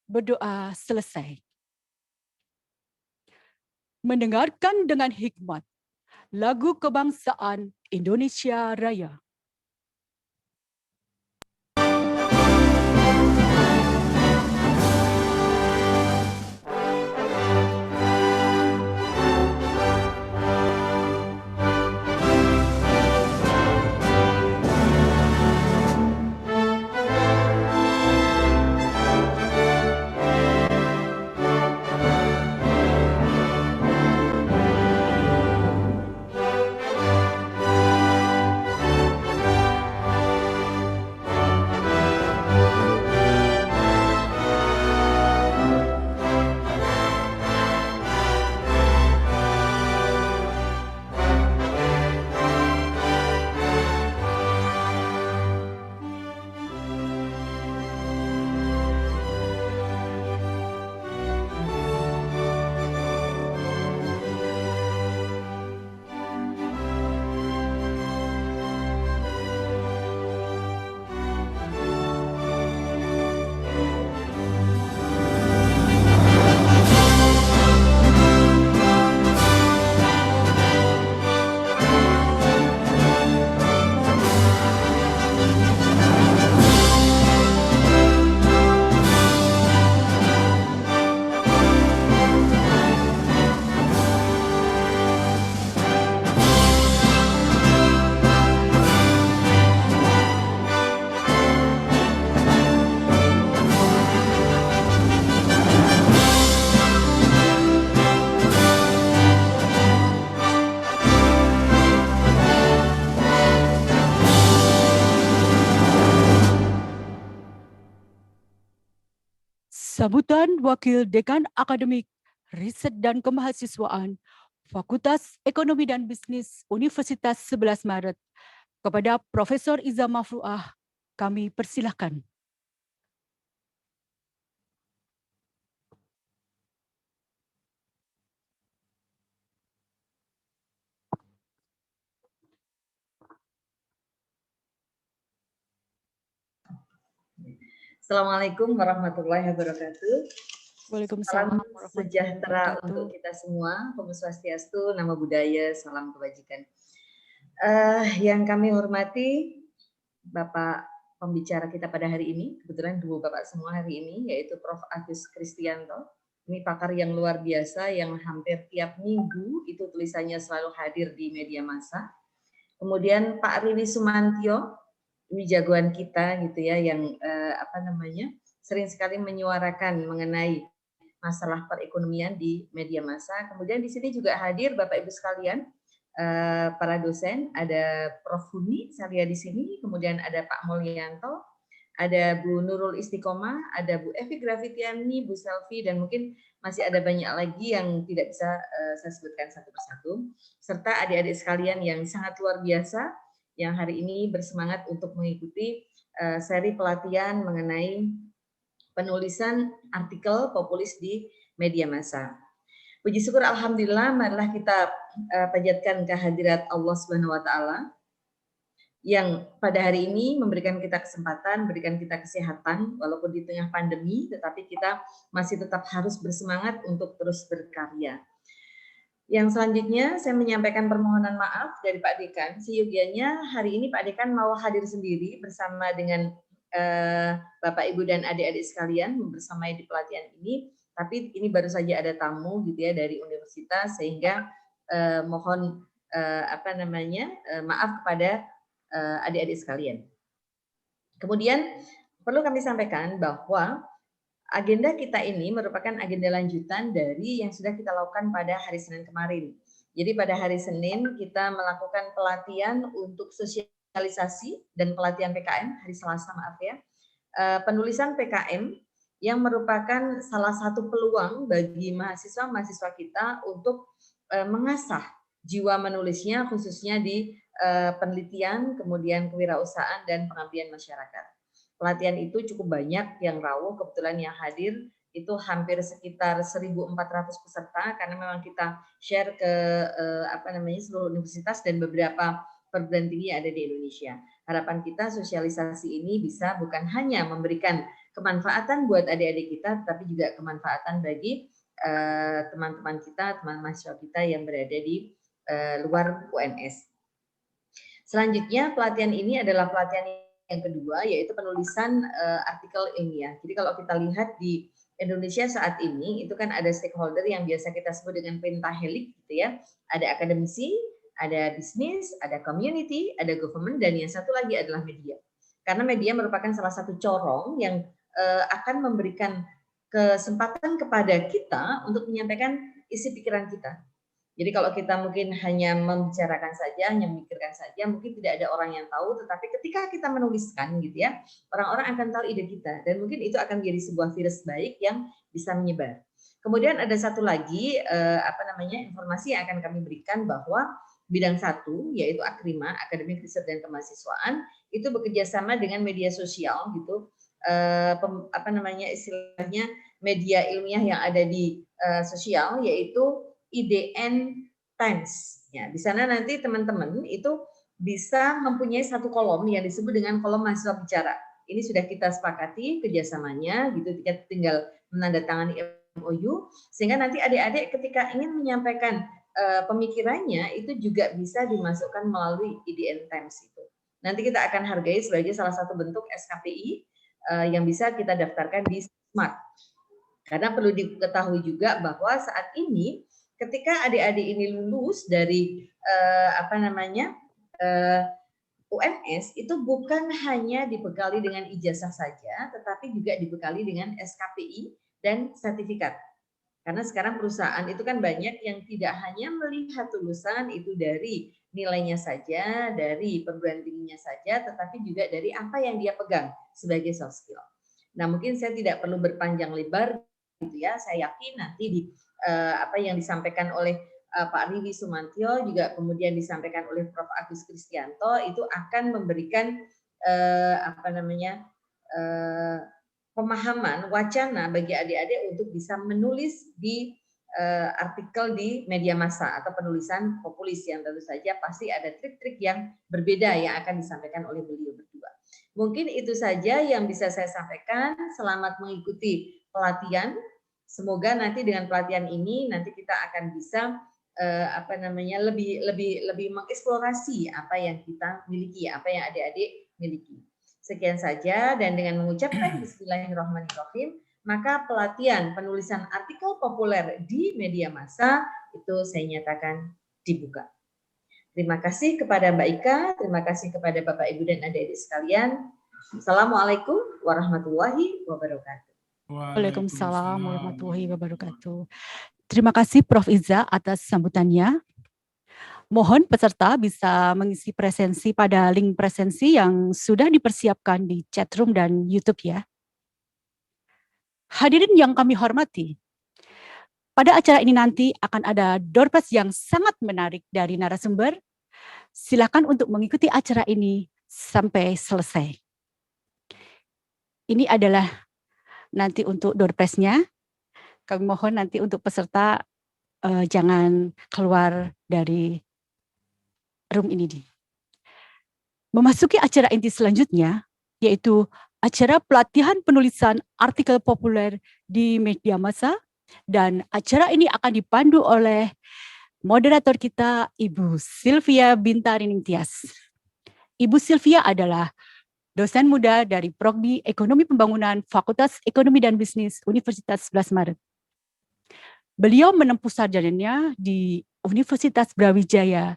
Berdoa selesai. Mendengarkan dengan hikmat lagu kebangsaan Indonesia Raya. Sambutan Wakil Dekan Akademik Riset dan Kemahasiswaan Fakultas Ekonomi dan Bisnis Universitas 11 Maret kepada Profesor Iza Mafruah kami persilahkan. Assalamualaikum warahmatullahi wabarakatuh. Waalaikumsalam Salam sejahtera untuk kita semua. Om Swastiastu, Namo Buddhaya, salam kebajikan. Yang kami hormati Bapak pembicara kita pada hari ini, kebetulan dua Bapak semua hari ini, yaitu Prof. Agus Kristianto. Ini pakar yang luar biasa yang hampir tiap minggu itu tulisannya selalu hadir di media massa. Kemudian Pak Riwi Sumantyo, ini jagoan kita gitu ya, yang sering sekali menyuarakan mengenai masalah perekonomian di media massa. Kemudian di sini juga hadir Bapak Ibu sekalian, para dosen, ada Prof. Huni, saya lihat di sini, kemudian ada Pak Mulyanto, ada Bu Nurul Istiqomah, ada Bu Evi Grafitiani, Bu Selvi, dan mungkin masih ada banyak lagi yang tidak bisa saya sebutkan satu persatu, serta adik-adik sekalian yang sangat luar biasa, yang hari ini bersemangat untuk mengikuti seri pelatihan mengenai penulisan artikel populis di media massa. Puji syukur alhamdulillah, marilah kita panjatkan kehadirat Allah Subhanahu wa taala yang pada hari ini memberikan kita kesempatan, memberikan kita kesehatan walaupun di tengah pandemi, tetapi kita masih tetap harus bersemangat untuk terus berkarya. Yang selanjutnya saya menyampaikan permohonan maaf dari Pak Dekan. Seyogianya hari ini Pak Dekan mau hadir sendiri bersama dengan Bapak Ibu dan adik-adik sekalian bersamai di pelatihan ini, tapi ini baru saja ada tamu gitu ya dari universitas, sehingga mohon maaf kepada adik-adik sekalian. Kemudian perlu kami sampaikan bahwa agenda kita ini merupakan agenda lanjutan dari yang sudah kita lakukan pada hari Senin kemarin. Jadi pada hari Senin kita melakukan pelatihan untuk sosialisasi dan pelatihan PKM, hari Selasa maaf ya, penulisan PKM yang merupakan salah satu peluang bagi mahasiswa-mahasiswa kita untuk mengasah jiwa menulisnya khususnya di penelitian, kemudian kewirausahaan dan pengabdian masyarakat. Pelatihan itu cukup banyak yang rawuh, kebetulan yang hadir itu hampir sekitar 1.400 peserta karena memang kita share ke seluruh universitas dan beberapa perguruan tinggi yang ada di Indonesia. Harapan kita sosialisasi ini bisa bukan hanya memberikan kemanfaatan buat adik-adik kita, tapi juga kemanfaatan bagi teman-teman kita, teman mahasiswa kita yang berada di luar UNS. Selanjutnya pelatihan ini adalah pelatihan yang kedua, yaitu penulisan artikel ilmiah. Jadi kalau kita lihat di Indonesia saat ini itu kan ada stakeholder yang biasa kita sebut dengan pentahelik gitu ya. Ada akademisi, ada bisnis, ada community, ada government, dan yang satu lagi adalah media. Karena media merupakan salah satu corong yang akan memberikan kesempatan kepada kita untuk menyampaikan isi pikiran kita. Jadi kalau kita mungkin hanya membicarakan saja, hanya memikirkan saja, mungkin tidak ada orang yang tahu, tetapi ketika kita menuliskan gitu ya, orang-orang akan tahu ide kita, dan mungkin itu akan menjadi sebuah virus baik yang bisa menyebar. Kemudian ada satu lagi informasi yang akan kami berikan bahwa bidang satu, yaitu Akrima, Akademik Riset dan Kemahasiswaan, itu bekerja sama dengan media sosial gitu, istilahnya media ilmiah yang ada di sosial, yaitu IDN Times. Ya, di sana nanti teman-teman itu bisa mempunyai satu kolom yang disebut dengan kolom mahasiswa bicara. Ini sudah kita sepakati kerjasamanya, gitu. Kita tinggal menandatangani MOU, sehingga nanti adik-adik ketika ingin menyampaikan pemikirannya itu juga bisa dimasukkan melalui IDN Times itu. Nanti kita akan hargai sebagai salah satu bentuk SKPI yang bisa kita daftarkan di Smart. Karena perlu diketahui juga bahwa saat ini ketika adik-adik ini lulus dari UNS itu bukan hanya dibekali dengan ijazah saja, tetapi juga dibekali dengan SKPI dan sertifikat. Karena sekarang perusahaan itu kan banyak yang tidak hanya melihat lulusan itu dari nilainya saja, dari perguruan tingginya saja, tetapi juga dari apa yang dia pegang sebagai soft skill. Nah, mungkin saya tidak perlu berpanjang lebar gitu ya. Saya yakin nanti di apa yang disampaikan oleh Pak Riwi Sumantyo juga kemudian disampaikan oleh Prof. Agus Kristianto itu akan memberikan pemahaman wacana bagi adik-adik untuk bisa menulis di artikel di media massa atau penulisan populis yang tentu saja pasti ada trik-trik yang berbeda yang akan disampaikan oleh beliau berdua. Mungkin itu saja yang bisa saya sampaikan. Selamat mengikuti pelatihan. Semoga nanti dengan pelatihan ini nanti kita akan bisa lebih mengeksplorasi apa yang kita miliki, apa yang adik-adik miliki. Sekian saja, dan dengan mengucapkan Bismillahirrahmanirrahim, maka pelatihan penulisan artikel populer di media massa itu saya nyatakan dibuka. Terima kasih kepada Mbak Ika, terima kasih kepada Bapak Ibu dan adik-adik sekalian. Assalamualaikum warahmatullahi wabarakatuh. Waalaikumsalam warahmatullahi wabarakatuh. Terima kasih Prof. Iza atas sambutannya. Mohon peserta bisa mengisi presensi pada link presensi yang sudah dipersiapkan di chatroom dan YouTube ya. Hadirin yang kami hormati, pada acara ini nanti akan ada door prize yang sangat menarik dari narasumber. Silakan untuk mengikuti acara ini sampai selesai. Ini adalah nanti untuk door prize-nya. Kami mohon nanti untuk peserta jangan keluar dari room ini. Memasuki acara inti selanjutnya, yaitu acara pelatihan penulisan artikel populer di media massa, dan acara ini akan dipandu oleh moderator kita, Ibu Sylvia Bintarining Tias. Ibu Sylvia adalah dosen muda dari Prodi Ekonomi Pembangunan Fakultas Ekonomi dan Bisnis Universitas 11 Maret. Beliau menempuh sarjananya di Universitas Brawijaya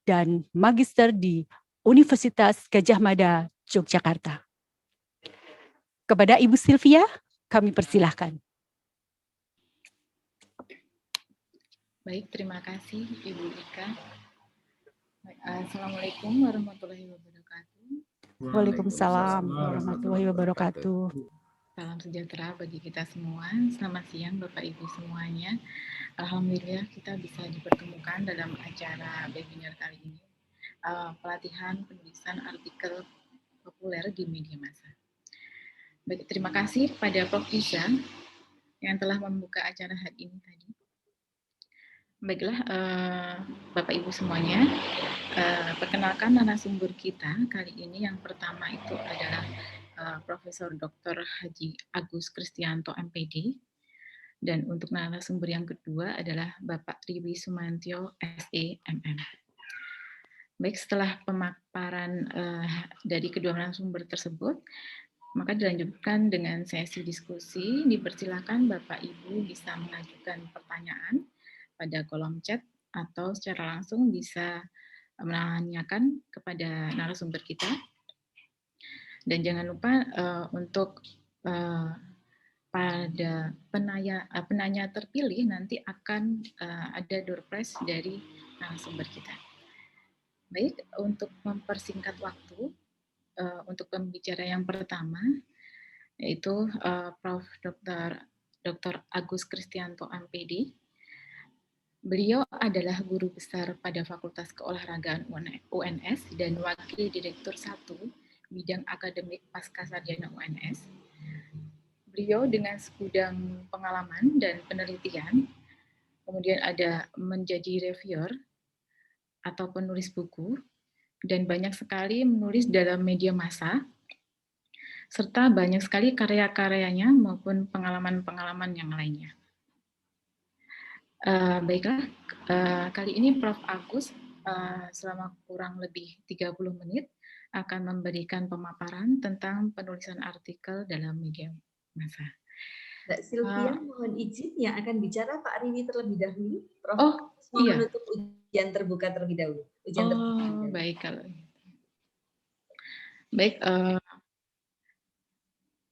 dan magister di Universitas Gadjah Mada, Yogyakarta. Kepada Ibu Sylvia, kami persilahkan. Baik, terima kasih Ibu Ika. Assalamualaikum warahmatullahi wabarakatuh. Waalaikumsalam warahmatullahi wabarakatuh. Salam sejahtera bagi kita semua. Selamat siang Bapak Ibu semuanya. Alhamdulillah kita bisa dipertemukan dalam acara webinar kali ini. Pelatihan penulisan artikel populer di media massa. Baik, terima kasih kepada Prof. Isha yang telah membuka acara hari ini tadi. Baiklah, Bapak Ibu semuanya, perkenalkan narasumber kita kali ini. Yang pertama itu adalah Profesor Dr. Haji Agus Kristianto MPD, dan untuk narasumber yang kedua adalah Bapak Riwi Sumantyo SE MM. Baik, setelah pemaparan dari kedua narasumber tersebut, maka dilanjutkan dengan sesi diskusi. Dipersilakan Bapak Ibu bisa mengajukan pertanyaan pada kolom chat atau secara langsung bisa menanyakan kepada narasumber kita. Dan jangan lupa untuk pada penanya terpilih nanti akan ada door prize dari narasumber kita. Baik, untuk mempersingkat waktu, untuk pembicara yang pertama, yaitu Prof. Dr. Agus Kristianto MPD. Beliau adalah guru besar pada Fakultas Keolahragaan UNS dan Wakil Direktur 1 Bidang Akademik Pascasarjana UNS. Beliau dengan segudang pengalaman dan penelitian, kemudian ada menjadi reviewer atau penulis buku, dan banyak sekali menulis dalam media massa, serta banyak sekali karya-karyanya maupun pengalaman-pengalaman yang lainnya. Baiklah, kali ini Prof. Agus selama kurang lebih 30 menit akan memberikan pemaparan tentang penulisan artikel dalam media massa. Mbak Sylvia, mohon izin yang akan bicara Pak Riwi terlebih dahulu. Prof. Oh, mau iya. menutup ujian terbuka terlebih dahulu. Baik kalau. Baik,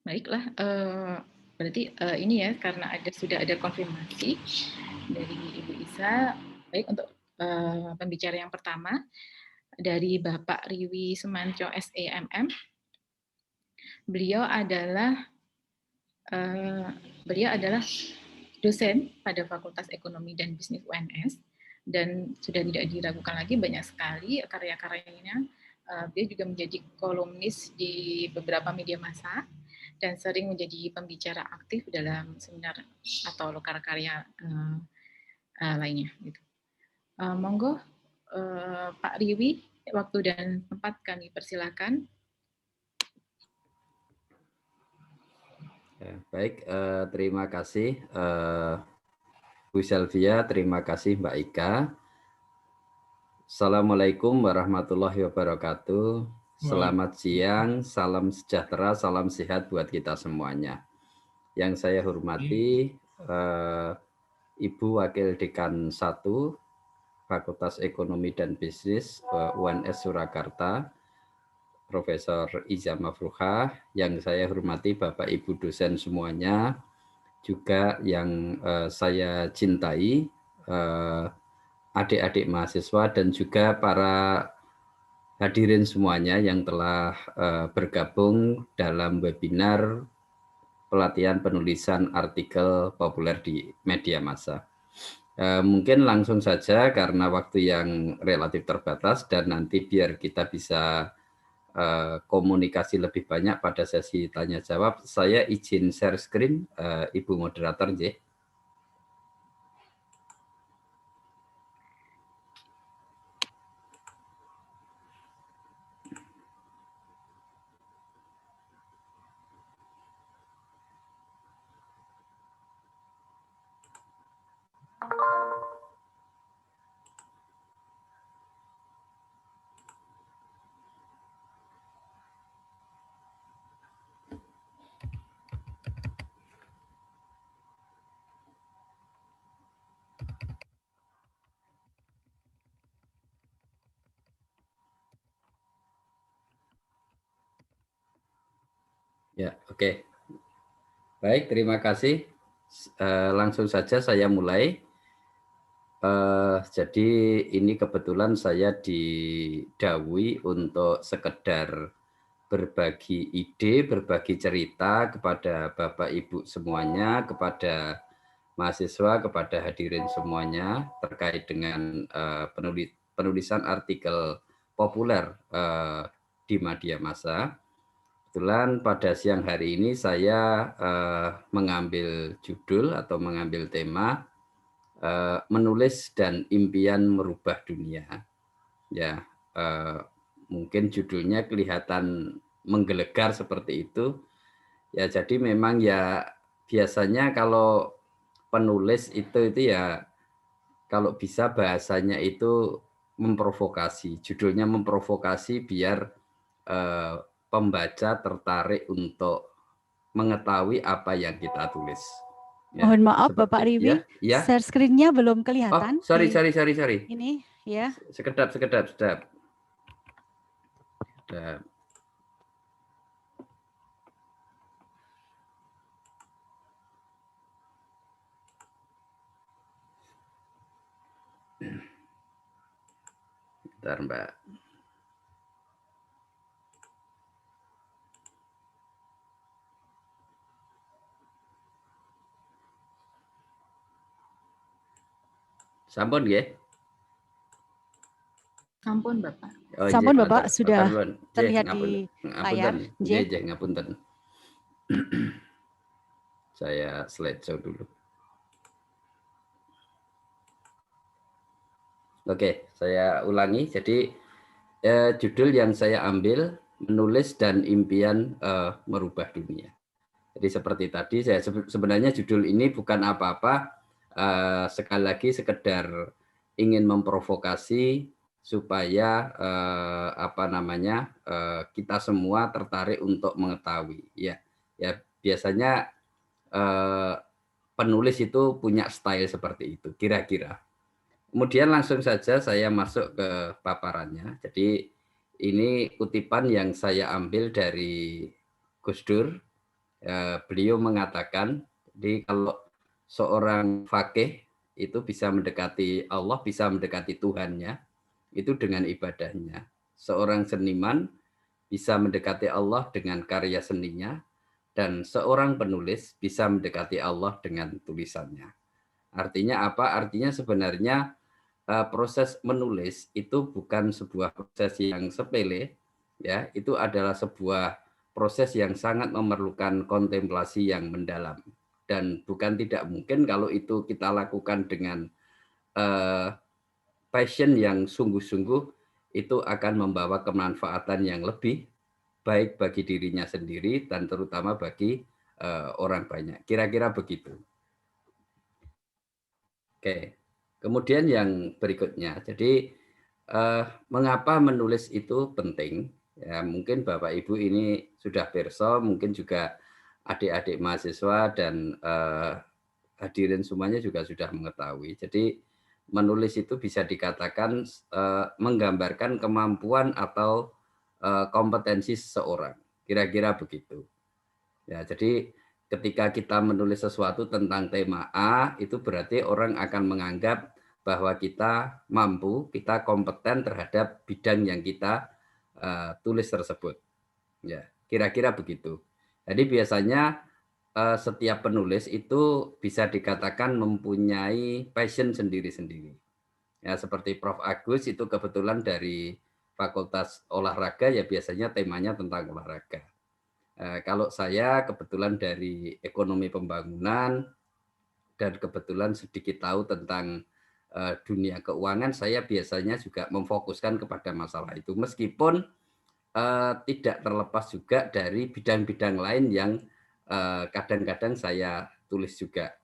baiklah. Berarti ini ya, karena sudah ada konfirmasi dari Ibu Isa. Baik, untuk pembicara yang pertama dari Bapak Riwi Sumantyo SEMM. Beliau adalah dosen pada Fakultas Ekonomi dan Bisnis UNS, dan sudah tidak diragukan lagi banyak sekali karya-karyanya. Beliau juga menjadi kolumnis di beberapa media massa dan sering menjadi pembicara aktif dalam seminar atau lokal karya lainnya. Gitu. Monggo Pak Riwi, waktu dan tempat kami persilakan. Ya, baik, terima kasih Bu Sylvia, terima kasih Mbak Ika. Assalamualaikum warahmatullahi wabarakatuh. Selamat siang, salam sejahtera, salam sehat buat kita semuanya. Yang saya hormati Ibu Wakil Dekan 1 Fakultas Ekonomi dan Bisnis UNS Surakarta, Profesor Iza Mafruhah, yang saya hormati Bapak Ibu dosen semuanya, juga yang saya cintai, adik-adik mahasiswa dan juga para hadirin semuanya yang telah bergabung dalam webinar pelatihan penulisan artikel populer di media massa. Mungkin langsung saja karena waktu yang relatif terbatas dan nanti biar kita bisa komunikasi lebih banyak pada sesi tanya jawab, saya izin share screen, Ibu moderator, J. Ya, oke. Baik, terima kasih. Langsung saja saya mulai. Jadi ini kebetulan saya didhawuhi untuk sekedar berbagi ide, berbagi cerita kepada Bapak Ibu semuanya, kepada mahasiswa, kepada hadirin semuanya terkait dengan penulisan artikel populer di media massa. Kebetulan pada siang hari ini saya mengambil judul atau mengambil tema menulis dan impian merubah dunia. Ya, mungkin judulnya kelihatan menggelegar seperti itu. Ya, jadi memang ya biasanya kalau penulis itu ya kalau bisa bahasanya itu memprovokasi. Judulnya memprovokasi biar pembaca tertarik untuk mengetahui apa yang kita tulis. Ya, Mohon maaf seperti Bapak Riwi, ya. share screen-nya belum Oh, kelihatan. sorry. Ini ya. Sekedap. Bentar, Mbak. Sampun nggih? Sampun Bapak. Oh, Sampun nggih, Bapak matur. sudah Matur nuwun. terlihat Ngapun, di ngapunten. layar. Nggih. Nggih, ngapunten. Saya slideshow dulu. Oke, saya ulangi. Jadi judul yang saya ambil menulis dan impian merubah dunia. Jadi seperti tadi saya sebenarnya judul ini bukan apa-apa, sekali lagi sekedar ingin memprovokasi supaya kita semua tertarik untuk mengetahui. Ya biasanya penulis itu punya style seperti itu kira-kira. Kemudian langsung saja saya masuk ke paparannya. Jadi ini kutipan yang saya ambil dari Gus Dur. Beliau mengatakan, jadi kalau seorang fakih itu bisa mendekati Allah, bisa mendekati Tuhannya, itu dengan ibadahnya. Seorang seniman bisa mendekati Allah dengan karya seninya, dan seorang penulis bisa mendekati Allah dengan tulisannya. Artinya apa? Artinya sebenarnya proses menulis itu bukan sebuah proses yang sepele, ya, itu adalah sebuah proses yang sangat memerlukan kontemplasi yang mendalam, dan bukan tidak mungkin kalau itu kita lakukan dengan passion yang sungguh-sungguh, itu akan membawa kemanfaatan yang lebih baik bagi dirinya sendiri dan terutama bagi orang banyak. Kira-kira begitu. Oke. Kemudian yang berikutnya, jadi mengapa menulis itu penting? Ya, mungkin Bapak Ibu ini sudah pirsa, mungkin juga adik-adik mahasiswa dan hadirin semuanya juga sudah mengetahui. Jadi menulis itu bisa dikatakan menggambarkan kemampuan atau kompetensi seseorang. Kira-kira begitu. Ya, jadi ketika kita menulis sesuatu tentang tema A, itu berarti orang akan menganggap bahwa kita mampu, kita kompeten terhadap bidang yang kita tulis tersebut. Ya, kira-kira begitu. Jadi biasanya setiap penulis itu bisa dikatakan mempunyai passion sendiri-sendiri. Ya, seperti Prof. Agus itu kebetulan dari Fakultas Olahraga, ya biasanya temanya tentang olahraga. Kalau saya kebetulan dari ekonomi pembangunan dan kebetulan sedikit tahu tentang dunia keuangan, saya biasanya juga memfokuskan kepada masalah itu. Meskipun tidak terlepas juga dari bidang-bidang lain yang kadang-kadang saya tulis juga.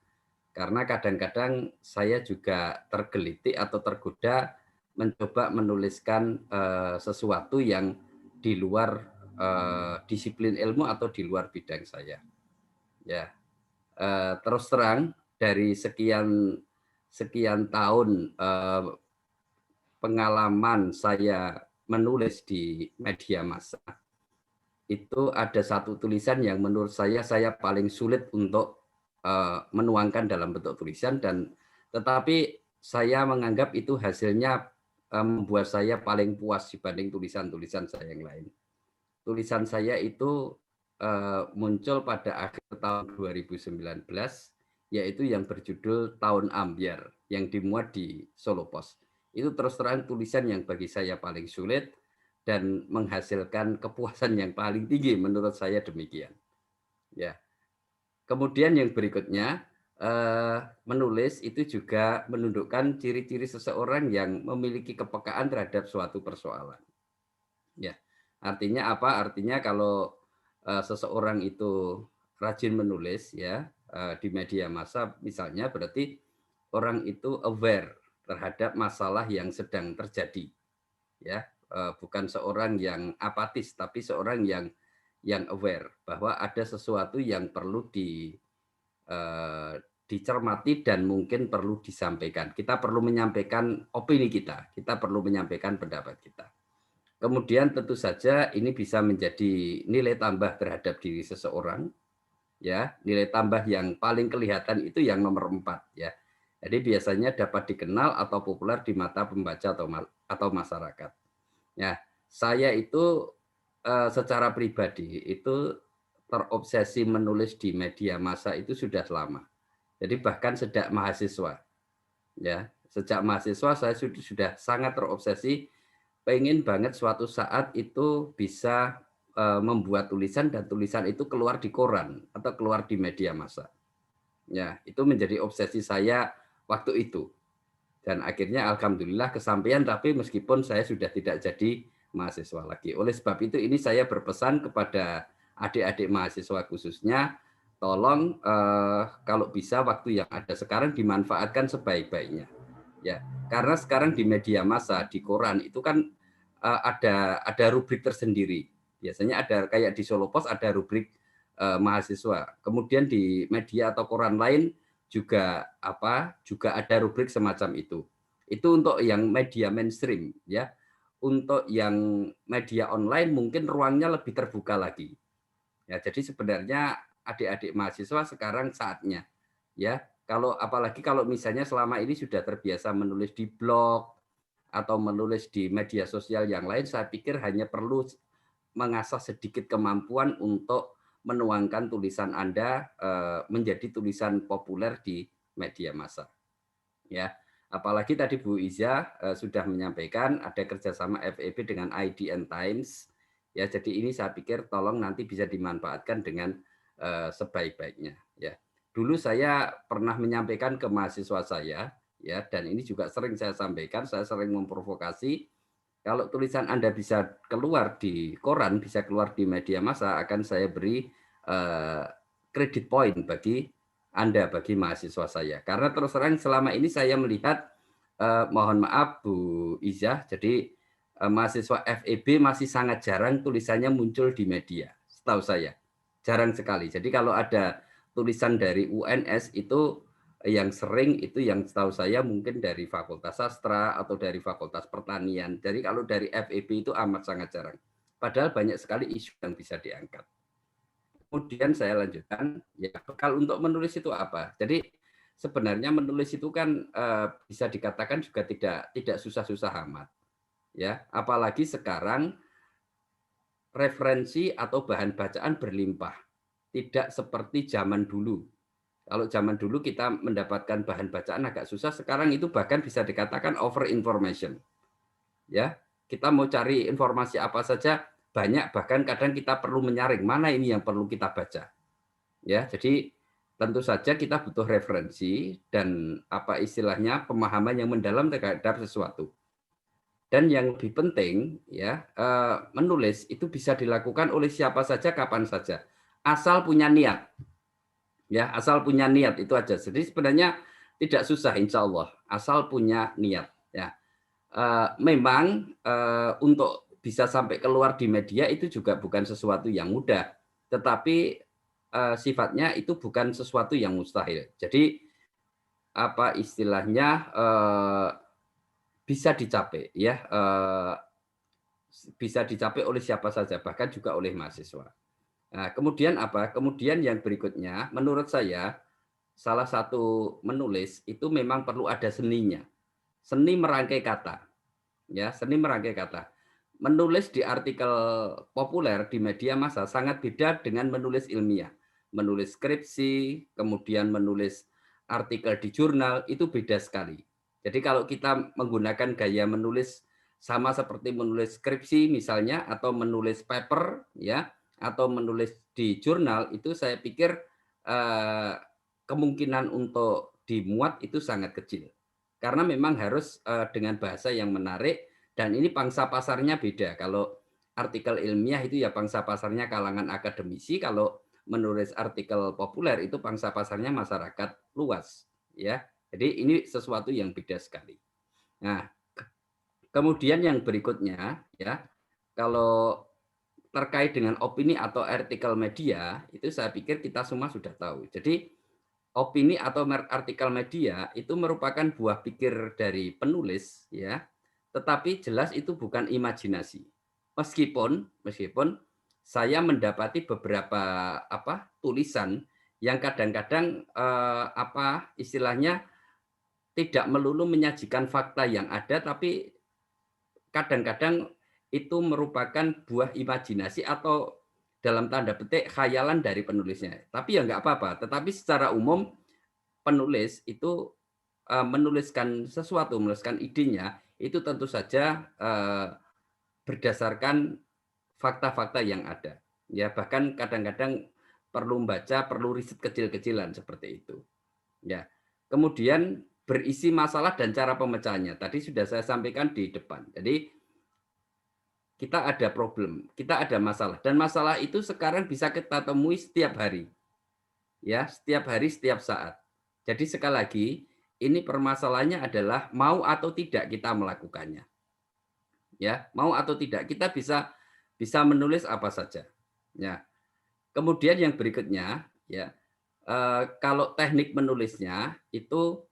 Karena kadang-kadang saya juga tergelitik atau tergoda mencoba menuliskan sesuatu yang di luar disiplin ilmu atau di luar bidang saya. Ya, terus terang dari sekian tahun pengalaman saya menulis di media massa, itu ada satu tulisan yang menurut saya paling sulit untuk menuangkan dalam bentuk tulisan, dan tetapi saya menganggap itu hasilnya membuat saya paling puas dibanding tulisan-tulisan saya yang lain. Tulisan saya itu muncul pada akhir tahun 2019, yaitu yang berjudul Tahun Ambyar, yang dimuat di Solo Post. Itu terus terang tulisan yang bagi saya paling sulit dan menghasilkan kepuasan yang paling tinggi menurut saya demikian. Ya. Kemudian yang berikutnya, menulis itu juga menunjukkan ciri-ciri seseorang yang memiliki kepekaan terhadap suatu persoalan. Ya, artinya apa? Artinya kalau seseorang itu rajin menulis ya di media massa misalnya, berarti orang itu aware terhadap masalah yang sedang terjadi. Ya, bukan seorang yang apatis, tapi seorang yang aware bahwa ada sesuatu yang perlu dicermati dan mungkin perlu disampaikan. Kita perlu menyampaikan opini kita perlu menyampaikan pendapat kita. Kemudian tentu saja ini bisa menjadi nilai tambah terhadap diri seseorang, ya. Nilai tambah yang paling kelihatan itu yang nomor 4, ya. Jadi biasanya dapat dikenal atau populer di mata pembaca atau masyarakat. Ya, saya itu secara pribadi itu terobsesi menulis di media massa itu sudah lama. Jadi bahkan sejak mahasiswa, ya, sejak mahasiswa saya sudah sangat terobsesi, pengen banget suatu saat itu bisa membuat tulisan dan tulisan itu keluar di koran atau keluar di media massa. Ya, itu menjadi obsesi saya waktu itu. Dan akhirnya alhamdulillah kesampaian, tapi meskipun saya sudah tidak jadi mahasiswa lagi. Oleh sebab itu ini saya berpesan kepada adik-adik mahasiswa khususnya, tolong kalau bisa waktu yang ada sekarang dimanfaatkan sebaik-baiknya. Ya, karena sekarang di media massa, di koran itu kan ada rubrik tersendiri. Biasanya ada kayak di Solo Post ada rubrik mahasiswa. Kemudian di media atau koran lain juga juga ada rubrik semacam itu. Itu untuk yang media mainstream, ya. Untuk yang media online mungkin ruangnya lebih terbuka lagi. Ya, jadi sebenarnya adik-adik mahasiswa sekarang saatnya, ya. Kalau apalagi kalau misalnya selama ini sudah terbiasa menulis di blog atau menulis di media sosial yang lain, saya pikir hanya perlu mengasah sedikit kemampuan untuk menuangkan tulisan Anda menjadi tulisan populer di media massa. Ya, apalagi tadi Bu Iza sudah menyampaikan ada kerjasama FEB dengan IDN Times. Ya, jadi ini saya pikir tolong nanti bisa dimanfaatkan dengan sebaik-baiknya. Ya, dulu saya pernah menyampaikan ke mahasiswa saya, ya, dan ini juga sering saya sampaikan, saya sering memprovokasi. Kalau tulisan Anda bisa keluar di koran, bisa keluar di media massa, akan saya beri kredit point bagi Anda, bagi mahasiswa saya. Karena terus terang selama ini saya melihat, mohon maaf Bu Iza, jadi mahasiswa FEB masih sangat jarang tulisannya muncul di media, setahu saya. Jarang sekali. Jadi kalau ada tulisan dari UNS itu yang sering itu yang setahu saya mungkin dari Fakultas Sastra atau dari Fakultas Pertanian. Jadi kalau dari FEB itu amat sangat jarang. Padahal banyak sekali isu yang bisa diangkat. Kemudian saya lanjutkan, ya bekal untuk menulis itu apa? Jadi sebenarnya menulis itu kan bisa dikatakan juga tidak susah-susah amat. Ya, apalagi sekarang referensi atau bahan bacaan berlimpah. Tidak seperti zaman dulu. Kalau zaman dulu kita mendapatkan bahan bacaan agak susah, sekarang itu bahkan bisa dikatakan over information. Ya, kita mau cari informasi apa saja banyak, bahkan kadang kita perlu menyaring mana ini yang perlu kita baca. Ya, jadi tentu saja kita butuh referensi dan apa istilahnya pemahaman yang mendalam terhadap sesuatu. Dan yang lebih penting ya, menulis itu bisa dilakukan oleh siapa saja kapan saja, asal punya niat. Ya, asal punya niat itu aja. Jadi sebenarnya tidak susah insya Allah, asal punya niat. Ya, memang untuk bisa sampai keluar di media itu juga bukan sesuatu yang mudah, tetapi sifatnya itu bukan sesuatu yang mustahil. Jadi apa istilahnya bisa dicapai, ya, bisa dicapai oleh siapa saja, bahkan juga oleh mahasiswa. Nah, kemudian apa? Kemudian yang berikutnya, menurut saya salah satu menulis itu memang perlu ada seninya. Seni merangkai kata. Ya, seni merangkai kata. Menulis di artikel populer di media massa sangat beda dengan menulis ilmiah. Menulis skripsi, kemudian menulis artikel di jurnal itu beda sekali. Jadi kalau kita menggunakan gaya menulis sama seperti menulis skripsi misalnya atau menulis paper ya, atau menulis di jurnal itu saya pikir kemungkinan untuk dimuat itu sangat kecil. Karena memang harus dengan bahasa yang menarik, dan ini pangsa pasarnya beda. Kalau artikel ilmiah itu ya pangsa pasarnya kalangan akademisi, kalau menulis artikel populer itu pangsa pasarnya masyarakat luas, ya. Jadi ini sesuatu yang beda sekali. Nah, kemudian yang berikutnya, ya, kalau terkait dengan opini atau artikel media, itu saya pikir kita semua sudah tahu. Jadi opini atau artikel media itu merupakan buah pikir dari penulis, ya, tetapi jelas itu bukan imajinasi. Meskipun saya mendapati beberapa tulisan yang kadang-kadang istilahnya tidak melulu menyajikan fakta yang ada, tapi kadang-kadang itu merupakan buah imajinasi atau dalam tanda petik khayalan dari penulisnya. Tapi ya nggak apa-apa. Tetapi secara umum penulis itu menuliskan sesuatu, menuliskan idenya itu tentu saja berdasarkan fakta-fakta yang ada. Ya, bahkan kadang-kadang perlu membaca, perlu riset kecil-kecilan seperti itu. Ya. Kemudian berisi masalah dan cara pemecahannya. Tadi sudah saya sampaikan di depan. Jadi kita ada problem, kita ada masalah, dan masalah itu sekarang bisa kita temui setiap hari, ya, setiap hari, setiap saat. Jadi sekali lagi, ini permasalahannya adalah mau atau tidak kita melakukannya, ya, mau atau tidak kita bisa menulis apa saja, ya. Kemudian yang berikutnya, ya, kalau teknik menulisnya itu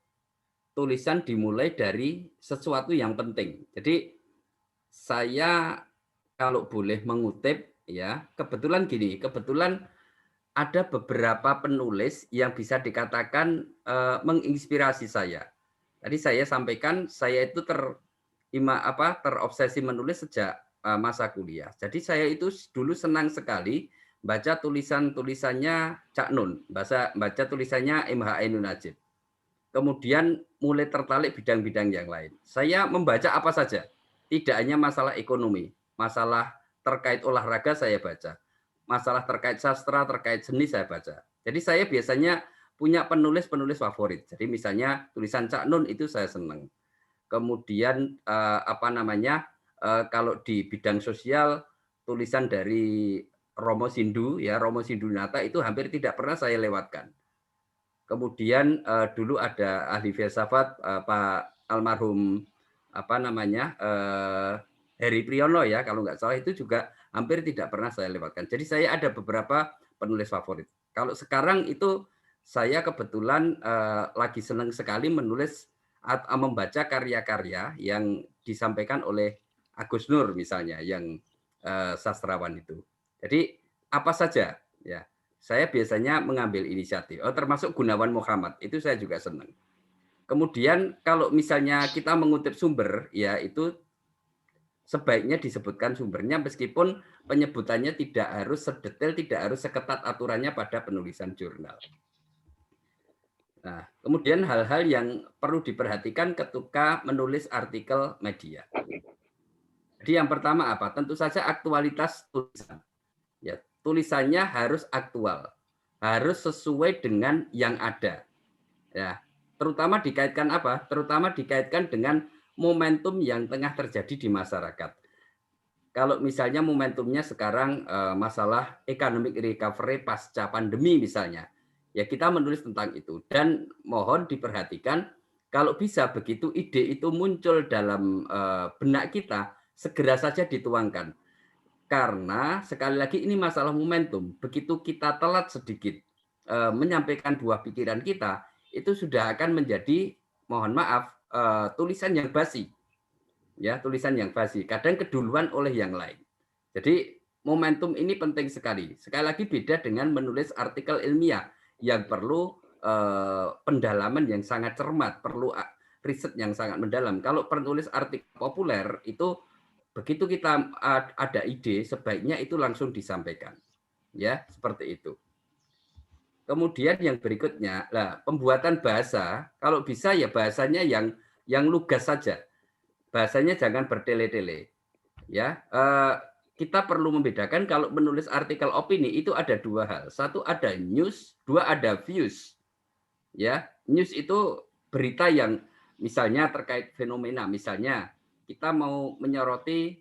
tulisan dimulai dari sesuatu yang penting. Jadi saya kalau boleh mengutip, ya, kebetulan ada beberapa penulis yang bisa dikatakan menginspirasi saya. Tadi saya sampaikan saya itu terobsesi menulis sejak masa kuliah. Jadi saya itu dulu senang sekali baca tulisannya Cak Nun, baca tulisannya MH Ainun Najib. Kemudian mulai tertarik bidang-bidang yang lain. Saya membaca apa saja, tidak hanya masalah ekonomi, masalah terkait olahraga saya baca, masalah terkait sastra, terkait seni saya baca. Jadi saya biasanya punya penulis-penulis favorit. Jadi misalnya tulisan Cak Nun itu saya senang. Kemudian kalau di bidang sosial tulisan dari Romo Sindu, ya, Romo Sindunata itu hampir tidak pernah saya lewatkan. Kemudian dulu ada ahli filsafat Pak almarhum Heri Priyono, ya, kalau nggak salah, itu juga hampir tidak pernah saya lewatkan. Jadi saya ada beberapa penulis favorit. Kalau sekarang itu saya kebetulan lagi senang sekali menulis atau membaca karya-karya yang disampaikan oleh Agus Nur misalnya, yang sastrawan itu. Jadi apa saja, ya. Saya biasanya mengambil inisiatif, termasuk Gunawan Muhammad, itu saya juga senang. Kemudian kalau misalnya kita mengutip sumber, ya itu sebaiknya disebutkan sumbernya, meskipun penyebutannya tidak harus sedetail, tidak harus seketat aturannya pada penulisan jurnal. Nah, kemudian hal-hal yang perlu diperhatikan ketika menulis artikel media. Jadi yang pertama apa? Tentu saja aktualitas tulisan. Ya, tulisannya harus aktual, harus sesuai dengan yang ada. Ya, terutama dikaitkan apa? Terutama dikaitkan dengan momentum yang tengah terjadi di masyarakat. Kalau misalnya momentumnya sekarang masalah economic recovery pasca pandemi misalnya, ya kita menulis tentang itu. Dan mohon diperhatikan, kalau bisa begitu ide itu muncul dalam benak kita, segera saja dituangkan. Karena sekali lagi ini masalah momentum. Begitu kita telat sedikit menyampaikan buah pikiran kita, itu sudah akan menjadi, mohon maaf, tulisan yang basi. Ya, tulisan yang basi. Kadang keduluan oleh yang lain. Jadi momentum ini penting sekali. Sekali lagi beda dengan menulis artikel ilmiah yang perlu pendalaman yang sangat cermat, perlu riset yang sangat mendalam. Kalau penulis artikel populer itu begitu kita ada ide, sebaiknya itu langsung disampaikan. Ya, seperti itu. Kemudian yang berikutnya, pembuatan bahasa, kalau bisa ya bahasanya yang lugas saja. Bahasanya jangan bertele-tele. Ya, kita perlu membedakan kalau menulis artikel opini itu ada dua hal. Satu ada news, dua ada views. Ya, news itu berita yang misalnya terkait fenomena, misalnya kita mau menyoroti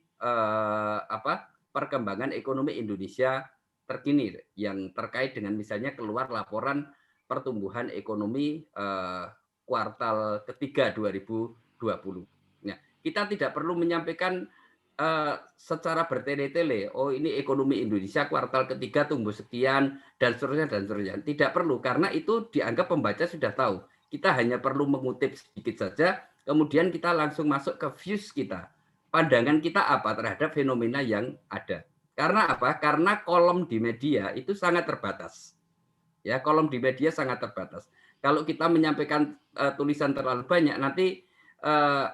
perkembangan ekonomi Indonesia terkini yang terkait dengan misalnya keluar laporan pertumbuhan ekonomi kuartal ketiga 2020. Nah, kita tidak perlu menyampaikan secara bertele-tele, oh ini ekonomi Indonesia kuartal ketiga tumbuh sekian dan seterusnya dan seterusnya. Tidak perlu karena itu dianggap pembaca sudah tahu. Kita hanya perlu mengutip sedikit saja, kemudian kita langsung masuk ke views kita. Pandangan kita apa terhadap fenomena yang ada. Karena apa? Karena kolom di media itu sangat terbatas. Ya, kolom di media sangat terbatas. Kalau kita menyampaikan tulisan terlalu banyak, nanti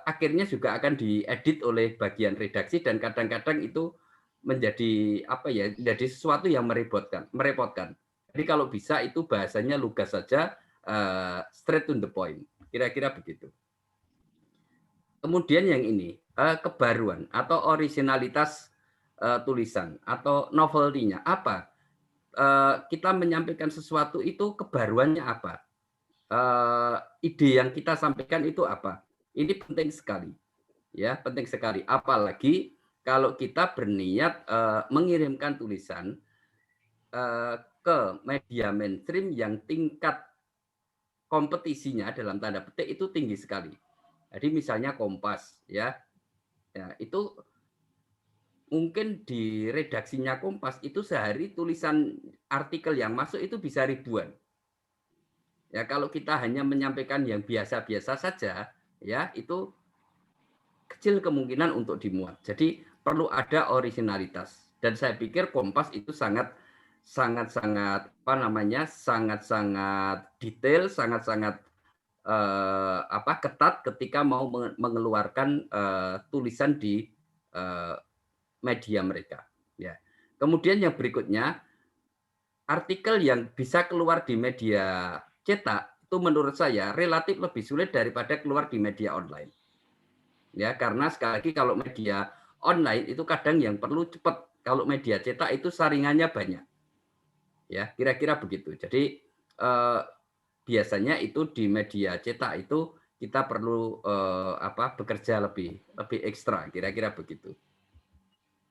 akhirnya juga akan diedit oleh bagian redaksi dan kadang-kadang itu menjadi menjadi sesuatu yang merepotkan. Jadi kalau bisa itu bahasanya lugas saja, straight to the point. Kira-kira begitu. Kemudian yang ini kebaruan atau originalitas tulisan atau novelty-nya apa? Kita menyampaikan sesuatu itu kebaruannya apa? Ide yang kita sampaikan itu apa? Ini penting sekali, ya penting sekali. Apalagi kalau kita berniat mengirimkan tulisan ke media mainstream yang tingkat kompetisinya dalam tanda petik itu tinggi sekali. Jadi misalnya Kompas, ya itu mungkin di redaksinya Kompas itu sehari tulisan artikel yang masuk itu bisa ribuan. Ya kalau kita hanya menyampaikan yang biasa-biasa saja, ya itu kecil kemungkinan untuk dimuat. Jadi perlu ada originalitas. Dan saya pikir Kompas itu sangat detail, sangat ketat ketika mau mengeluarkan tulisan di media mereka. Ya. Kemudian yang berikutnya, artikel yang bisa keluar di media cetak itu menurut saya relatif lebih sulit daripada keluar di media online. Ya, karena sekali lagi kalau media online itu kadang yang perlu cepat. Kalau media cetak itu saringannya banyak. Ya, kira-kira begitu. Jadi biasanya itu di media cetak itu kita perlu bekerja lebih ekstra, kira-kira begitu.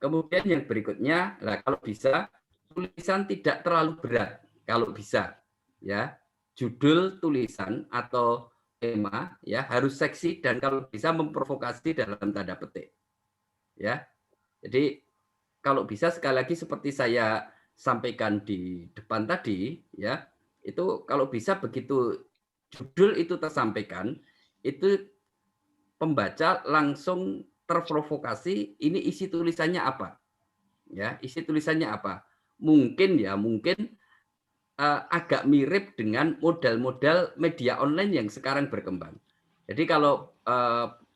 Kemudian yang berikutnya, kalau bisa tulisan tidak terlalu berat, kalau bisa, ya judul tulisan atau tema ya harus seksi dan kalau bisa memprovokasi dalam tanda petik, ya. Jadi kalau bisa sekali lagi seperti saya sampaikan di depan tadi, ya itu kalau bisa begitu judul itu tersampaikan, itu pembaca langsung terprovokasi. Ini isi tulisannya apa? Ya, isi tulisannya apa? Mungkin agak mirip dengan modal-modal media online yang sekarang berkembang. Jadi kalau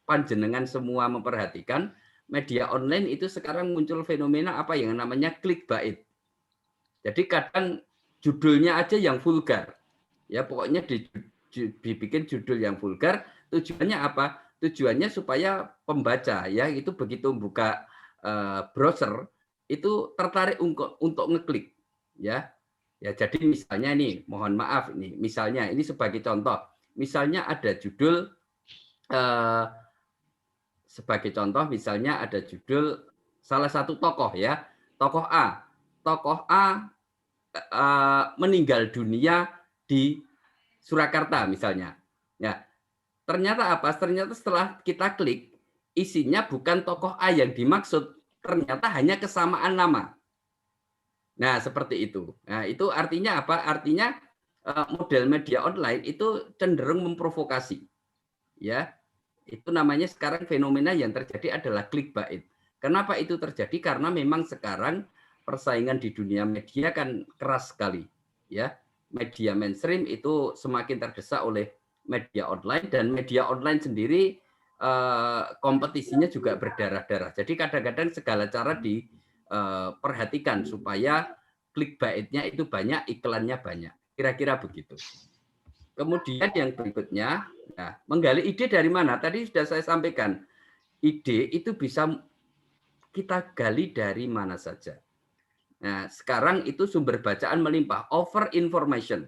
panjenengan semua memperhatikan, media online itu sekarang muncul fenomena apa yang namanya clickbait. Jadi kadang judulnya aja yang vulgar. Ya, pokoknya dibikin judul yang vulgar, tujuannya apa? Tujuannya supaya pembaca ya itu begitu buka browser itu tertarik untuk ngeklik, ya. Ya, jadi misalnya nih, mohon maaf nih, misalnya ini sebagai contoh, misalnya ada judul sebagai contoh misalnya ada judul salah satu tokoh ya, tokoh A meninggal dunia di Surakarta misalnya. Ya, ternyata apa? Ternyata setelah kita klik, isinya bukan tokoh A yang dimaksud, ternyata hanya kesamaan nama. Nah, seperti itu. Nah, itu artinya apa? Artinya model media online itu cenderung memprovokasi. Ya. Itu namanya sekarang fenomena yang terjadi adalah clickbait. Kenapa itu terjadi? Karena memang sekarang persaingan di dunia media kan keras sekali. Ya. Media mainstream itu semakin terdesak oleh media online dan media online sendiri kompetisinya juga berdarah-darah. Jadi kadang-kadang segala cara diperhatikan supaya clickbait-nya itu banyak, iklannya banyak. Kira-kira begitu. Kemudian yang berikutnya, nah, menggali ide dari mana? Tadi sudah saya sampaikan, ide itu bisa kita gali dari mana saja. Nah, sekarang itu sumber bacaan melimpah, over information,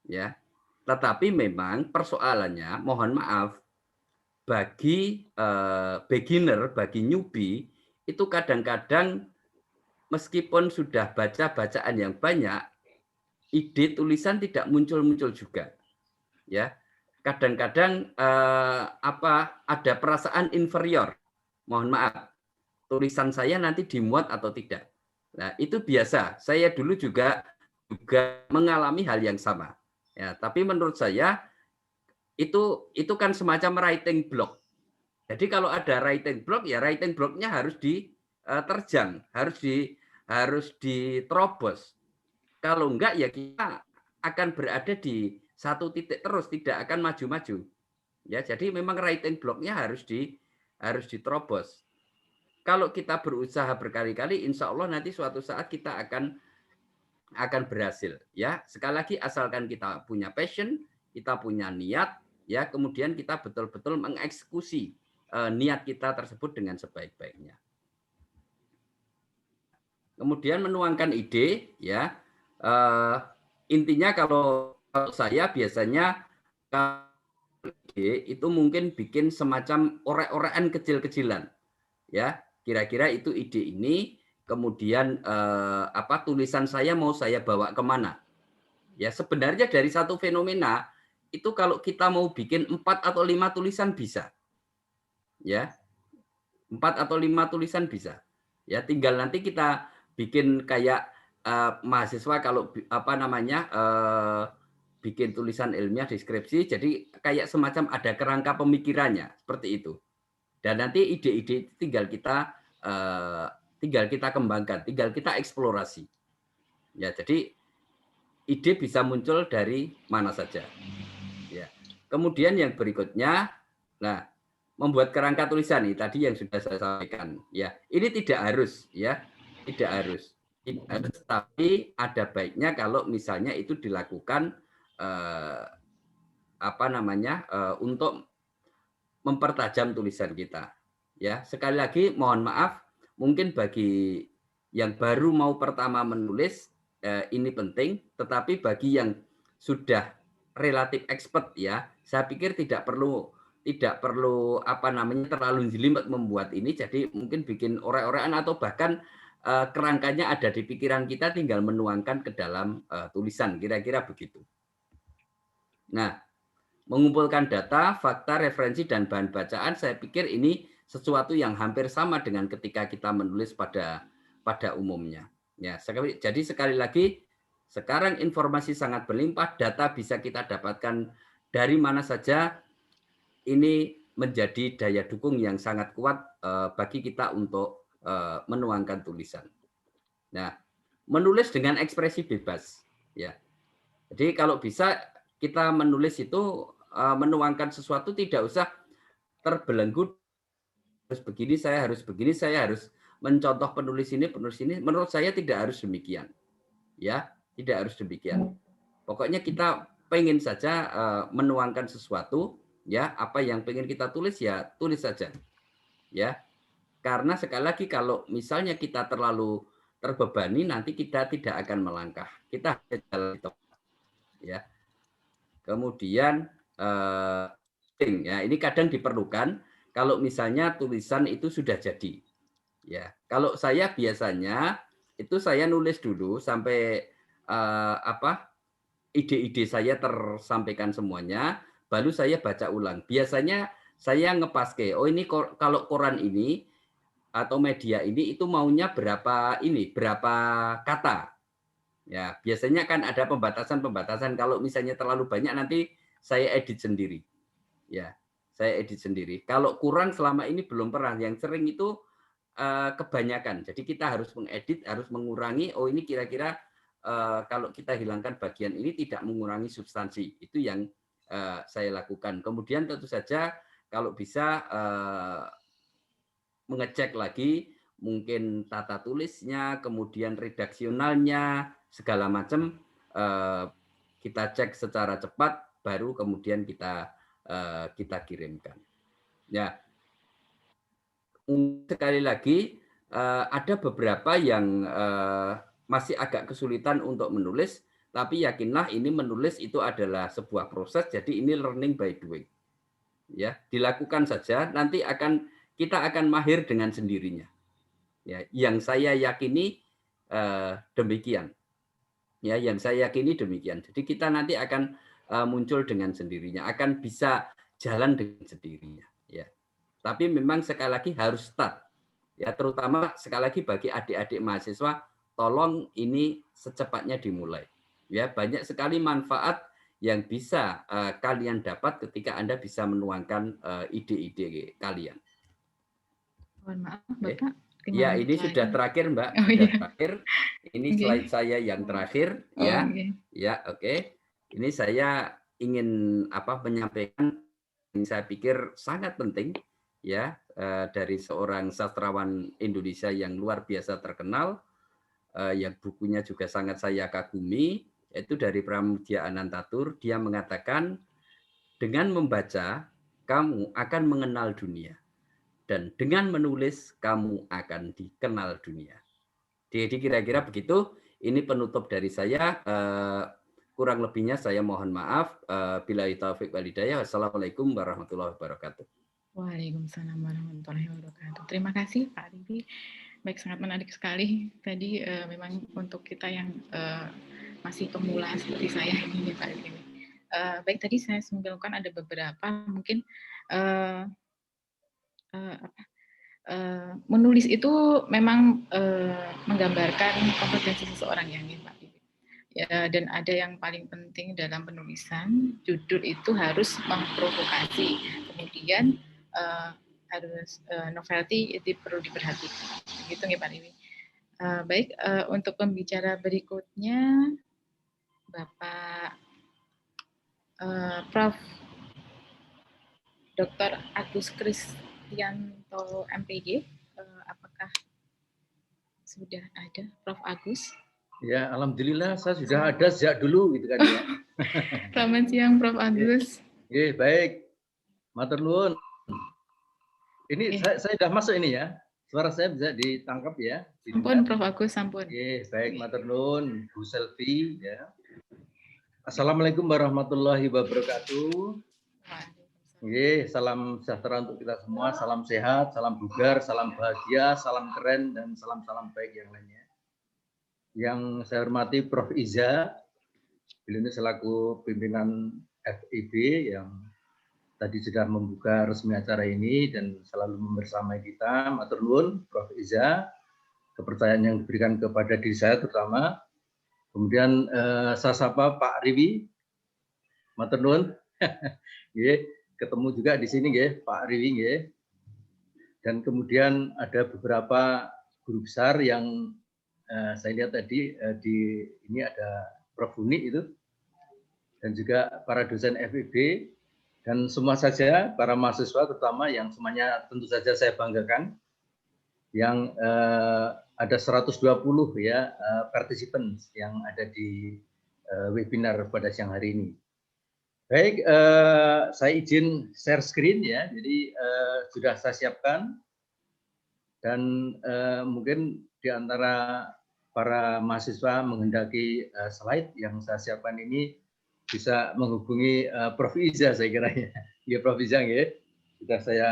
ya. Tetapi memang persoalannya, mohon maaf, bagi beginner, bagi newbie, itu kadang-kadang meskipun sudah baca bacaan yang banyak, ide tulisan tidak muncul-muncul juga. Ya, kadang-kadang ada perasaan inferior. Mohon maaf, tulisan saya nanti dimuat atau tidak. Nah, itu biasa. Saya dulu juga mengalami hal yang sama. Ya, tapi menurut saya itu kan semacam writing block. Jadi kalau ada writing block, ya writing blocknya harus diterjang, harus diterobos. Kalau enggak, ya kita akan berada di satu titik terus, tidak akan maju-maju. Ya, jadi memang writing blocknya harus diterobos. Kalau kita berusaha berkali-kali, insya Allah nanti suatu saat kita akan berhasil. Ya, sekali lagi asalkan kita punya passion, kita punya niat, ya, kemudian kita betul-betul mengeksekusi niat kita tersebut dengan sebaik-baiknya. Kemudian menuangkan ide, ya, intinya kalau saya biasanya itu mungkin bikin semacam orek-orekan kecil-kecilan, ya, kira-kira itu ide ini, kemudian tulisan saya mau saya bawa kemana? Ya, sebenarnya dari satu fenomena itu kalau kita mau bikin 4 atau 5 tulisan bisa, ya, 4 atau 5 tulisan bisa, ya, tinggal nanti kita bikin kayak mahasiswa kalau bikin tulisan ilmiah deskripsi, jadi kayak semacam ada kerangka pemikirannya seperti itu. Dan nanti ide-ide tinggal kita kembangkan, tinggal kita eksplorasi. Ya, jadi ide bisa muncul dari mana saja. Ya. Kemudian yang berikutnya, nah, membuat kerangka tulisan ini tadi yang sudah saya sampaikan. Ya, ini tidak harus, ya, tidak harus. Tapi ada baiknya kalau misalnya itu dilakukan untuk mempertajam tulisan kita. Ya, sekali lagi mohon maaf, mungkin bagi yang baru mau pertama menulis ini penting, tetapi bagi yang sudah relatif expert, ya, saya pikir tidak perlu terlalu jelimet membuat ini, jadi mungkin bikin orek-orekan atau bahkan kerangkanya ada di pikiran kita, tinggal menuangkan ke dalam tulisan, kira-kira begitu. Nah, mengumpulkan data, fakta, referensi, dan bahan bacaan, saya pikir ini sesuatu yang hampir sama dengan ketika kita menulis pada umumnya. Ya, jadi sekali lagi, sekarang informasi sangat berlimpah, data bisa kita dapatkan dari mana saja. Ini menjadi daya dukung yang sangat kuat bagi kita untuk menuangkan tulisan. Nah, menulis dengan ekspresi bebas. Ya, jadi kalau bisa kita menulis itu menuangkan sesuatu tidak usah terbelenggu harus begini, saya harus mencontoh penulis ini. Menurut saya tidak harus demikian. Ya, tidak harus demikian. Pokoknya kita pengen saja menuangkan sesuatu, ya, apa yang pengen kita tulis ya tulis saja. Ya. Karena sekali lagi kalau misalnya kita terlalu terbebani nanti kita tidak akan melangkah. Kita jalan itu. Ya. Kemudian ya, ini kadang diperlukan kalau misalnya tulisan itu sudah jadi. Ya, kalau saya biasanya itu saya nulis dulu sampai ide-ide saya tersampaikan semuanya, baru saya baca ulang. Biasanya saya ngepaske, oh ini kalau koran ini atau media ini itu maunya berapa kata. Ya, biasanya kan ada pembatasan. Kalau misalnya terlalu banyak nanti saya edit sendiri. Ya, saya edit sendiri. Kalau kurang selama ini belum pernah. Yang sering itu kebanyakan. Jadi kita harus mengedit, harus mengurangi. Oh ini kira-kira kalau kita hilangkan bagian ini tidak mengurangi substansi. Itu yang saya lakukan. Kemudian tentu saja kalau bisa mengecek lagi mungkin tata tulisnya, kemudian redaksionalnya, segala macam kita cek secara cepat, baru kemudian kita kirimkan. Ya, sekali lagi ada beberapa yang masih agak kesulitan untuk menulis, Tapi yakinlah ini menulis itu adalah sebuah proses, jadi ini learning by doing. Ya, dilakukan saja, nanti kita akan mahir dengan sendirinya. Ya, yang saya yakini demikian. Ya, yang saya yakini demikian. Jadi kita nanti akan muncul dengan sendirinya, akan bisa jalan dengan sendirinya. Ya, tapi memang sekali lagi harus start. Ya, terutama sekali lagi bagi adik-adik mahasiswa, tolong ini secepatnya dimulai. Ya, banyak sekali manfaat yang bisa kalian dapat ketika Anda bisa menuangkan ide-ide kalian. Mohon maaf, Bapak. Ya, ini sudah terakhir, Mbak. Oh, sudah iya. terakhir. Ini slide saya yang terakhir, ya. Ya, oke. Ini saya ingin menyampaikan yang saya pikir sangat penting, ya, dari seorang sastrawan Indonesia yang luar biasa terkenal, yang bukunya juga sangat saya kagumi, yaitu dari Pramudia Anantatur. Dia mengatakan, dengan membaca, kamu akan mengenal dunia. Dan dengan menulis, kamu akan dikenal dunia. Jadi kira-kira begitu. Ini penutup dari saya. Kurang lebihnya saya mohon maaf. Billahi taufiq wal hidayah. Wassalamualaikum warahmatullahi wabarakatuh. Waalaikumsalam warahmatullahi wabarakatuh. Terima kasih Pak Arifi. Baik, sangat menarik sekali. Tadi memang untuk kita yang masih pemula seperti saya ini Pak Arifi. Baik, tadi saya simpulkan ada beberapa mungkin menulis itu memang menggambarkan kompetensi seseorang yang ini Pak Arifi. Ya, dan ada yang paling penting dalam penulisan, judul itu harus memprovokasi. Kemudian harus novelty itu perlu diperhatikan. Begitu nih Pak Arifi. Baik, untuk pembicara berikutnya Bapak Prof. Dr. Agus Kristianto MPG, apakah sudah ada Prof. Agus? Ya, alhamdulillah saya sudah ada sejak dulu gitu kan ya. Selamat siang Prof. Agus. Baik. Matur nuwun. Ini saya sudah masuk ini ya. Suara saya bisa ditangkap ya. Sampun Prof. Agus, sampun. Baik, matur nuwun Bu Selvi ya. Assalamualaikum warahmatullahi wabarakatuh. Salam sejahtera untuk kita semua, salam sehat, salam bugar, salam bahagia, salam keren, dan salam-salam baik yang lainnya. Yang saya hormati Prof. Iza, beliau ini selaku pimpinan FIB yang tadi sudah membuka resmi acara ini dan selalu membersamai kita. Matur nuwun Prof. Iza, kepercayaan yang diberikan kepada diri saya terutama. Kemudian saya sapa Pak Riwi, matur nuwun. Ketemu juga di sini Pak Riwi. Dan kemudian ada beberapa guru besar yang saya lihat tadi ini ada Prof. Uni itu, dan juga para dosen FIB, dan semua saja para mahasiswa terutama yang semuanya tentu saja saya banggakan, yang ada 120 ya participants yang ada di webinar pada siang hari ini. Baik, saya izin share screen ya, jadi sudah saya siapkan, dan mungkin di antara para mahasiswa menghendaki slide yang saya siapkan ini bisa menghubungi Prof. Iza saya kira ya. Ya Prof. Iza ya. Sudah saya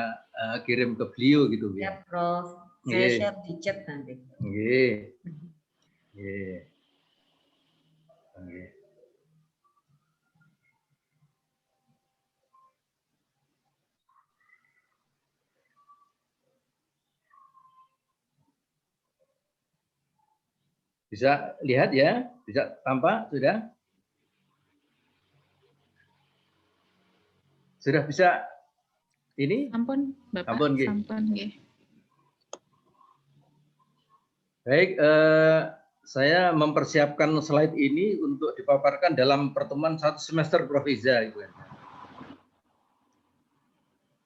kirim ke beliau gitu ya. Ya Prof. Saya share di chat nanti. Bisa lihat ya, bisa tampak sudah? Sudah bisa ini? Sampun, Bapak. Sampun, nggih. Baik, saya mempersiapkan slide ini untuk dipaparkan dalam pertemuan 1 semester Prof. Iza.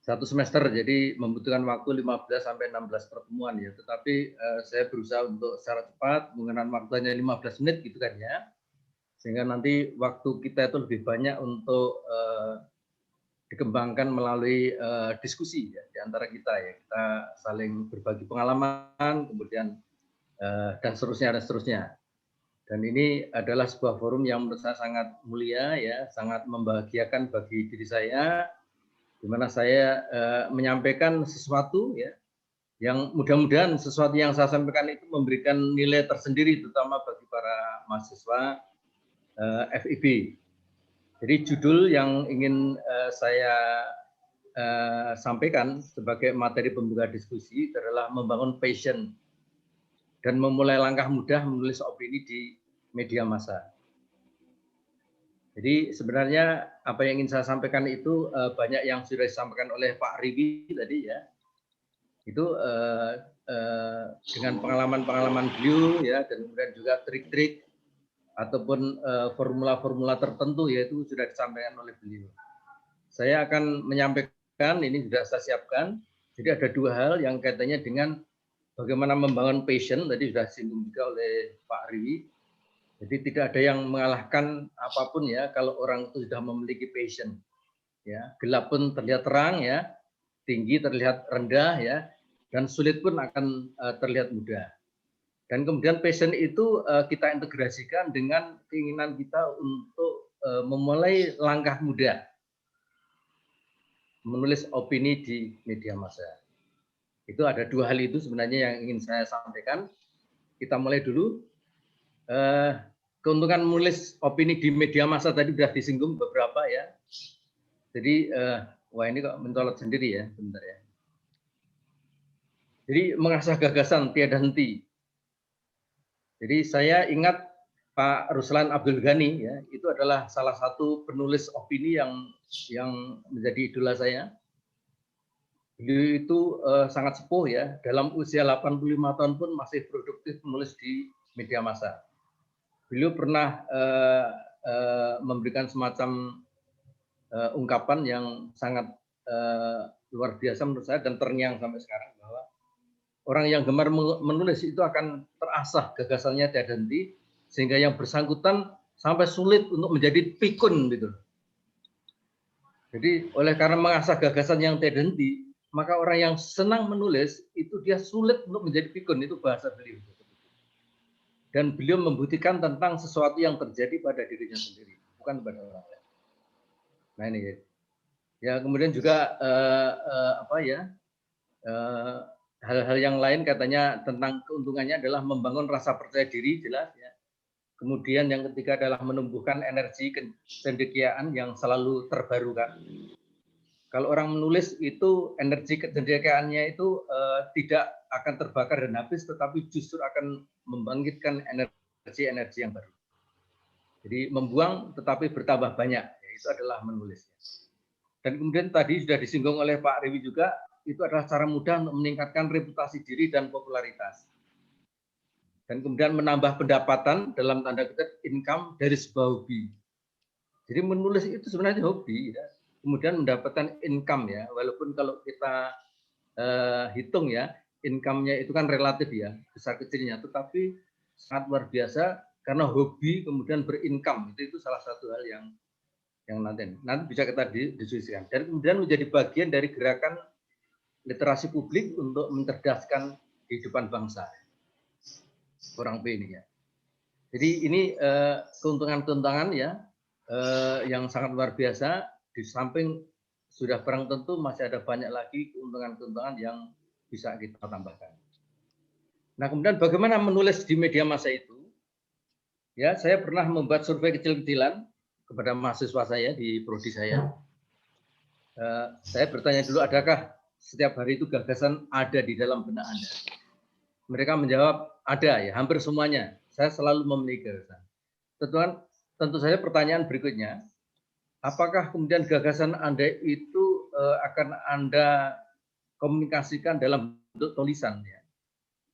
Satu semester, jadi membutuhkan waktu 15 sampai 16 pertemuan ya. Tetapi saya berusaha untuk secara cepat, menggunakan waktunya 15 menit gitu kan ya. Sehingga nanti waktu kita itu lebih banyak untuk dikembangkan melalui diskusi ya, di antara kita ya. Kita saling berbagi pengalaman, kemudian dan seterusnya dan seterusnya. Dan ini adalah sebuah forum yang menurut saya sangat mulia, ya, sangat membahagiakan bagi diri saya, di mana saya menyampaikan sesuatu, ya, yang mudah-mudahan sesuatu yang saya sampaikan itu memberikan nilai tersendiri, terutama bagi para mahasiswa FIB. Jadi judul yang ingin saya sampaikan sebagai materi pembuka diskusi adalah membangun passion dan memulai langkah mudah menulis opini di media massa. Jadi sebenarnya apa yang ingin saya sampaikan itu banyak yang sudah disampaikan oleh Pak Riwi tadi, ya. Itu dengan pengalaman-pengalaman beliau, ya, dan kemudian juga trik-trik ataupun formula-formula tertentu, yaitu sudah disampaikan oleh beliau. Saya akan menyampaikan, ini sudah saya siapkan. Jadi ada dua hal yang kaitannya dengan bagaimana membangun passion, tadi sudah disinggung juga oleh Pak Riwi. Jadi tidak ada yang mengalahkan apapun, ya, kalau orang itu sudah memiliki passion. Ya, gelap pun terlihat terang, ya, tinggi terlihat rendah, ya, dan sulit pun akan terlihat mudah. Dan kemudian passion itu kita integrasikan dengan keinginan kita untuk memulai langkah muda menulis opini di media massa. Itu ada dua hal itu sebenarnya yang ingin saya sampaikan. Kita mulai dulu. Keuntungan menulis opini di media massa tadi sudah disinggung beberapa, ya. Jadi, wah ini kok mencolot sendiri, ya, bentar, ya. Jadi mengasah gagasan tiada henti. Jadi saya ingat Pak Ruslan Abdul Ghani, ya, itu adalah salah satu penulis opini yang menjadi idola saya. Beliau itu sangat sepuh, ya, dalam usia 85 tahun pun masih produktif menulis di media massa. Beliau pernah memberikan semacam ungkapan yang sangat luar biasa menurut saya dan terngiang sampai sekarang, bahwa orang yang gemar menulis itu akan terasah gagasannya tiada henti, sehingga yang bersangkutan sampai sulit untuk menjadi pikun, gitu. Jadi oleh karena mengasah gagasan yang tiada henti, maka orang yang senang menulis itu dia sulit untuk menjadi pikun, itu bahasa beliau. Dan beliau membuktikan tentang sesuatu yang terjadi pada dirinya sendiri, bukan pada orang lain. Nah ini, ya, kemudian juga hal-hal yang lain katanya tentang keuntungannya adalah membangun rasa percaya diri, jelas, ya. Kemudian yang ketiga adalah menumbuhkan energi kecendekiaan yang selalu terbarukan. Kalau orang menulis itu energi kecendekiaannya itu tidak akan terbakar dan habis, tetapi justru akan membangkitkan energi yang baru. Jadi membuang tetapi bertambah banyak, ya, itu adalah menulis. Dan kemudian tadi sudah disinggung oleh Pak Riwi juga, itu adalah cara mudah untuk meningkatkan reputasi diri dan popularitas. Dan kemudian menambah pendapatan dalam tanda kutip income dari sebuah hobi. Jadi menulis itu sebenarnya hobi, ya. Kemudian mendapatkan income, ya, walaupun kalau kita hitung, ya, income-nya itu kan relatif, ya, besar kecilnya, tetapi sangat luar biasa karena hobi kemudian berincome, itu salah satu hal yang nanti bisa kita diskusikan. Dan kemudian menjadi bagian dari gerakan literasi publik untuk mencerdaskan kehidupan bangsa. Kurang lebih ini, ya. Jadi ini keuntungan-keuntungan, ya, yang sangat luar biasa. Di samping sudah barang tentu masih ada banyak lagi keuntungan-keuntungan yang bisa kita tambahkan. Nah, kemudian bagaimana menulis di media massa itu? Ya, saya pernah membuat survei kecil-kecilan kepada mahasiswa saya di prodi saya. Saya bertanya dulu, adakah setiap hari itu gagasan ada di dalam benak Anda? Mereka menjawab ada, ya, hampir semuanya. Saya selalu memiliki gagasan. Tentu saja pertanyaan berikutnya, apakah kemudian gagasan Anda itu akan Anda komunikasikan dalam bentuk tulisan, ya,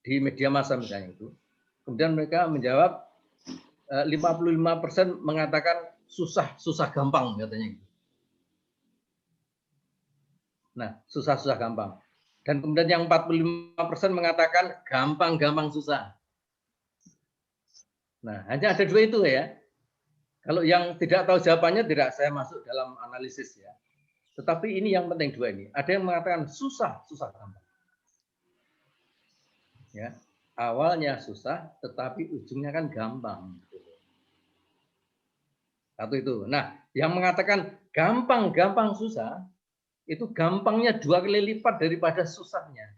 di media massa misalnya itu? Kemudian mereka menjawab 55% mengatakan susah gampang, katanya. Nah, susah gampang. Dan kemudian yang 45% mengatakan gampang susah. Nah, hanya ada dua itu, ya. Kalau yang tidak tahu jawabannya tidak saya masuk dalam analisis, ya. Tetapi ini yang penting dua ini. Ada yang mengatakan susah gampang. Ya. awalnya susah, tetapi ujungnya kan gampang. Satu itu. Nah, yang mengatakan gampang susah, itu gampangnya 2 kali lipat daripada susahnya.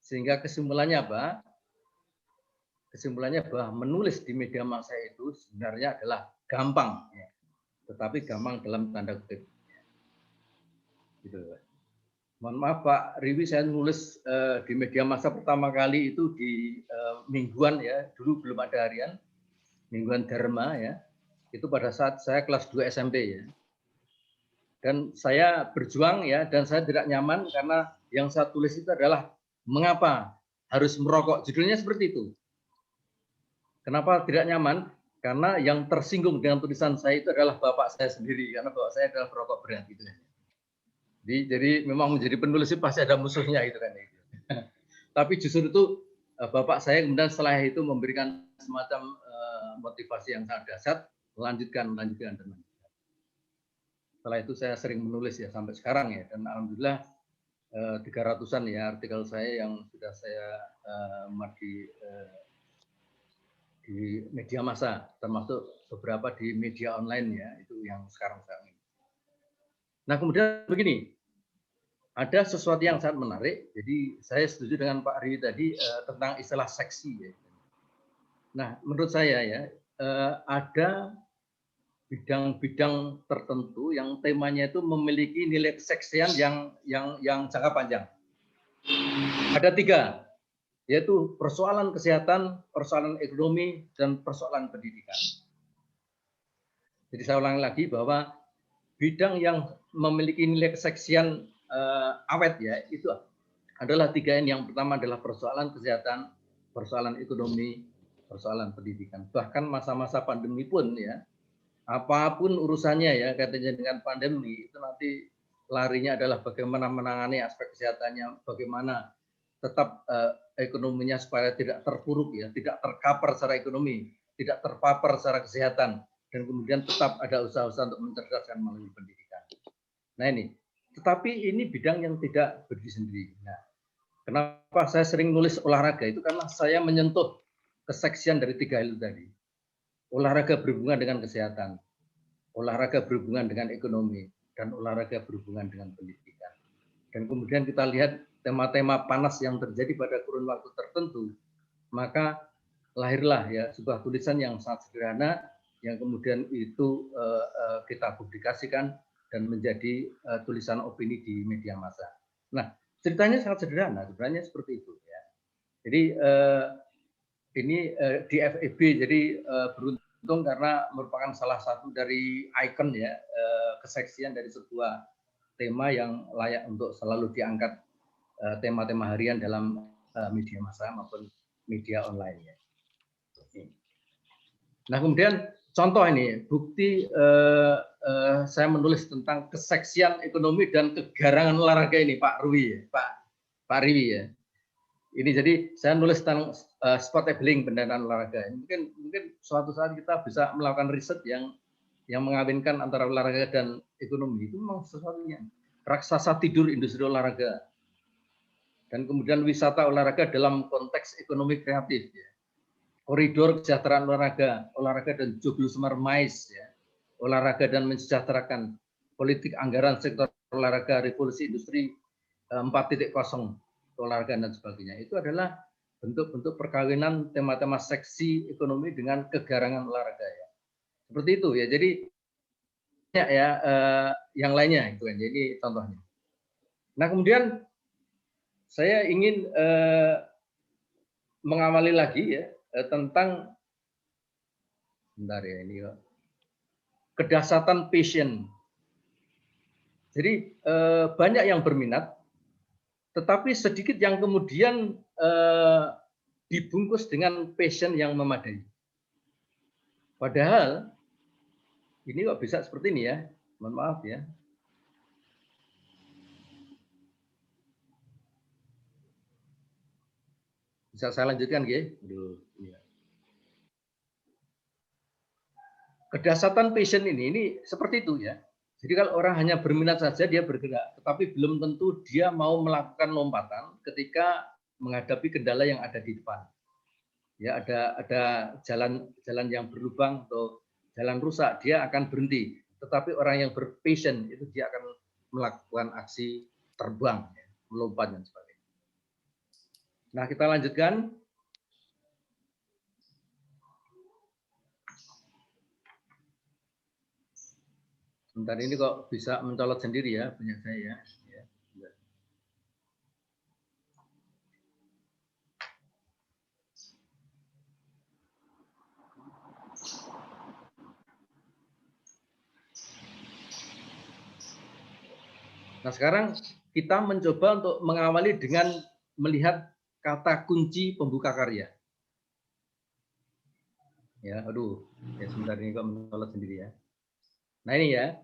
Sehingga kesimpulannya apa? Kesimpulannya bahwa menulis di media massa itu sebenarnya adalah gampang, ya. Tetapi gampang dalam tanda kutip. Gitu. Mohon maaf Pak Riwi, saya nulis di media massa pertama kali itu di mingguan ya, dulu belum ada harian, mingguan Dharma ya. Itu pada saat saya kelas 2 SMP ya. Dan saya berjuang ya, dan saya tidak nyaman karena yang saya tulis itu adalah mengapa harus merokok. Judulnya seperti itu. Kenapa tidak nyaman? Karena yang tersinggung dengan tulisan saya itu adalah bapak saya sendiri, karena bapak saya adalah perokok berat gitu. Jadi memang menjadi penulis itu pasti ada musuhnya gitu kan. Tapi justru itu bapak saya kemudian setelah itu memberikan semacam motivasi yang sangat dahsyat, melanjutkan. Setelah itu saya sering menulis ya sampai sekarang ya, dan alhamdulillah 300-an ya artikel saya yang sudah saya muat di media massa, termasuk beberapa di media online ya, itu yang sekarang ini. Nah kemudian begini, ada sesuatu yang sangat menarik. Jadi saya setuju dengan Pak Riwi tadi tentang istilah seksi ya. Nah menurut saya ya ada bidang-bidang tertentu yang temanya itu memiliki nilai keseksian yang jangka panjang. Ada 3, yaitu persoalan kesehatan, persoalan ekonomi, dan persoalan pendidikan. Jadi saya ulangi lagi bahwa bidang yang memiliki nilai keseksian awet ya itu adalah 3 ini. Yang pertama adalah persoalan kesehatan, persoalan ekonomi, persoalan pendidikan. Bahkan masa-masa pandemi pun ya, apapun urusannya ya katanya dengan pandemi itu nanti larinya adalah bagaimana menangani aspek kesehatannya, bagaimana tetap ekonominya supaya tidak terpuruk ya, tidak terkapar secara ekonomi, tidak terpapar secara kesehatan, dan kemudian tetap ada usaha-usaha untuk mencerdaskan melalui pendidikan. Nah ini, tetapi ini bidang yang tidak berdiri sendiri. Nah, kenapa saya sering nulis olahraga itu karena saya menyentuh keseksian dari 3 hal itu tadi. Olahraga berhubungan dengan kesehatan, olahraga berhubungan dengan ekonomi, dan olahraga berhubungan dengan pendidikan. Dan kemudian kita lihat tema-tema panas yang terjadi pada kurun waktu tertentu, maka lahirlah ya sebuah tulisan yang sangat sederhana, yang kemudian itu kita publikasikan dan menjadi tulisan opini di media massa. Nah, ceritanya sangat sederhana, sebenarnya seperti itu ya. Jadi ini di FEB, jadi beruntung karena merupakan salah satu dari ikon ya keseksian dari sebuah tema yang layak untuk selalu diangkat tema-tema harian dalam media massa maupun media online ya. Nah kemudian contoh ini bukti saya menulis tentang keseksian ekonomi dan kegarangan olahraga ini Pak Riwi ya, Pak Riwi ya. Ini jadi saya nulis tentang sport labeling pendanaan olahraga. Mungkin suatu saat kita bisa melakukan riset yang mengawinkan antara olahraga dan ekonomi. Itu memang sesuatu yang raksasa tidur industri olahraga. Dan kemudian wisata olahraga dalam konteks ekonomi kreatif. Ya. Koridor kesejahteraan olahraga dan joglo semar mais. Ya. Olahraga dan mensejahterakan, politik anggaran sektor olahraga, revolusi industri 4.0. olahraga dan sebagainya, itu adalah bentuk-bentuk perkawinan tema-tema seksi ekonomi dengan kegarangan olahraga ya. Seperti itu ya. Jadi ya yang lainnya itu kan. Jadi contohnya. Nah kemudian saya ingin mengawali lagi ya tentang bentar ya ini ya, kedahsyatan passion. Jadi banyak yang berminat, tetapi sedikit yang kemudian dibungkus dengan passion yang memadai. Padahal ini kok bisa seperti ini ya, mohon maaf ya. Bisa saya lanjutkan ya? Kedahsyatan passion ini seperti itu ya. Jadi kalau orang hanya berminat saja dia bergerak, tetapi belum tentu dia mau melakukan lompatan ketika menghadapi kendala yang ada di depan. ya ada jalan yang berlubang atau jalan rusak, dia akan berhenti. Tetapi orang yang berpassion itu dia akan melakukan aksi terbang, ya, melompat dan sebagainya. Nah, kita lanjutkan. Sebentar, ini kok bisa mencolot sendiri ya, punya saya. Ya. Nah, sekarang kita mencoba untuk mengawali dengan melihat kata kunci pembuka karya. Ya, aduh, ya sebentar, ini kok mencolot sendiri ya. Nah, ini ya,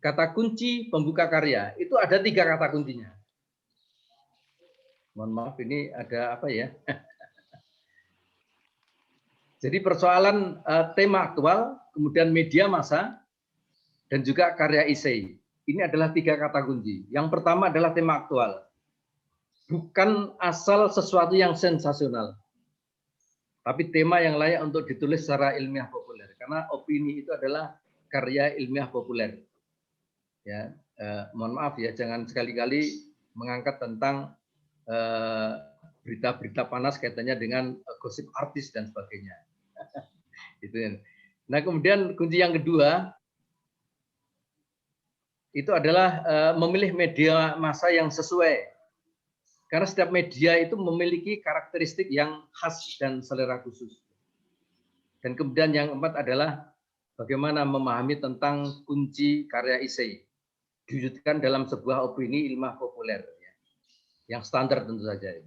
kata kunci pembuka karya itu ada 3 kata kuncinya. Mohon maaf, ini ada apa ya? Jadi persoalan tema aktual, kemudian media massa, dan juga karya esai. Ini adalah 3 kata kunci. Yang pertama adalah tema aktual. Bukan asal sesuatu yang sensasional, tapi tema yang layak untuk ditulis secara ilmiah populer. Karena opini itu adalah karya ilmiah populer. Ya, mohon maaf ya, jangan sekali-kali mengangkat tentang berita-berita panas kaitannya dengan gosip artis dan sebagainya. Itu. Nah, kemudian kunci yang kedua itu adalah memilih media massa yang sesuai. Karena setiap media itu memiliki karakteristik yang khas dan selera khusus. Dan kemudian yang keempat adalah bagaimana memahami tentang kunci karya esai. Diwujudkan dalam sebuah opini ilmiah populer. Yang standar tentu saja.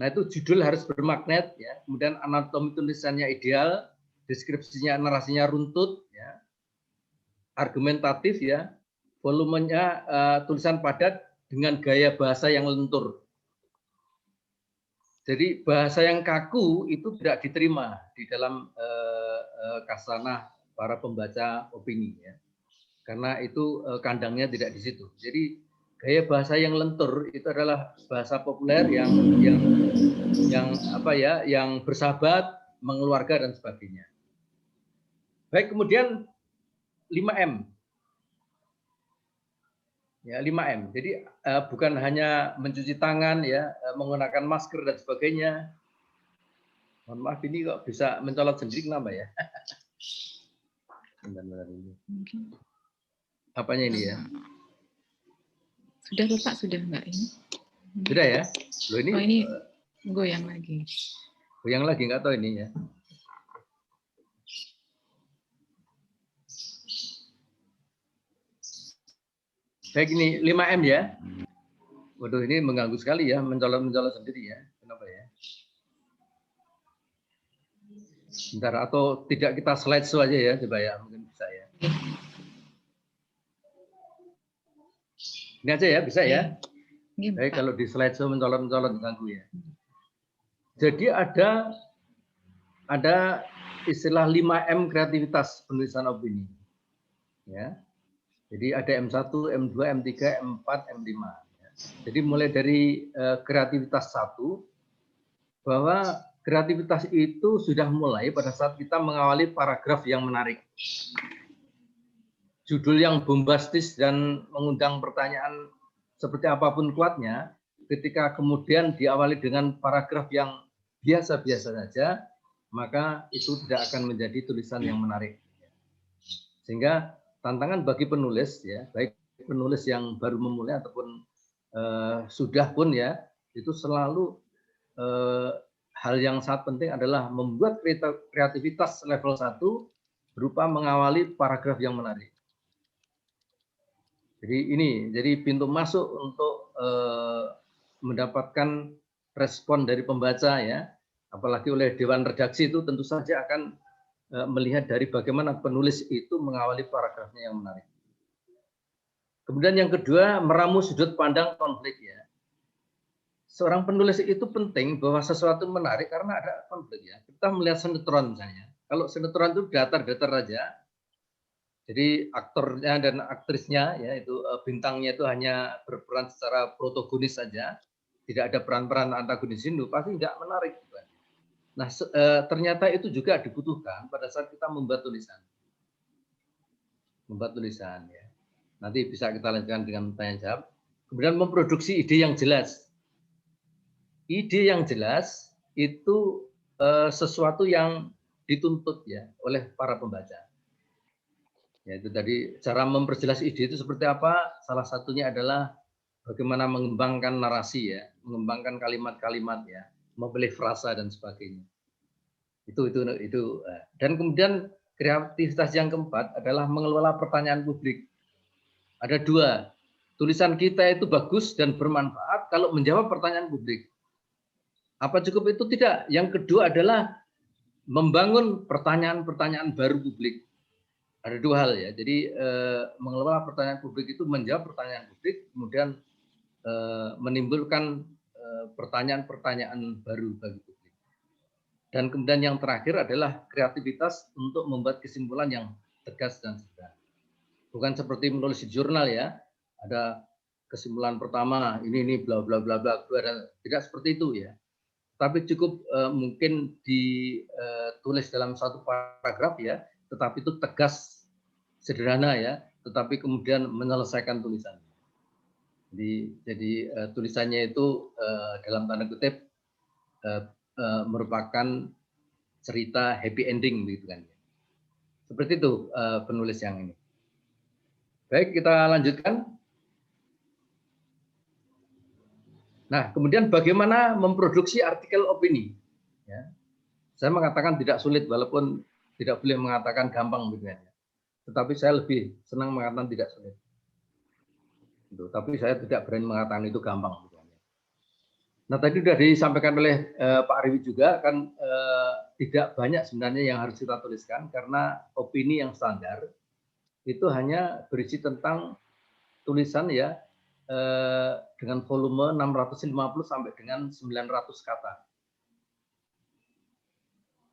Nah, itu judul harus bermagnet, ya. Kemudian anatomi tulisannya ideal, deskripsinya, narasinya runtut, ya. Argumentatif, ya. Volumenya tulisan padat, dengan gaya bahasa yang lentur. Jadi bahasa yang kaku itu tidak diterima di dalam kasanah para pembaca opini, ya. Karena itu kandangnya tidak di situ. Jadi gaya bahasa yang lentur itu adalah bahasa populer yang bersahabat, mengeluarga dan sebagainya. Baik, kemudian 5M. Ya, 5M. Jadi bukan hanya mencuci tangan, ya, menggunakan masker dan sebagainya. Mohon maaf, ini kok bisa mencolot sendiri, kenapa ya? Bentar ini. Apanya ini ya? Sudah Bapak, sudah enggak ini? Sudah ya? Loh, ini, oh, ini goyang lagi. Goyang lagi, nggak tahu ini ya. Baik, ini 5M ya. Waduh, ini mengganggu sekali ya, mencolot sendiri ya. Kenapa ya? Bentar, atau tidak kita slideshow aja ya, coba ya, mungkin bisa ya. Ini aja ya, bisa ya. Baik, kalau di slideshow mencolot mengganggu ya. Jadi ada istilah 5M kreativitas penulisan opini. Ya. Jadi ada M1, M2, M3, M4, M5. Jadi mulai dari kreativitas 1, bahwa kreativitas itu sudah mulai pada saat kita mengawali paragraf yang menarik. Judul yang bombastis dan mengundang pertanyaan seperti apapun kuatnya, ketika kemudian diawali dengan paragraf yang biasa-biasa saja, maka itu tidak akan menjadi tulisan yang menarik. Sehingga tantangan bagi penulis, ya, baik penulis yang baru memulai ataupun sudah pun, ya, itu selalu hal yang sangat penting adalah membuat kreativitas level 1 berupa mengawali paragraf yang menarik. Jadi pintu masuk untuk mendapatkan respon dari pembaca, ya, apalagi oleh dewan redaksi, itu tentu saja akan melihat dari bagaimana penulis itu mengawali paragrafnya yang menarik. Kemudian yang kedua, meramu sudut pandang konflik, ya. Seorang penulis itu penting bahwa sesuatu menarik karena ada konflik, ya. Kita melihat sinetron misalnya. Kalau sinetron itu datar-datar aja. Jadi aktornya dan aktrisnya, ya, itu bintangnya itu hanya berperan secara protagonis saja. Tidak ada peran-peran antagonis itu, pasti tidak menarik. Nah, ternyata itu juga dibutuhkan pada saat kita membuat tulisan. Membuat tulisan ya. Nanti bisa kita lanjutkan dengan tanya jawab. Kemudian memproduksi ide yang jelas. Ide yang jelas itu sesuatu yang dituntut ya oleh para pembaca. Ya, itu tadi cara memperjelas ide itu seperti apa? Salah satunya adalah bagaimana mengembangkan narasi ya, mengembangkan kalimat-kalimat ya, memilih frasa dan sebagainya. Itu. Dan kemudian kreativitas yang keempat adalah mengelola pertanyaan publik. Ada dua, tulisan kita itu bagus dan bermanfaat kalau menjawab pertanyaan publik. Apa cukup itu? Tidak. Yang kedua adalah membangun pertanyaan-pertanyaan baru publik. Ada dua hal ya. Jadi mengelola pertanyaan publik itu menjawab pertanyaan publik, kemudian menimbulkan pertanyaan-pertanyaan baru bagi publik. Dan kemudian yang terakhir adalah kreativitas untuk membuat kesimpulan yang tegas dan sederhana. Bukan seperti menulis di jurnal ya, ada kesimpulan pertama ini bla bla bla bla, tidak seperti itu ya. Tapi cukup mungkin ditulis dalam satu paragraf ya, tetapi itu tegas, sederhana ya, tetapi kemudian menyelesaikan tulisan. Jadi tulisannya itu dalam tanda kutip merupakan cerita happy ending begitu kan. Seperti itu penulis yang ini. Baik, kita lanjutkan. Nah, kemudian bagaimana memproduksi artikel opini? Ya. Saya mengatakan tidak sulit, walaupun tidak boleh mengatakan gampang gitu ya. Tetapi saya lebih senang mengatakan tidak sulit. Gitu. Tapi saya tidak berani mengatakan itu gampang. Gitu. Nah, tadi sudah disampaikan oleh Pak Ariwi juga, kan tidak banyak sebenarnya yang harus kita tuliskan, karena opini yang standar itu hanya berisi tentang tulisan ya, dengan volume 650 sampai dengan 900 kata.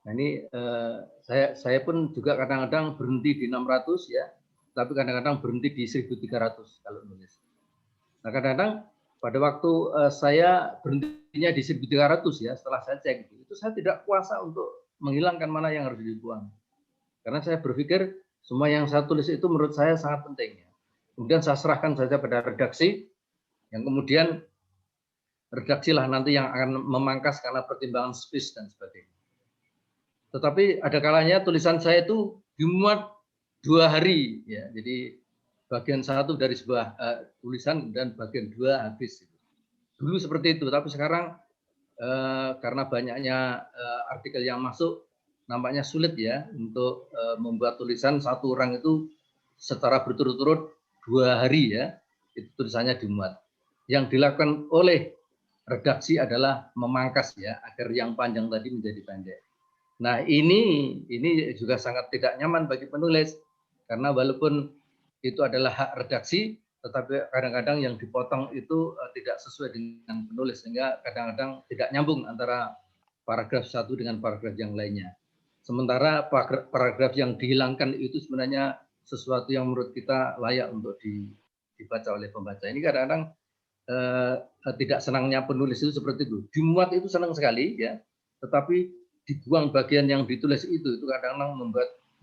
Nah ini saya pun juga kadang-kadang berhenti di 600 ya, tapi kadang-kadang berhenti di 1300 kalau nulis. Nah kadang-kadang pada waktu saya berhentinya di 1300 ya, setelah saya cek itu saya tidak kuasa untuk menghilangkan mana yang harus dibuang. Karena saya berpikir semua yang saya tulis itu menurut saya sangat penting. Kemudian saya serahkan saja pada redaksi, yang kemudian redaksilah nanti yang akan memangkas karena pertimbangan space dan sebagainya. Tetapi ada kalanya tulisan saya itu dimuat 2 hari, ya. Jadi bagian satu dari sebuah tulisan dan bagian 2 habis. Dulu seperti itu, tapi sekarang karena banyaknya artikel yang masuk, nampaknya sulit ya untuk membuat tulisan satu orang itu secara berturut-turut 2 hari ya, itu tulisannya dimuat. Yang dilakukan oleh redaksi adalah memangkas ya, agar yang panjang tadi menjadi pendek. Nah ini juga sangat tidak nyaman bagi penulis, karena walaupun itu adalah hak redaksi, tetapi kadang-kadang yang dipotong itu tidak sesuai dengan penulis, sehingga kadang-kadang tidak nyambung antara paragraf satu dengan paragraf yang lainnya. Sementara paragraf yang dihilangkan itu sebenarnya sesuatu yang menurut kita layak untuk dibaca oleh pembaca. Ini kadang-kadang tidak senangnya penulis itu seperti itu. Dimuat itu senang sekali ya, tetapi dibuang bagian yang ditulis itu kadang-kadang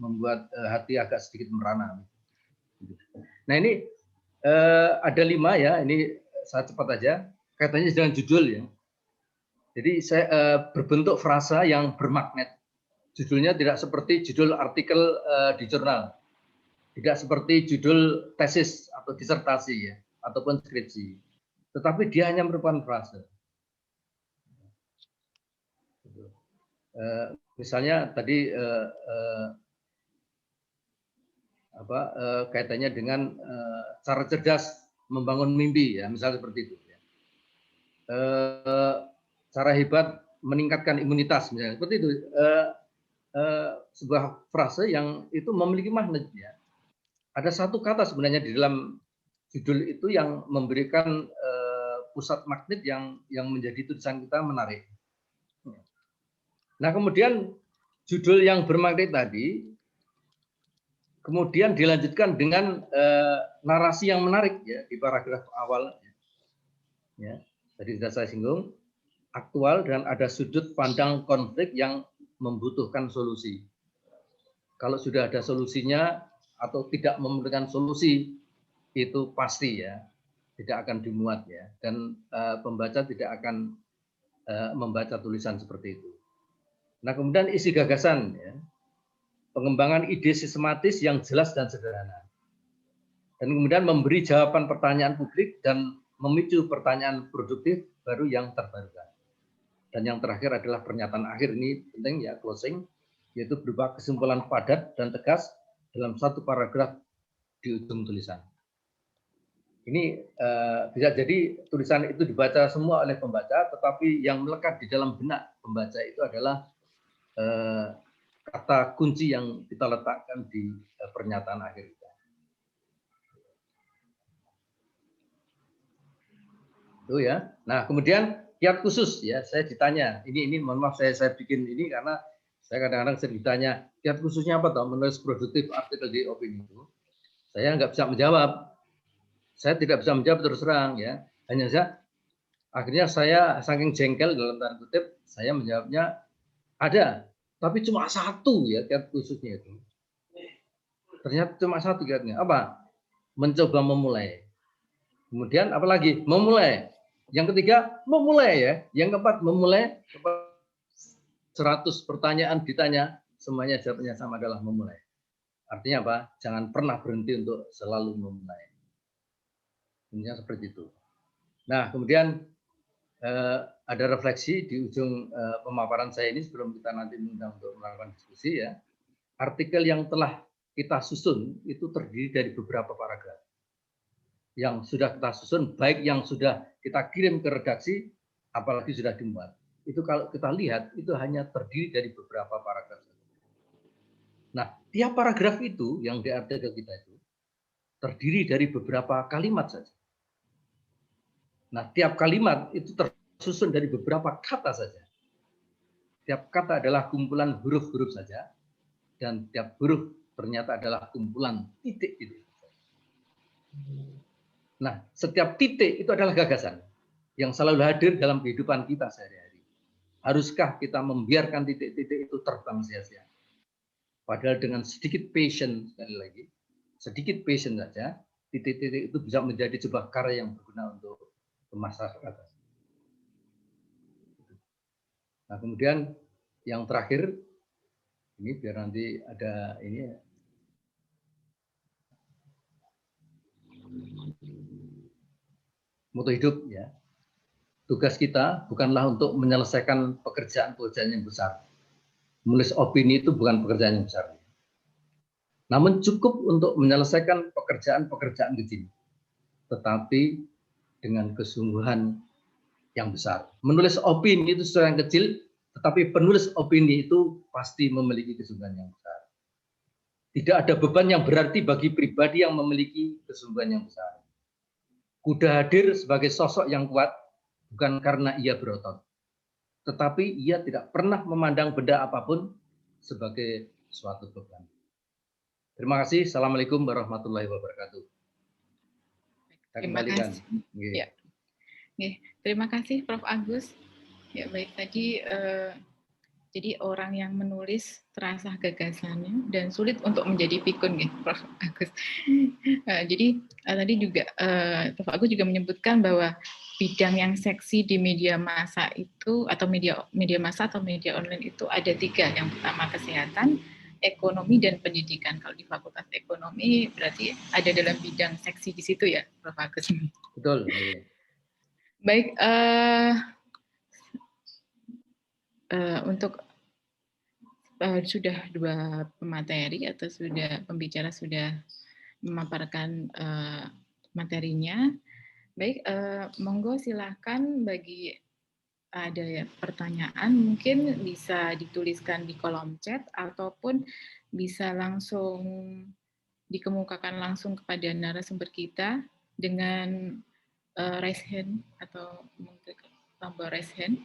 membuat hati agak sedikit merana. Nah ini ada 5 ya, ini saya cepat aja. Kaitannya dengan judul ya. Jadi saya berbentuk frasa yang bermagnet. Judulnya tidak seperti judul artikel di jurnal, tidak seperti judul tesis atau disertasi ya, ataupun skripsi, tetapi dia hanya merupakan frase. Misalnya tadi kaitannya dengan cara cerdas membangun mimpi ya, misalnya seperti itu. Ya. Cara hebat meningkatkan imunitas misalnya seperti itu. Sebuah frase yang itu memiliki magnet ya. Ada satu kata sebenarnya di dalam judul itu yang memberikan pusat magnet yang menjadi tulisan kita menarik. Nah kemudian judul yang bermagnet tadi kemudian dilanjutkan dengan narasi yang menarik ya di paragraf awal. Ya, tadi sudah saya singgung. aktual dan ada sudut pandang konflik yang membutuhkan solusi. Kalau sudah ada solusinya atau tidak memerlukan solusi, itu pasti ya tidak akan dimuat ya, dan pembaca tidak akan membaca tulisan seperti itu. Nah, kemudian isi gagasan ya, pengembangan ide sistematis yang jelas dan sederhana, dan kemudian memberi jawaban pertanyaan publik dan memicu pertanyaan produktif baru yang terbarukan. Dan yang terakhir adalah pernyataan akhir, ini penting ya, closing, yaitu berupa kesimpulan padat dan tegas dalam satu paragraf di ujung tulisan. Ini bisa jadi tulisan itu dibaca semua oleh pembaca, tetapi yang melekat di dalam benak pembaca itu adalah kata kunci yang kita letakkan di pernyataan akhir kita. Itu ya. Nah, kemudian kiat khusus ya, saya ditanya. Ini mohon maaf saya bikin ini karena saya kadang-kadang sering ditanya, kiat khususnya apa toh menulis produktif artikel di opini itu. Saya nggak bisa menjawab. Saya tidak bisa menjawab terus terang ya. Hanya saja akhirnya saya saking jengkel dalam tanda kutip, saya menjawabnya ada, tapi cuma satu ya kiat khususnya itu. Ternyata cuma satu kiatnya. Apa? Mencoba memulai. Kemudian apalagi? Memulai. Yang ketiga, memulai ya. Yang keempat, memulai. 100 pertanyaan ditanya, semuanya jawabnya sama, adalah memulai. Artinya apa? Jangan pernah berhenti untuk selalu memulai. Intinya seperti itu. Nah, kemudian ada refleksi di ujung pemaparan saya ini sebelum kita nanti mengundang untuk melakukan diskusi ya. Artikel yang telah kita susun itu terdiri dari beberapa paragraf. Yang sudah kita susun, baik yang sudah kita kirim ke redaksi, apalagi sudah dimuat. Itu kalau kita lihat, itu hanya terdiri dari beberapa paragraf. Nah, tiap paragraf itu yang di artikel kita itu terdiri dari beberapa kalimat saja. Nah, tiap kalimat itu tersusun dari beberapa kata saja. Tiap kata adalah kumpulan huruf-huruf saja, dan tiap huruf ternyata adalah kumpulan titik-titik. Nah, setiap titik itu adalah gagasan yang selalu hadir dalam kehidupan kita sehari-hari. Haruskah kita membiarkan titik-titik itu terbang sia-sia? Padahal dengan sedikit patience, sekali lagi, sedikit patience saja, titik-titik itu bisa menjadi sebuah karya yang berguna untuk masyarakat. Nah, kemudian yang terakhir, ini biar nanti ada ini. Moto hidup ya. Tugas kita bukanlah untuk menyelesaikan pekerjaan-pekerjaan yang besar. Menulis opini itu bukan pekerjaan yang besar. Namun cukup untuk menyelesaikan pekerjaan-pekerjaan kecil. Tetapi dengan kesungguhan yang besar. Menulis opini itu sesuatu yang kecil, tetapi penulis opini itu pasti memiliki kesungguhan yang besar. Tidak ada beban yang berarti bagi pribadi yang memiliki kesungguhan yang besar. Kuda hadir sebagai sosok yang kuat, bukan karena ia berotot, tetapi ia tidak pernah memandang benda apapun sebagai suatu beban. Terima kasih. Assalamualaikum warahmatullahi wabarakatuh. Terima kasih. Ya. Terima kasih Prof. Agus. Ya baik, tadi jadi orang yang menulis terasa gagasannya dan sulit untuk menjadi pikun gitu, Prof. Agus. Jadi tadi juga Prof. Agus juga menyebutkan bahwa bidang yang seksi di media massa itu atau media massa atau media online itu ada 3. Yang pertama kesehatan, ekonomi, dan pendidikan. Kalau di Fakultas Ekonomi berarti ada dalam bidang seksi di situ ya, Prof. Agus. Betul. Baik, untuk sudah 2 pemateri atau sudah pembicara sudah memaparkan materinya. Baik, monggo silakan bagi ada pertanyaan mungkin bisa dituliskan di kolom chat ataupun bisa langsung dikemukakan langsung kepada narasumber kita dengan raise hand atau tombol raise hand.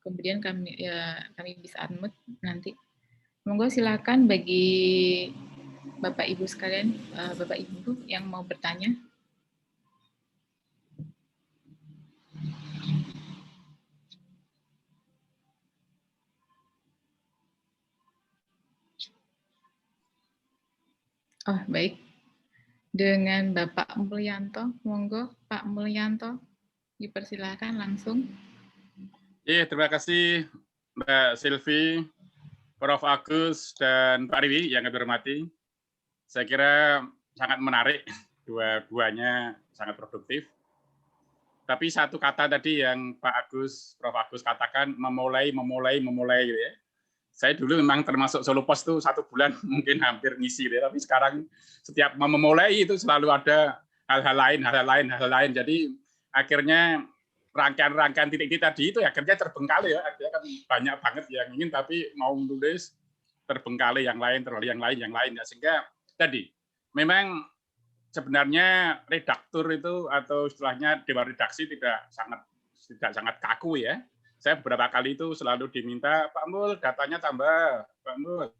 Kemudian kami bisa unmute nanti. Monggo silakan bagi Bapak Ibu sekalian, Bapak Ibu yang mau bertanya. Oh, baik. Dengan Bapak Mulyanto, monggo Pak Mulyanto, dipersilakan langsung. Iya, terima kasih Mbak Silvi, Prof. Agus, dan Pak Riwi yang kami hormati. Saya kira sangat menarik, dua-duanya sangat produktif. Tapi satu kata tadi yang Pak Agus, Prof. Agus katakan, memulai gitu ya. Saya dulu memang termasuk Solo Pos itu 1 bulan mungkin hampir ngisi, ya. Tapi sekarang setiap memulai itu selalu ada hal-hal lain. Jadi akhirnya rangkaian titik tadi itu akhirnya terbengkalai ya. Akhirnya kan banyak banget yang ingin tapi mau nulis terbengkalai yang lain. Ya. Sehingga tadi memang sebenarnya redaktur itu atau istilahnya dewan redaksi tidak sangat kaku ya. Saya beberapa kali itu selalu diminta, Pak Mul, datanya tambah, Pak Mul,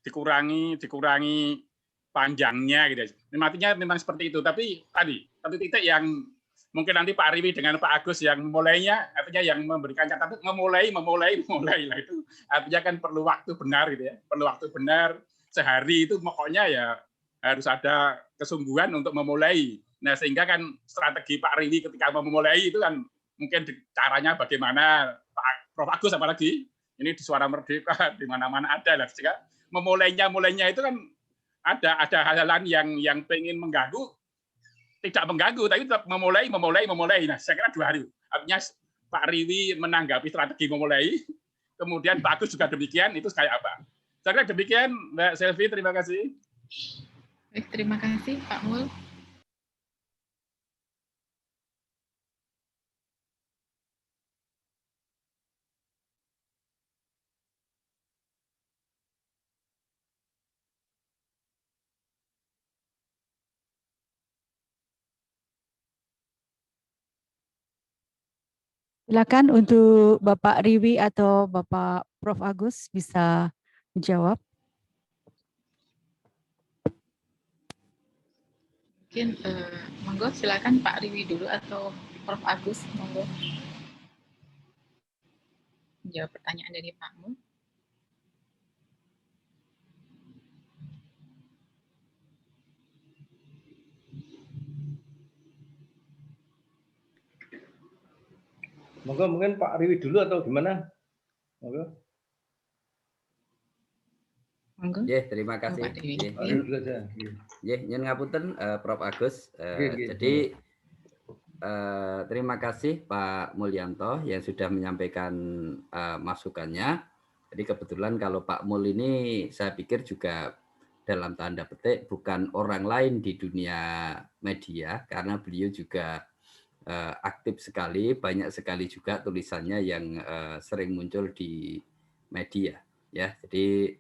dikurangi panjangnya gitu. Artinya memang seperti itu. Tapi tadi satu titik yang mungkin nanti Pak Riwi dengan Pak Agus yang memulainya, artinya yang memberikan catatan memulai lah itu artinya kan perlu waktu benar gitu ya. Perlu waktu benar sehari itu pokoknya ya harus ada kesungguhan untuk memulai. Nah, sehingga kan strategi Pak Riwi ketika memulai itu kan mungkin caranya bagaimana, Pak Prof. Agus apalagi ini di Suara Merdeka di mana-mana ada lah. Sehingga mulainya itu kan ada hal-hal yang pengen mengganggu, tidak mengganggu, tapi tetap memulai. Nah, saya kira 2 hari. Artinya Pak Riwi menanggapi strategi memulai, kemudian Pak Agus juga demikian, itu kayak apa? Saya kira demikian, Mbak Selvi, terima kasih. Baik, terima kasih Pak Mul. Silakan untuk Bapak Riwi atau Bapak Prof. Agus bisa menjawab. Mungkin monggo silakan Pak Riwi dulu atau Prof. Agus, monggo menjawab pertanyaan dari Pak Mul. Monggo mungkin Pak Riwi dulu atau gimana? Monggo. Terima kasih. Pak Riwi dulu aja. Nyun ngapunten Prof. Agus. Jadi terima kasih Pak Mulyanto yang sudah menyampaikan masukannya. Jadi kebetulan kalau Pak Mul ini saya pikir juga dalam tanda petik bukan orang lain di dunia media, karena beliau juga aktif sekali, banyak sekali juga tulisannya yang sering muncul di media. Ya, jadi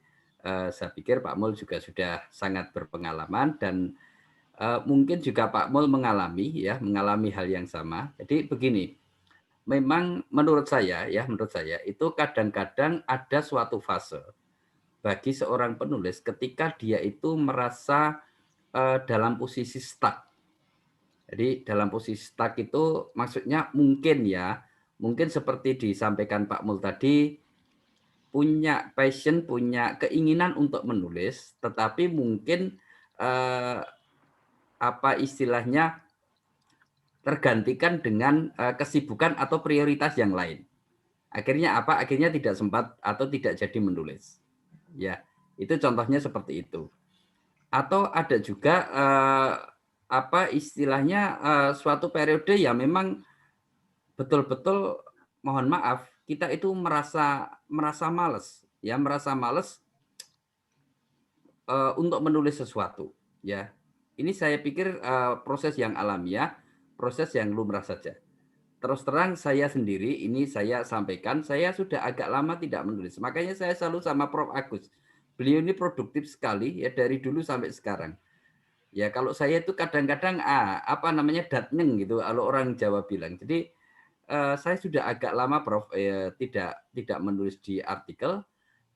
saya pikir Pak Mul juga sudah sangat berpengalaman dan mungkin juga Pak Mul mengalami hal yang sama. Jadi begini, memang menurut saya itu kadang-kadang ada suatu fase bagi seorang penulis ketika dia itu merasa dalam posisi stuck. Jadi dalam posisi stuck itu maksudnya mungkin seperti disampaikan Pak Mul tadi, punya passion, punya keinginan untuk menulis, tetapi mungkin istilahnya tergantikan dengan kesibukan atau prioritas yang lain. Akhirnya Akhirnya tidak sempat atau tidak jadi menulis. Ya, itu contohnya seperti itu. Atau ada juga istilahnya suatu periode ya memang betul-betul mohon maaf kita itu merasa malas untuk menulis sesuatu ya. Ini saya pikir proses yang alamiah, proses yang lumrah saja. Terus terang saya sendiri ini saya sampaikan, saya sudah agak lama tidak menulis. Makanya saya selalu sama Prof. Agus. Beliau ini produktif sekali ya dari dulu sampai sekarang. Ya kalau saya itu kadang-kadang datneng gitu kalau orang Jawa bilang. Jadi saya sudah agak lama Prof tidak menulis di artikel,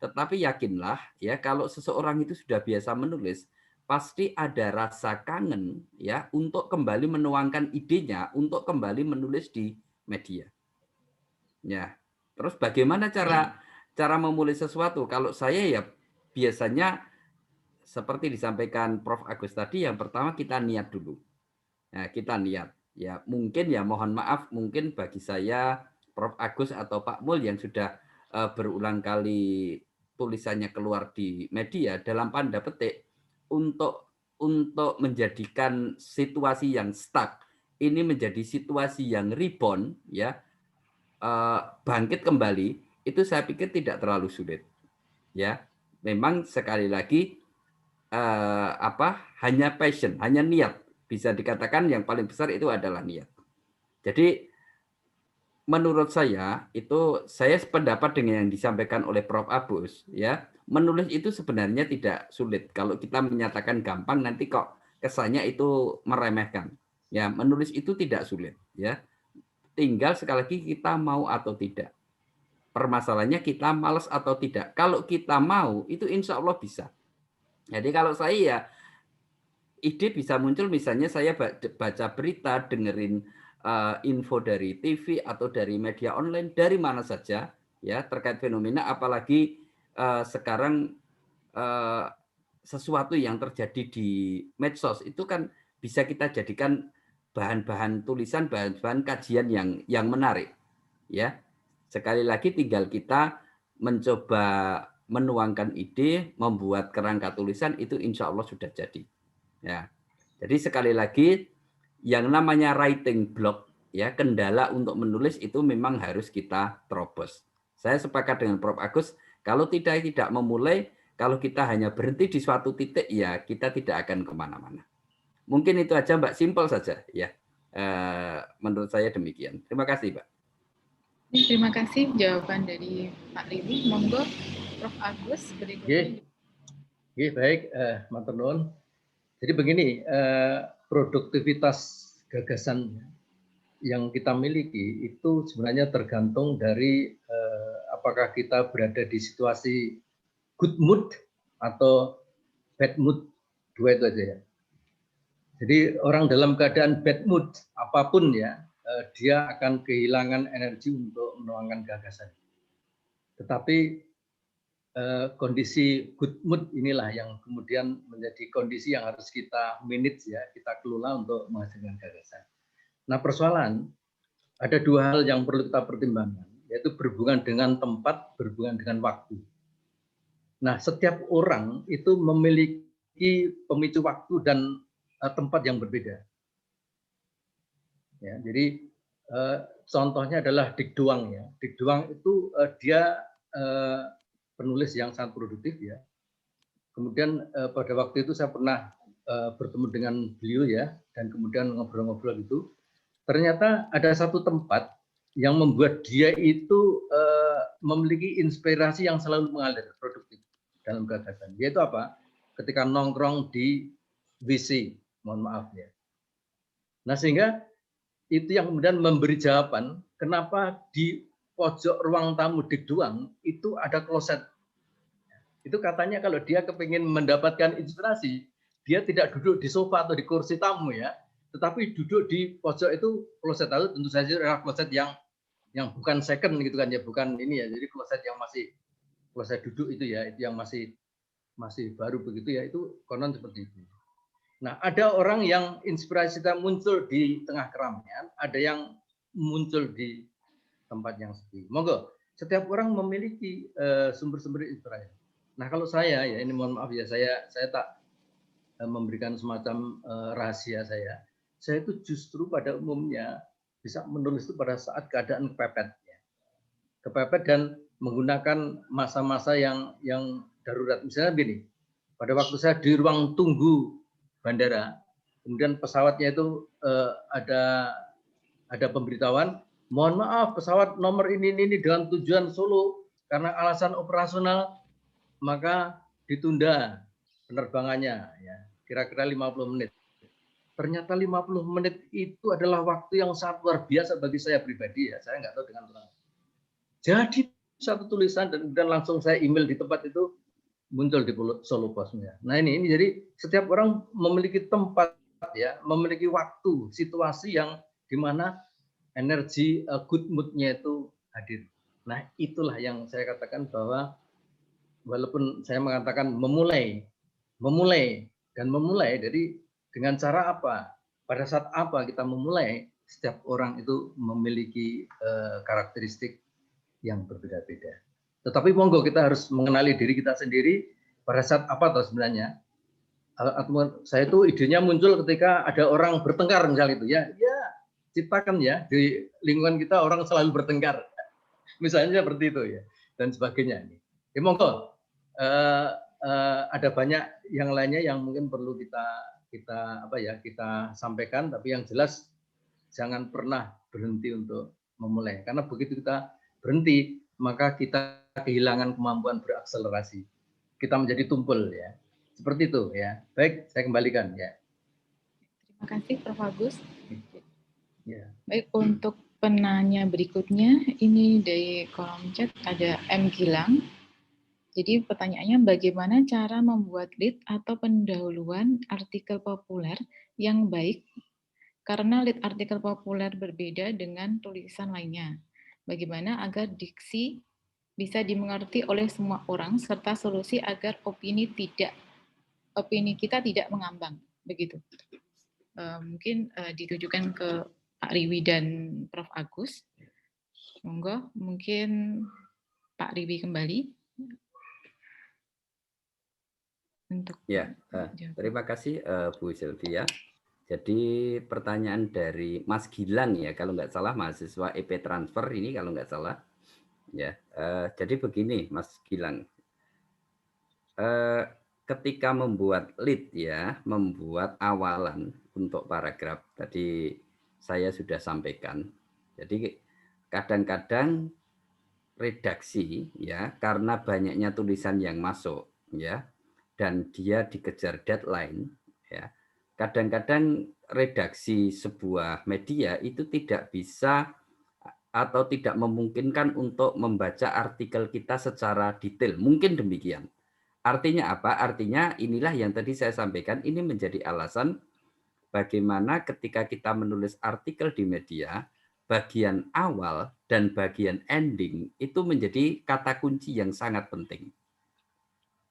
tetapi yakinlah ya kalau seseorang itu sudah biasa menulis pasti ada rasa kangen ya untuk kembali menuangkan idenya untuk kembali menulis di media. Ya. Terus bagaimana cara memulai sesuatu? Kalau saya ya biasanya seperti disampaikan Prof. Agus tadi, yang pertama kita niat dulu. Nah, kita niat. Ya, mungkin ya mohon maaf, mungkin bagi saya, Prof. Agus atau Pak Mul yang sudah berulang kali tulisannya keluar di media, dalam tanda petik, untuk menjadikan situasi yang stuck, ini menjadi situasi yang rebound, ya, bangkit kembali, itu saya pikir tidak terlalu sulit. Ya, memang sekali lagi hanya passion, hanya niat. Bisa dikatakan yang paling besar itu adalah niat. Jadi menurut saya itu, saya sependapat dengan yang disampaikan oleh Prof. Agus, ya. Menulis itu sebenarnya tidak sulit. Kalau kita menyatakan gampang, nanti kok kesannya itu meremehkan. Ya, menulis itu tidak sulit, ya. Tinggal sekali lagi kita mau atau tidak. Permasalahannya kita malas atau tidak. Kalau kita mau, itu insya Allah bisa. Jadi kalau saya ya, ide bisa muncul, misalnya saya baca berita, dengerin info dari TV atau dari media online, dari mana saja, ya, terkait fenomena, apalagi sekarang sesuatu yang terjadi di medsos itu kan bisa kita jadikan bahan-bahan tulisan, bahan-bahan kajian yang menarik, ya. Sekali lagi tinggal kita mencoba menuangkan ide, membuat kerangka tulisan, itu insya Allah sudah jadi. Ya, jadi sekali lagi yang namanya writing block, ya, kendala untuk menulis itu memang harus kita terobos. Saya sepakat dengan Prof. Agus, kalau tidak memulai, kalau kita hanya berhenti di suatu titik, ya kita tidak akan kemana-mana. Mungkin itu aja Mbak, simpel saja, ya. Menurut saya demikian. Terima kasih Mbak. Terima kasih jawaban dari Pak Ribu. Monggo Prof. Agus berikutnya. Oke, baik, matur nuwun. Jadi begini, produktivitas gagasan yang kita miliki itu sebenarnya tergantung dari apakah kita berada di situasi good mood atau bad mood, dua itu aja ya. Jadi orang dalam keadaan bad mood apapun ya, dia akan kehilangan energi untuk menuangkan gagasan. Tetapi kondisi good mood inilah yang kemudian menjadi kondisi yang harus kita manage, ya, kita kelola untuk menghasilkan gagasan. Nah, persoalan ada dua hal yang perlu kita pertimbangkan, yaitu berhubungan dengan tempat, berhubungan dengan waktu. Nah, setiap orang itu memiliki pemicu waktu dan tempat yang berbeda. Ya, jadi contohnya adalah Dik Doang, ya. Dik Doang itu dia penulis yang sangat produktif, ya. Kemudian pada waktu itu saya pernah bertemu dengan beliau, ya, dan kemudian ngobrol-ngobrol gitu. Ternyata ada satu tempat yang membuat dia itu memiliki inspirasi yang selalu mengalir, produktif dalam gagasan. Yaitu apa? Ketika nongkrong di WC, mohon maaf ya. Nah, sehingga itu yang kemudian memberi jawaban kenapa di pojok ruang tamu Dik Doang itu ada kloset. Itu katanya kalau dia kepingin mendapatkan inspirasi, dia tidak duduk di sofa atau di kursi tamu, ya, tetapi duduk di pojok itu kloset. Lalu tentu saja adalah kloset yang bukan second gitu kan, ya, bukan ini ya. Jadi kloset yang masih kloset duduk itu, ya, itu yang masih baru begitu, ya, itu konon seperti itu. Nah, ada orang yang inspirasi kita muncul di tengah keramaian, ada yang muncul di tempat yang sepi. Monggo, setiap orang memiliki sumber-sumber inspirasi. Nah, kalau saya, ya, ini mohon maaf ya, saya tak memberikan semacam rahasia saya. Saya itu justru pada umumnya bisa menulis itu pada saat keadaan kepepet, ya. Kepepet dan menggunakan masa-masa yang darurat. Misalnya begini, pada waktu saya di ruang tunggu bandara, kemudian pesawatnya itu ada pemberitahuan, mohon maaf pesawat nomor ini dengan tujuan Solo karena alasan operasional maka ditunda penerbangannya, ya, kira-kira 50 menit. Ternyata 50 menit itu adalah waktu yang sangat luar biasa bagi saya pribadi, ya. Saya nggak tahu dengan orang. Jadi satu tulisan dan langsung saya email di tempat itu, muncul di Solo Postnya. Nah, ini jadi setiap orang memiliki tempat, ya, memiliki waktu, situasi yang dimana energi good mood-nya itu hadir. Nah, itulah yang saya katakan bahwa walaupun saya mengatakan memulai memulai dari dengan cara apa, pada saat apa kita memulai. Setiap orang itu memiliki karakteristik yang berbeda-beda. Tetapi monggo kita harus mengenali diri kita sendiri pada saat apa toh sebenarnya. Saya itu idenya muncul ketika ada orang bertengkar misalnya itu ya ciptakan ya di lingkungan kita orang selalu bertengkar misalnya seperti itu ya dan sebagainya. Ya monggo ada banyak yang lainnya yang mungkin perlu kita sampaikan, tapi yang jelas jangan pernah berhenti untuk memulai, karena begitu kita berhenti maka kita kehilangan kemampuan berakselerasi, kita menjadi tumpul ya, seperti itu ya. Baik, saya kembalikan ya. Terima kasih Prof. Agus. Ya. Baik, untuk penanya berikutnya ini dari kolom chat ada M. Gilang. Jadi pertanyaannya, bagaimana cara membuat lead atau pendahuluan artikel populer yang baik karena lead artikel populer berbeda dengan tulisan lainnya? Bagaimana agar diksi bisa dimengerti oleh semua orang serta solusi agar opini kita tidak mengambang, begitu. Mungkin ditujukan ke Pak Riwi dan Prof. Agus. Monggo, mungkin Pak Riwi kembali. Untuk terima kasih Bu Sylvia. Jadi pertanyaan dari Mas Gilang ya, kalau nggak salah mahasiswa EP Transfer ini kalau nggak salah ya. Jadi begini Mas Gilang, ketika membuat lead ya, membuat awalan untuk paragraf tadi saya sudah sampaikan. Jadi kadang-kadang redaksi ya, karena banyaknya tulisan yang masuk ya, dan dia dikejar deadline ya, kadang-kadang redaksi sebuah media itu tidak bisa atau tidak memungkinkan untuk membaca artikel kita secara detail, mungkin demikian. Artinya apa? Artinya inilah yang tadi saya sampaikan, ini menjadi alasan bagaimana ketika kita menulis artikel di media, bagian awal dan bagian ending itu menjadi kata kunci yang sangat penting.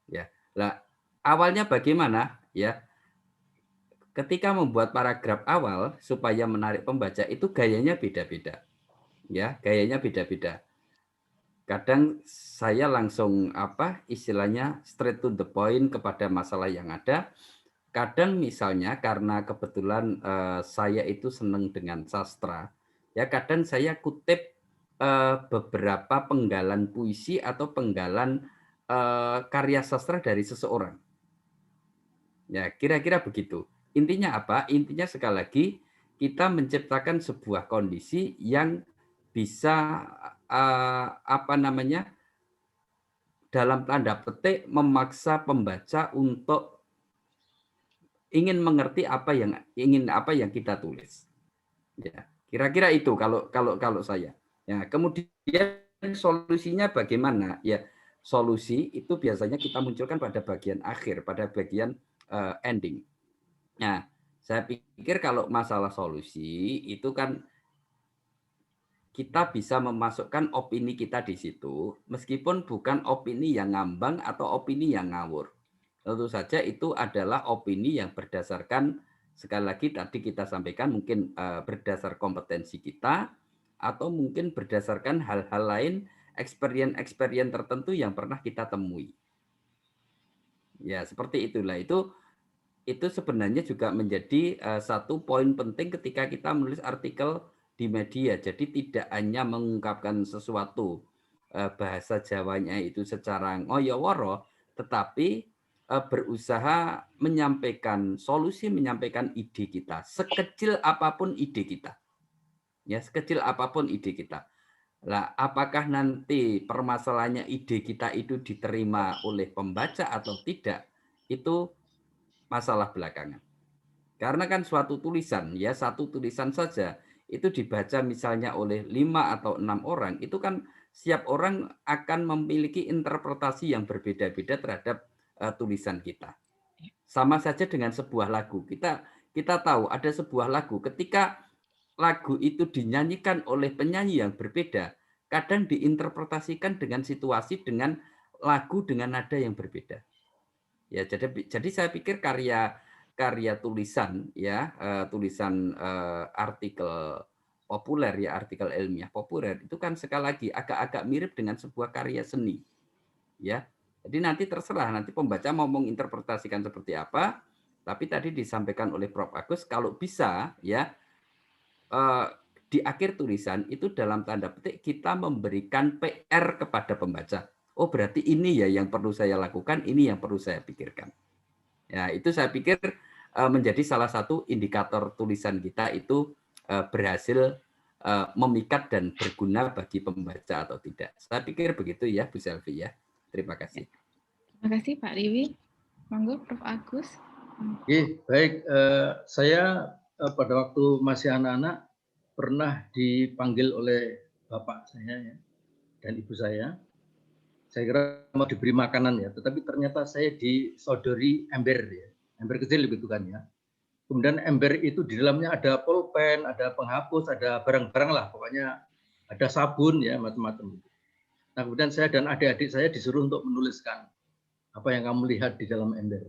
Ya, lah awalnya bagaimana? Ya, ketika membuat paragraf awal supaya menarik pembaca itu gayanya beda-beda. Ya, gayanya beda-beda. Kadang saya langsung istilahnya straight to the point kepada masalah yang ada. Kadang misalnya karena kebetulan saya itu senang dengan sastra, ya kadang saya kutip beberapa penggalan puisi atau penggalan karya sastra dari seseorang. Ya, kira-kira begitu. Intinya apa? Intinya sekali lagi kita menciptakan sebuah kondisi yang bisa dalam tanda petik memaksa pembaca untuk ingin mengerti apa yang kita tulis. Ya, kira-kira itu kalau saya. Ya, kemudian solusinya bagaimana? Ya, solusi itu biasanya kita munculkan pada bagian akhir, pada bagian ending. Nah, saya pikir kalau masalah solusi itu kan kita bisa memasukkan opini kita di situ, meskipun bukan opini yang ngambang atau opini yang ngawur. Tentu saja itu adalah opini yang berdasarkan, sekali lagi tadi kita sampaikan, mungkin berdasar kompetensi kita, atau mungkin berdasarkan hal-hal lain, experience tertentu yang pernah kita temui. Ya, seperti itulah. Itu sebenarnya juga menjadi satu poin penting ketika kita menulis artikel di media. Jadi tidak hanya mengungkapkan sesuatu bahasa Jawanya itu secara ngoyo-woro, tetapi berusaha menyampaikan solusi, menyampaikan ide kita, sekecil apapun ide kita. Ya, sekecil apapun ide kita. Lah, apakah nanti permasalahannya ide kita itu diterima oleh pembaca atau tidak, itu masalah belakangan. Karena kan suatu tulisan, ya satu tulisan saja, itu dibaca misalnya oleh 5 atau 6 orang, itu kan setiap orang akan memiliki interpretasi yang berbeda-beda terhadap tulisan kita. Sama saja dengan sebuah lagu. Kita tahu ada sebuah lagu, ketika lagu itu dinyanyikan oleh penyanyi yang berbeda, kadang diinterpretasikan dengan situasi, dengan lagu, dengan nada yang berbeda. Ya, jadi saya pikir karya tulisan ya, tulisan artikel populer ya, artikel ilmiah populer itu kan sekali lagi agak-agak mirip dengan sebuah karya seni. Ya. Jadi nanti terserah nanti pembaca mau menginterpretasikan seperti apa, tapi tadi disampaikan oleh Prof. Agus kalau bisa ya di akhir tulisan itu dalam tanda petik kita memberikan PR kepada pembaca. Oh, berarti ini ya yang perlu saya lakukan, ini yang perlu saya pikirkan. Ya, itu saya pikir menjadi salah satu indikator tulisan kita itu berhasil memikat dan berguna bagi pembaca atau tidak. Saya pikir begitu ya, Bu Selvi ya. Terima kasih. Terima kasih Pak Riwi. Monggo Prof. Agus. Baik, saya pada waktu masih anak-anak pernah dipanggil oleh bapak saya ya, dan ibu saya. Saya kira mau diberi makanan ya, tetapi ternyata saya disodori ember ya, ember kecil gitu kan ya. Kemudian ember itu di dalamnya ada pulpen, ada penghapus, ada barang-barang lah, pokoknya ada sabun ya, macam-macam. Nah kemudian saya dan adik-adik saya disuruh untuk menuliskan apa yang kamu lihat di dalam ember.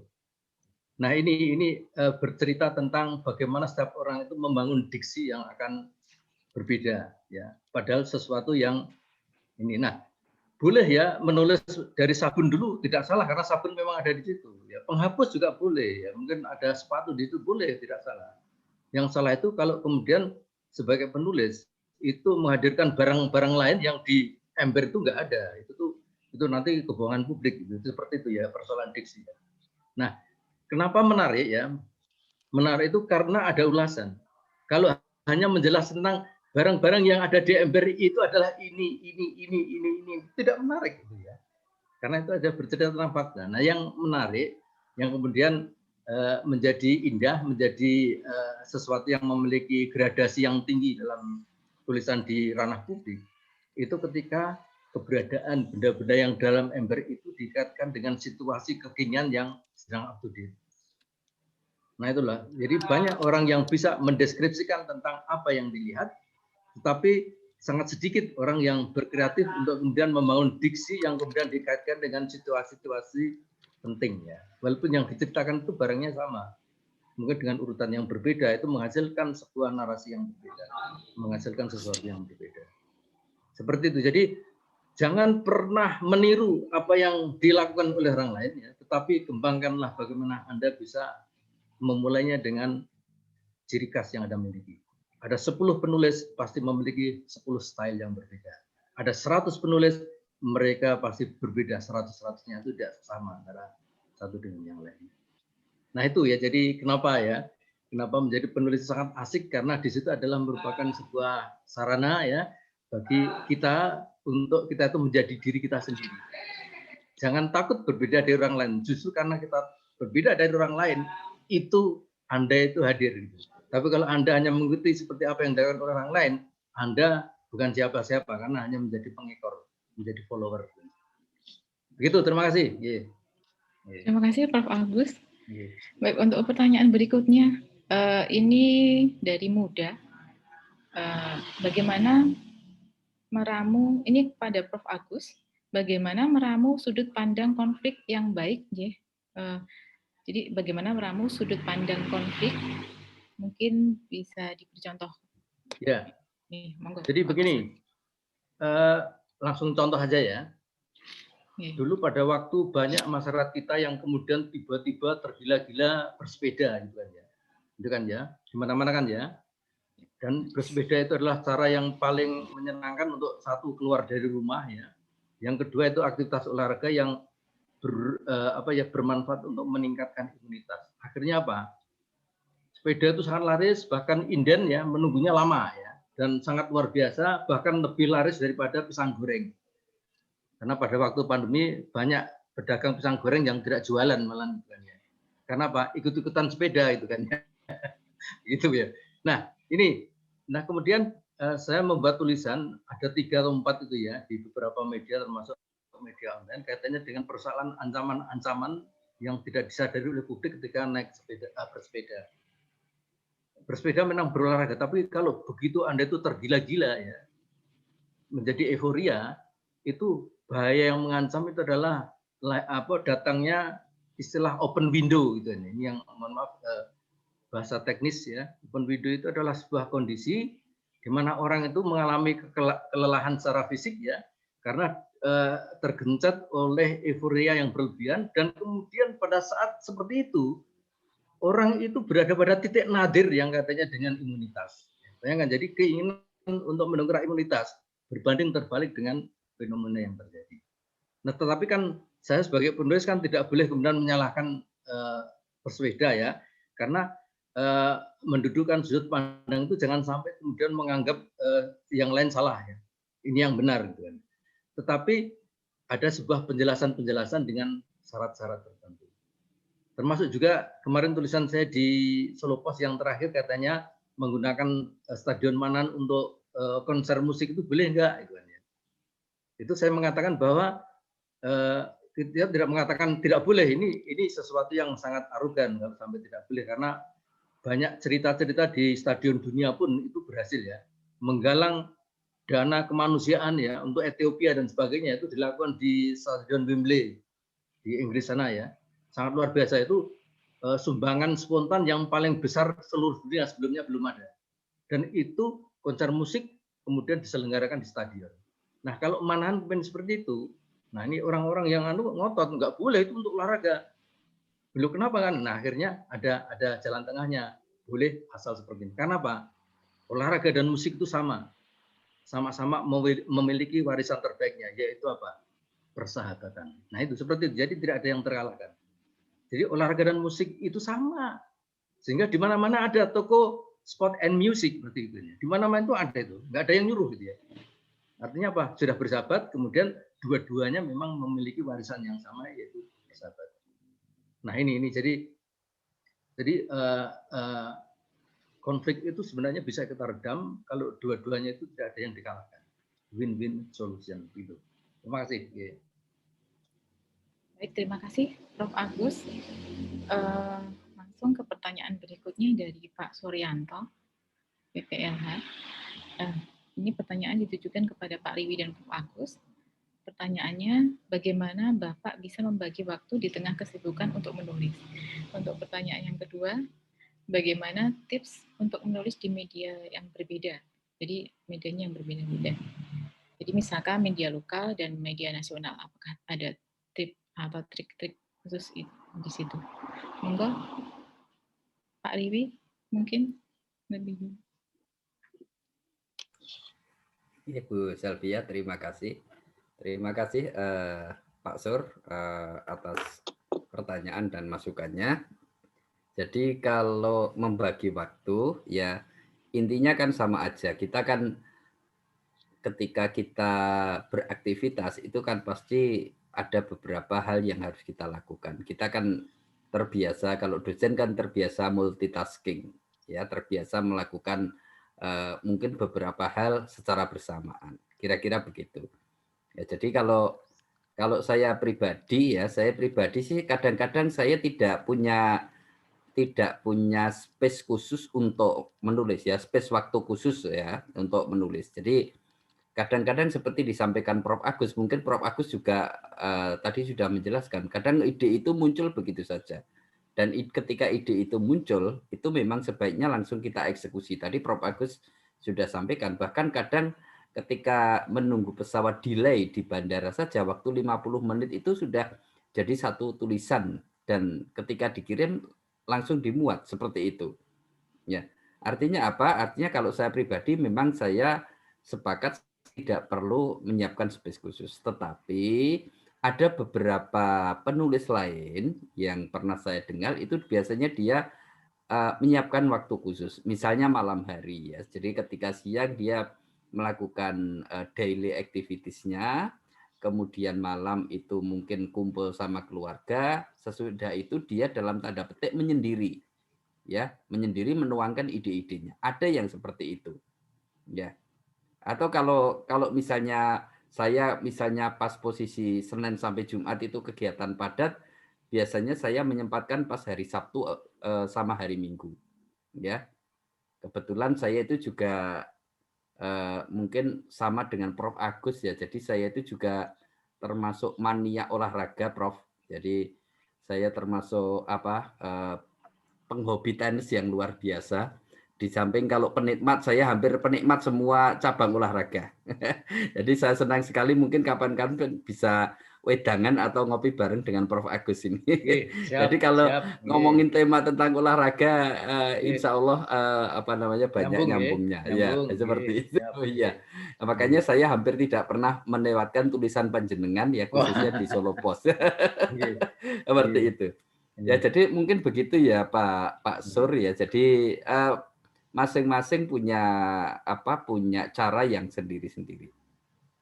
Nah ini bercerita tentang bagaimana setiap orang itu membangun diksi yang akan berbeda ya, padahal sesuatu yang ini. Nah boleh ya menulis dari sabun dulu, tidak salah karena sabun memang ada di situ. Ya, penghapus juga boleh, ya mungkin ada sepatu di situ boleh, tidak salah. Yang salah itu kalau kemudian sebagai penulis itu menghadirkan barang-barang lain yang di ember itu nggak ada, itu nanti kebohongan publik, gitu. Seperti itu ya persoalan diksi. Nah, kenapa menarik ya? Menarik itu karena ada ulasan. Kalau hanya menjelaskan tentang barang-barang yang ada di ember itu adalah ini, tidak menarik gitu ya. Karena itu ada bercerita tentang fakta. Nah, yang menarik, yang kemudian menjadi indah, menjadi sesuatu yang memiliki gradasi yang tinggi dalam tulisan di ranah publik, itu ketika keberadaan benda-benda yang dalam ember itu dikaitkan dengan situasi kekinian yang sedang up to date. Nah itulah, jadi banyak orang yang bisa mendeskripsikan tentang apa yang dilihat, tetapi sangat sedikit orang yang berkreatif untuk kemudian membangun diksi yang kemudian dikaitkan dengan situasi-situasi penting ya. Walaupun yang diceritakan itu barangnya sama, mungkin dengan urutan yang berbeda itu menghasilkan sebuah narasi yang berbeda, menghasilkan sesuatu yang berbeda. Seperti itu. Jadi jangan pernah meniru apa yang dilakukan oleh orang lain ya, tetapi kembangkanlah bagaimana Anda bisa memulainya dengan ciri khas yang Anda miliki. Ada 10 penulis pasti memiliki 10 style yang berbeda. Ada 100 penulis, mereka pasti berbeda, 100-100-nya itu tidak sama antara satu dengan yang lain. Nah itu ya, jadi kenapa menjadi penulis sangat asik, karena di situ adalah merupakan sebuah sarana ya bagi kita untuk kita itu menjadi diri kita sendiri. Jangan takut berbeda dari orang lain, justru karena kita berbeda dari orang lain, itu Anda itu hadir. Tapi kalau Anda hanya mengikuti seperti apa yang dilakukan oleh orang lain, Anda bukan siapa-siapa karena hanya menjadi pengekor, menjadi follower. Begitu, terima kasih. Terima kasih Prof. Agus. Baik, untuk pertanyaan berikutnya, ini dari Muda. Bagaimana meramu, ini kepada Prof. Agus, bagaimana meramu sudut pandang konflik yang baik, jadi bagaimana meramu sudut pandang konflik, mungkin bisa diberi contoh. Ya. Nih, monggo. Jadi begini, langsung contoh aja ya. Dulu pada waktu banyak masyarakat kita yang kemudian tiba-tiba tergila-gila bersepeda, gitu kan ya, di mana-mana kan ya. Dan bersepeda itu adalah cara yang paling menyenangkan untuk satu keluar dari rumah ya. Yang kedua itu aktivitas olahraga yang bermanfaat untuk meningkatkan imunitas. Akhirnya apa? Sepeda itu sangat laris, bahkan inden ya menunggunya lama ya, dan sangat luar biasa, bahkan lebih laris daripada pisang goreng. Karena pada waktu pandemi banyak pedagang pisang goreng yang tidak jualan malah ya. Karena apa? Ikut-ikutan sepeda itu kan ya. Gitu ya. Nah, kemudian saya membuat tulisan ada 3 atau 4 itu ya di beberapa media termasuk media online kaitannya dengan persoalan ancaman-ancaman yang tidak disadari oleh publik ketika naik bersepeda. Bersepeda memang berolahraga, tapi kalau begitu Anda itu tergila-gila ya, menjadi euforia, itu bahaya yang mengancam itu adalah datangnya istilah open window gitu. Ini yang mohon maaf bahasa teknis ya. Open window itu adalah sebuah kondisi di mana orang itu mengalami kelelahan secara fisik ya, karena tergencet oleh euforia yang berlebihan, dan kemudian pada saat seperti itu orang itu berada pada titik nadir yang katanya dengan imunitas. Bayangkan, jadi keinginan untuk mendongkrak imunitas berbanding terbalik dengan fenomena yang terjadi. Nah, tetapi kan saya sebagai penulis kan tidak boleh kemudian menyalahkan pesepeda ya, karena mendudukan sudut pandang itu jangan sampai kemudian menganggap yang lain salah ya. Ini yang benar gitu kan. Tetapi ada sebuah penjelasan-penjelasan dengan syarat-syarat tertentu. Termasuk juga kemarin tulisan saya di Solo Post yang terakhir katanya menggunakan Stadion Manan untuk konser musik itu boleh enggak gitu kan ya. Itu saya mengatakan bahwa kita tidak mengatakan tidak boleh, ini sesuatu yang sangat arogan kalau sampai tidak boleh, karena banyak cerita-cerita di stadion dunia pun itu berhasil ya, menggalang dana kemanusiaan ya untuk Ethiopia dan sebagainya, itu dilakukan di Stadion Wembley di Inggris sana ya, sangat luar biasa. Itu sumbangan spontan yang paling besar seluruh dunia, sebelumnya belum ada, dan itu konser musik kemudian diselenggarakan di stadion. Nah, kalau Manahan seperti itu, nah ini orang-orang yang ngotot nggak boleh itu untuk olahraga. Belum kenapa kan? Nah, akhirnya ada jalan tengahnya, boleh asal seperti ini. Karena apa? Olahraga dan musik itu sama-sama memiliki warisan terbaiknya, yaitu apa? Persahabatan. Nah, itu seperti itu. Jadi tidak ada yang terkalahkan. Jadi olahraga dan musik itu sama. Sehingga di mana-mana ada toko sport and music seperti itu. Di mana-mana itu ada itu. Nggak ada yang nyuruh gitu ya. Artinya apa? Sudah bersahabat, kemudian dua-duanya memang memiliki warisan yang sama, yaitu persahabatan. Nah ini jadi konflik itu sebenarnya bisa kita redam kalau dua-duanya itu tidak ada yang dikalahkan. Win-win solution gitu. Terima kasih. Baik, terima kasih Prof. Agus. Langsung ke pertanyaan berikutnya dari Pak Suryanto, PPLH. Ini pertanyaan ditujukan kepada Pak Riwi dan Prof. Agus. Pertanyaannya, bagaimana Bapak bisa membagi waktu di tengah kesibukan untuk menulis? Untuk pertanyaan yang kedua, bagaimana tips untuk menulis di media yang berbeda? Jadi medianya yang berbeda-beda. Jadi misalkan media lokal dan media nasional, apakah ada tip atau trik-trik khusus di situ? Monggo, Pak Riwi, mungkin lebih. Ibu Selvia, terima kasih. Terima kasih Pak Sur atas pertanyaan dan masukannya. Jadi kalau membagi waktu ya intinya kan sama aja. Kita kan ketika kita beraktivitas itu kan pasti ada beberapa hal yang harus kita lakukan. Kita kan terbiasa, kalau dosen kan terbiasa multitasking, ya terbiasa melakukan mungkin beberapa hal secara bersamaan. Kira-kira begitu. Ya, jadi kalau saya pribadi sih kadang-kadang saya tidak punya space khusus untuk menulis ya, space waktu khusus ya untuk menulis. Jadi kadang-kadang seperti disampaikan Prof. Agus, mungkin Prof. Agus juga tadi sudah menjelaskan, kadang ide itu muncul begitu saja. Dan ketika ide itu muncul, itu memang sebaiknya langsung kita eksekusi. Tadi Prof. Agus sudah sampaikan, bahkan kadang ketika menunggu pesawat delay di bandara saja, waktu 50 menit itu sudah jadi satu tulisan. Dan ketika dikirim, langsung dimuat, seperti itu. Ya, artinya apa? Artinya kalau saya pribadi, memang saya sepakat tidak perlu menyiapkan space khusus. Tetapi ada beberapa penulis lain yang pernah saya dengar, itu biasanya dia menyiapkan waktu khusus. Misalnya malam hari ya. Jadi ketika siang dia melakukan daily activities-nya, kemudian malam itu mungkin kumpul sama keluarga, sesudah itu dia dalam tanda petik menyendiri. Ya, menyendiri menuangkan ide-idenya. Ada yang seperti itu. Ya. Atau kalau misalnya saya pas posisi Senin sampai Jumat itu kegiatan padat, biasanya saya menyempatkan pas hari Sabtu sama hari Minggu. Ya. Kebetulan saya itu juga mungkin sama dengan Prof. Agus ya. Jadi saya itu juga termasuk mania olahraga, Prof. Jadi Saya termasuk penghobi tenis yang luar biasa. Di samping kalau penikmat, saya hampir penikmat semua cabang olahraga. Jadi saya senang sekali mungkin kapan-kapan bisa wedangan atau ngopi bareng dengan Prof. Agus ini. Jadi kalau ngomongin tema tentang olahraga, insya Allah banyak nyambungnya. Ya, seperti itu. Iya. Makanya saya hampir tidak pernah melewatkan tulisan panjenengan ya, khususnya di Solo Post. Seperti itu. Ya, jadi mungkin begitu ya Pak Sur ya. Jadi masing-masing punya cara yang sendiri-sendiri.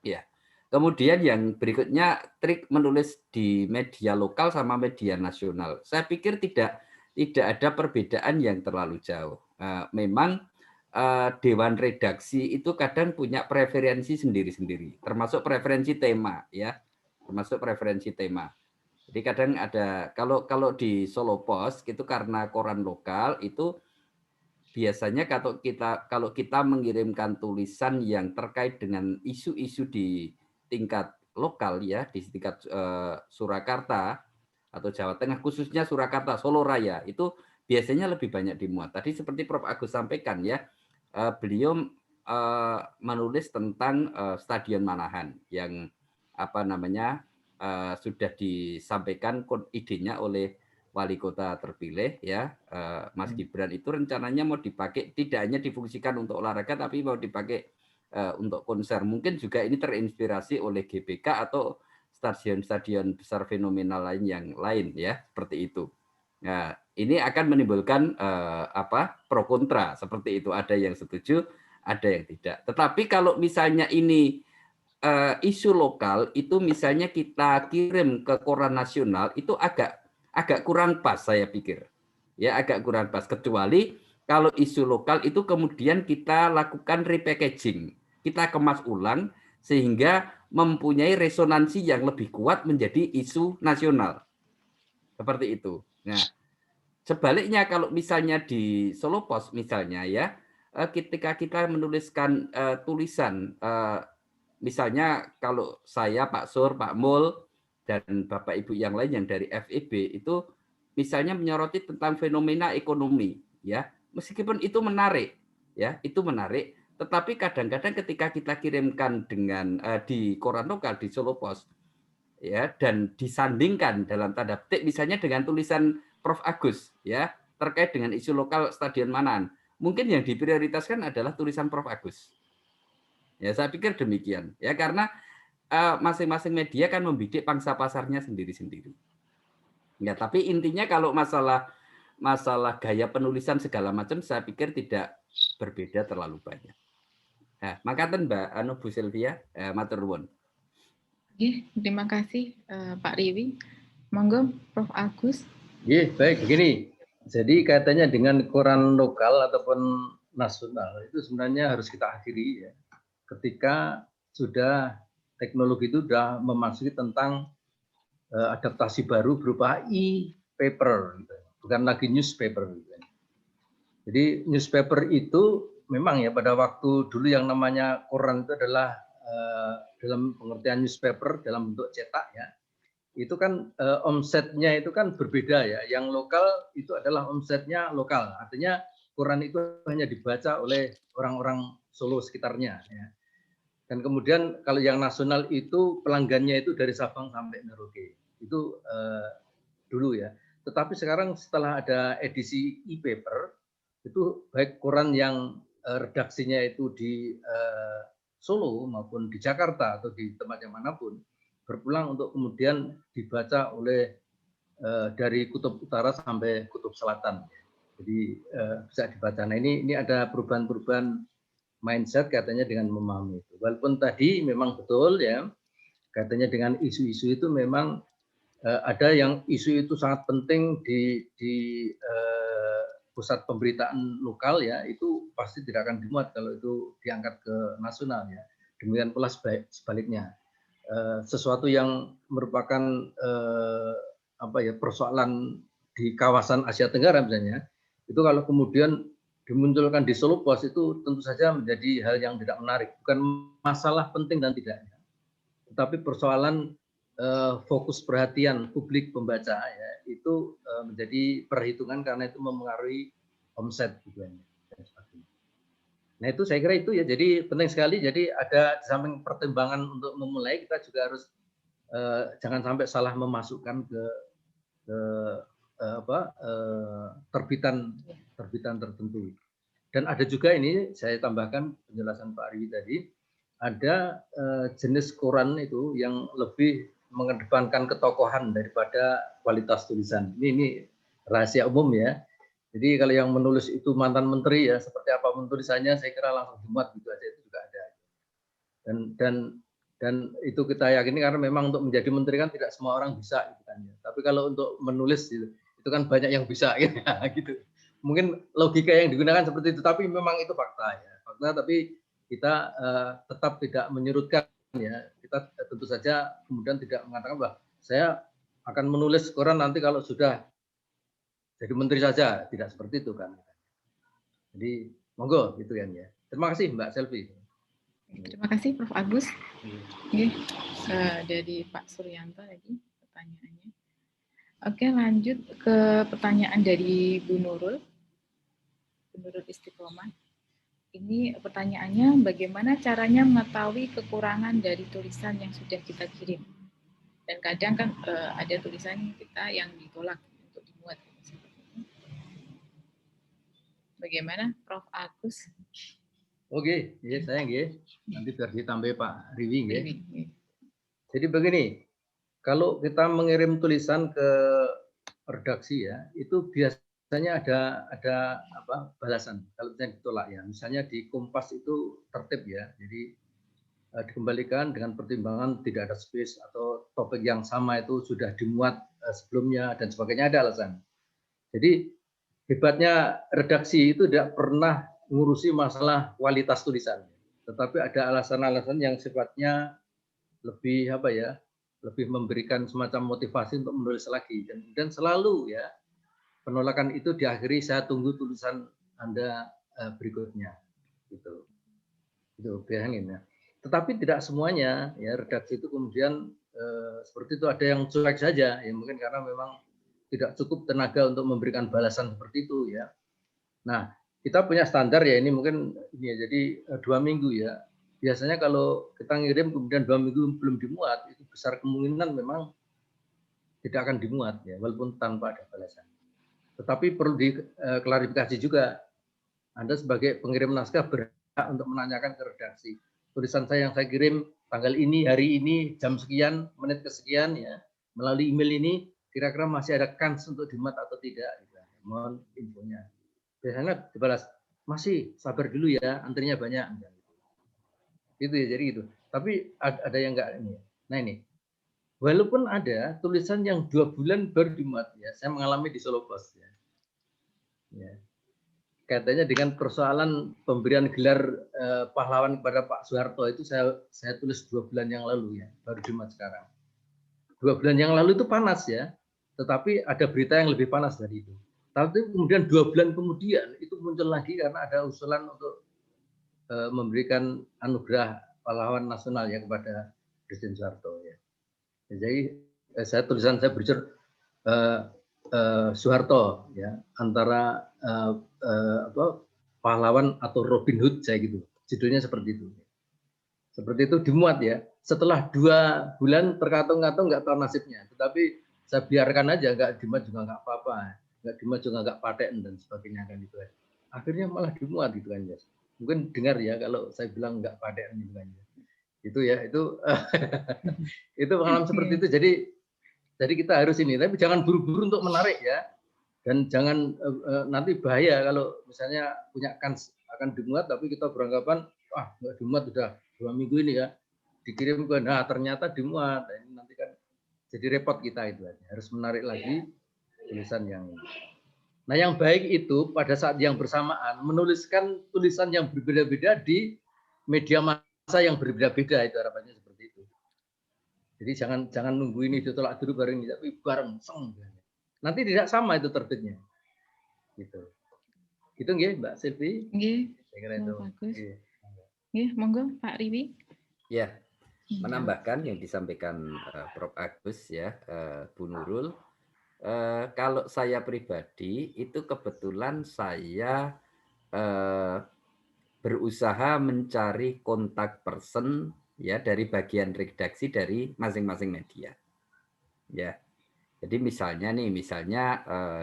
Ya. Kemudian yang berikutnya trik menulis di media lokal sama media nasional. Saya pikir tidak ada perbedaan yang terlalu jauh. Memang dewan redaksi itu kadang punya preferensi sendiri-sendiri, termasuk preferensi tema ya. Termasuk preferensi tema. Jadi kadang ada kalau di Solo Post itu karena koran lokal itu biasanya kalau kita mengirimkan tulisan yang terkait dengan isu-isu di tingkat lokal ya, di tingkat Surakarta atau Jawa Tengah, khususnya Surakarta, Solo Raya, itu biasanya lebih banyak dimuat. Tadi seperti Prof. Agus sampaikan ya, beliau menulis tentang Stadion Manahan yang sudah disampaikan idenya oleh wali kota terpilih ya, Mas Gibran itu rencananya mau dipakai tidak hanya difungsikan untuk olahraga tapi mau dipakai untuk konser. Mungkin juga ini terinspirasi oleh GBK atau stadion-stadion besar fenomenal lain yang lain ya, seperti itu. Nah, ini akan menimbulkan pro kontra seperti itu, ada yang setuju, ada yang tidak. Tetapi kalau misalnya ini isu lokal itu misalnya kita kirim ke koran nasional itu agak kurang pas saya pikir. Ya, agak kurang pas, kecuali kalau isu lokal itu kemudian kita lakukan repackaging. Kita kemas ulang sehingga mempunyai resonansi yang lebih kuat menjadi isu nasional. Seperti itu. Nah, sebaliknya kalau misalnya di Solo Post misalnya ya, ketika kita menuliskan tulisan misalnya kalau saya Pak Sur, Pak Mul dan Bapak Ibu yang lain yang dari FEB itu misalnya menyoroti tentang fenomena ekonomi ya, meskipun itu menarik ya, itu menarik, tetapi kadang-kadang ketika kita kirimkan dengan di koran lokal di Solo Post ya dan disandingkan dalam tanda petik misalnya dengan tulisan Prof. Agus ya terkait dengan isu lokal Stadion Manahan, mungkin yang diprioritaskan adalah tulisan Prof. Agus. Ya, saya pikir demikian ya, karena masing-masing media kan membidik pangsa pasarnya sendiri-sendiri. Ya, tapi intinya kalau masalah gaya penulisan segala macam, saya pikir tidak berbeda terlalu banyak. Nah, makaten Mbak Bu Sylvia, matur nuwun. Terima kasih Pak Riwi. Monggo Prof. Agus. Baik, begini. Jadi kaitannya dengan koran lokal ataupun nasional itu sebenarnya harus kita akhiri ya, ketika sudah teknologi itu sudah memasuki tentang adaptasi baru berupa e-paper, gitu. Bukan lagi newspaper. Gitu. Jadi newspaper itu memang ya pada waktu dulu yang namanya koran itu adalah dalam pengertian newspaper dalam bentuk cetak ya, itu kan omsetnya itu kan berbeda ya. Yang lokal itu adalah omsetnya lokal, artinya koran itu hanya dibaca oleh orang-orang Solo sekitarnya ya. Dan kemudian kalau yang nasional itu pelanggannya itu dari Sabang sampai Merauke. Itu dulu ya. Tetapi sekarang setelah ada edisi e-paper, itu baik koran yang redaksinya itu di Solo maupun di Jakarta atau di tempat yang manapun, berpulang untuk kemudian dibaca oleh dari kutub utara sampai kutub selatan. Jadi bisa dibaca. Nah ini ada perubahan-perubahan mindset katanya dengan memahami itu. Walaupun tadi memang betul ya, katanya dengan isu-isu itu memang ada yang isu itu sangat penting di pusat pemberitaan lokal ya, itu pasti tidak akan dimuat kalau itu diangkat ke nasional ya. Demikian pula sebaliknya. Sesuatu yang merupakan persoalan di kawasan Asia Tenggara misalnya, itu kalau kemudian dimunculkan di Solo Post itu tentu saja menjadi hal yang tidak menarik. Bukan masalah penting dan tidaknya, tetapi persoalan fokus perhatian publik pembaca ya itu menjadi perhitungan karena itu mempengaruhi omset tujuannya dan sebagainya. Nah itu saya kira itu ya, jadi penting sekali. Jadi ada di samping pertimbangan untuk memulai, kita juga harus jangan sampai salah memasukkan ke terbitan tertentu. Dan ada juga ini saya tambahkan penjelasan Pak Arwi tadi, ada jenis koran itu yang lebih mengedepankan ketokohan daripada kualitas tulisan. Ini rahasia umum ya. Jadi kalau yang menulis itu mantan menteri ya, seperti apa tulisannya saya kira langsung dimuat gitu aja, itu juga ada. Dan itu kita yakini karena memang untuk menjadi menteri kan tidak semua orang bisa gitu kan ya. Tapi kalau untuk menulis itu kan banyak yang bisa gitu. Mungkin logika yang digunakan seperti itu, tapi memang itu fakta ya. Fakta, tapi kita tetap tidak menyurutkan ya. Kita tentu saja kemudian tidak mengatakan bahwa saya akan menulis koran nanti kalau sudah jadi menteri saja, tidak seperti itu kan. Jadi monggo gitu kan ya. Terima kasih Mbak Selvi. Terima kasih Prof. Agus. Dari Pak Suryanto tadi pertanyaannya. Oke, lanjut ke pertanyaan dari Bu Nurul Istiqomah. Ini pertanyaannya, bagaimana caranya mengetahui kekurangan dari tulisan yang sudah kita kirim? Dan kadang kan ada tulisan kita yang ditolak untuk dimuat. Bagaimana, Prof. Agus? Oke, ya saya nggih. Nanti biar ditambah Pak Riwi nggih. Jadi begini, kalau kita mengirim tulisan ke redaksi ya, itu biasanya ada apa balasan kalau misalnya ditolak ya. Misalnya di Kompas itu tertib ya. Jadi dikembalikan dengan pertimbangan tidak ada space atau topik yang sama itu sudah dimuat sebelumnya dan sebagainya, ada alasan. Jadi hebatnya redaksi itu tidak pernah ngurusi masalah kualitas tulisan, tetapi ada alasan-alasan yang sifatnya lebih apa ya, lebih memberikan semacam motivasi untuk menulis lagi. Dan selalu ya penolakan itu diakhiri saya tunggu tulisan Anda berikutnya, gitu. Itu bayangin ya. Tetapi tidak semuanya ya redaksi itu kemudian seperti itu, ada yang cuek saja ya, mungkin karena memang tidak cukup tenaga untuk memberikan balasan seperti itu ya. Nah, kita punya standar ya, ini mungkin ini ya, jadi 2 minggu ya. Biasanya kalau kita ngirim kemudian 2 minggu belum dimuat, itu besar kemungkinan memang tidak akan dimuat ya, walaupun tanpa ada balasan. Tetapi perlu diklarifikasi juga, Anda sebagai pengirim naskah berhak untuk menanyakan ke redaksi, tulisan saya yang saya kirim tanggal ini, hari ini, jam sekian, menit kesekian ya, melalui email ini, kira-kira masih ada kans untuk dimuat atau tidak, gitu. Mohon infonya. Biasanya dibalas, masih sabar dulu ya, antrinya banyak. Gitu ya, jadi gitu. Tapi ada yang enggak ini. Nah ini, walaupun ada tulisan yang 2 bulan baru dimuat ya, saya mengalami di Solo Post ya. Ya. Katanya dengan persoalan pemberian gelar pahlawan kepada Pak Soeharto itu saya tulis 2 bulan yang lalu ya, baru dimuat sekarang. 2 bulan yang lalu itu panas ya, tetapi ada berita yang lebih panas dari itu. Tapi kemudian 2 bulan kemudian itu muncul lagi karena ada usulan untuk memberikan anugerah pahlawan nasional ya kepada Presiden Soeharto ya. Jadi tulisan saya berjudul Soeharto ya, antara pahlawan atau Robin Hood saya gitu. Judulnya seperti itu. Seperti itu dimuat ya. Setelah 2 bulan terkatung-katung nggak tahu nasibnya. Tetapi saya biarkan aja, nggak dimuat juga nggak apa-apa. Nggak dimuat juga nggak paten dan sebagainya kan itu. Akhirnya malah dimuat gitu kan ya. Mungkin dengar ya kalau saya bilang nggak paten gitu kan ya. Itu ya, itu pengalaman seperti itu. Jadi kita harus ini, tapi jangan buru-buru untuk menarik ya. Dan jangan nanti bahaya kalau misalnya punya kans akan dimuat tapi kita beranggapan wah nggak dimuat sudah 2 minggu ini ya, dikirim ke nah ternyata dimuat. Nah, ini nanti kan jadi repot kita itu aja. Harus menarik lagi tulisan yang ini. Nah yang baik itu pada saat yang bersamaan menuliskan tulisan yang berbeda-beda di media massa yang berbeda-beda, itu harapannya seperti itu. Jadi jangan nunggu ini ditolak dulu baru ini, tapi bareng seng. Nanti tidak sama itu terbitnya. Gitu. Gitu nggih Mbak Silvi? Nggih. Bagus. Nggih, monggo Pak Riwi. Ya. menambahkan yang disampaikan Prof. Agus ya, Bu Nurul. Kalau saya pribadi itu kebetulan saya berusaha mencari kontak person ya dari bagian redaksi dari masing-masing media. Ya. Jadi misalnya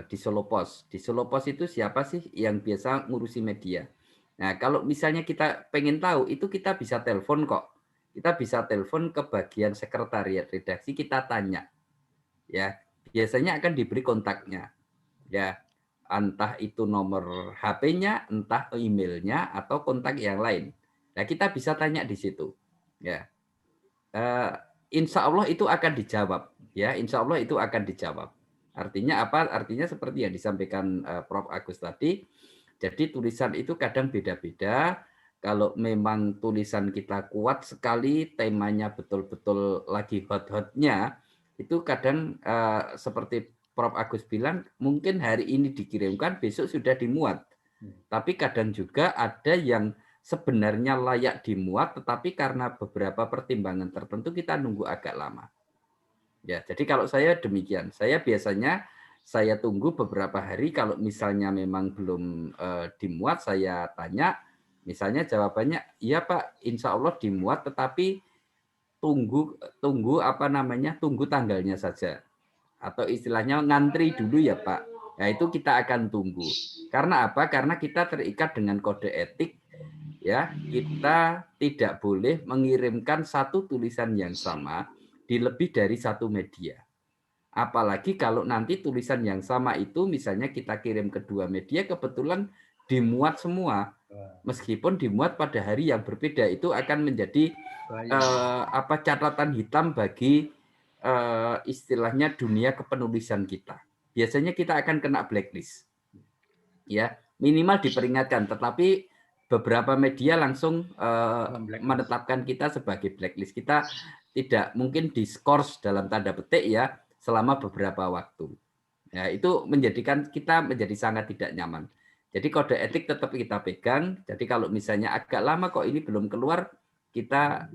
di Solo Pos. Di Solo Pos itu siapa sih yang biasa ngurusi media? Nah, kalau misalnya kita pengen tahu itu kita bisa telepon kok. Kita bisa telepon ke bagian sekretariat redaksi, kita tanya. Ya, biasanya akan diberi kontaknya. Ya, entah itu nomor HP-nya, entah emailnya atau kontak yang lain. Nah, kita bisa tanya di situ. Ya, insya Allah itu akan dijawab. Ya, insya Allah itu akan dijawab. Artinya apa? Artinya seperti yang disampaikan Prof. Agus tadi. Jadi tulisan itu kadang beda-beda. Kalau memang tulisan kita kuat sekali, temanya betul-betul lagi hot-hotnya, itu kadang seperti Prof. Agus bilang, mungkin hari ini dikirimkan, besok sudah dimuat. Tapi kadang juga ada yang sebenarnya layak dimuat, tetapi karena beberapa pertimbangan tertentu kita nunggu agak lama. Ya, jadi kalau saya demikian, saya biasanya saya tunggu beberapa hari. Kalau misalnya memang belum dimuat, saya tanya, misalnya jawabannya, iya Pak, insya Allah dimuat, tetapi tunggu tanggalnya saja. Atau istilahnya ngantri dulu ya Pak. Nah itu kita akan tunggu. Karena apa? Karena kita terikat dengan kode etik. Ya, kita tidak boleh mengirimkan satu tulisan yang sama di lebih dari satu media. Apalagi kalau nanti tulisan yang sama itu misalnya kita kirim ke dua media, kebetulan dimuat semua. Meskipun dimuat pada hari yang berbeda, itu akan menjadi catatan hitam bagi istilahnya dunia kepenulisan kita. Biasanya kita akan kena blacklist. Ya, minimal diperingatkan, tetapi beberapa media langsung menetapkan kita sebagai blacklist. Kita tidak mungkin diskors dalam tanda petik ya selama beberapa waktu. Ya, itu menjadikan kita menjadi sangat tidak nyaman. Jadi kode etik tetap kita pegang. Jadi kalau misalnya agak lama kok ini belum keluar, kita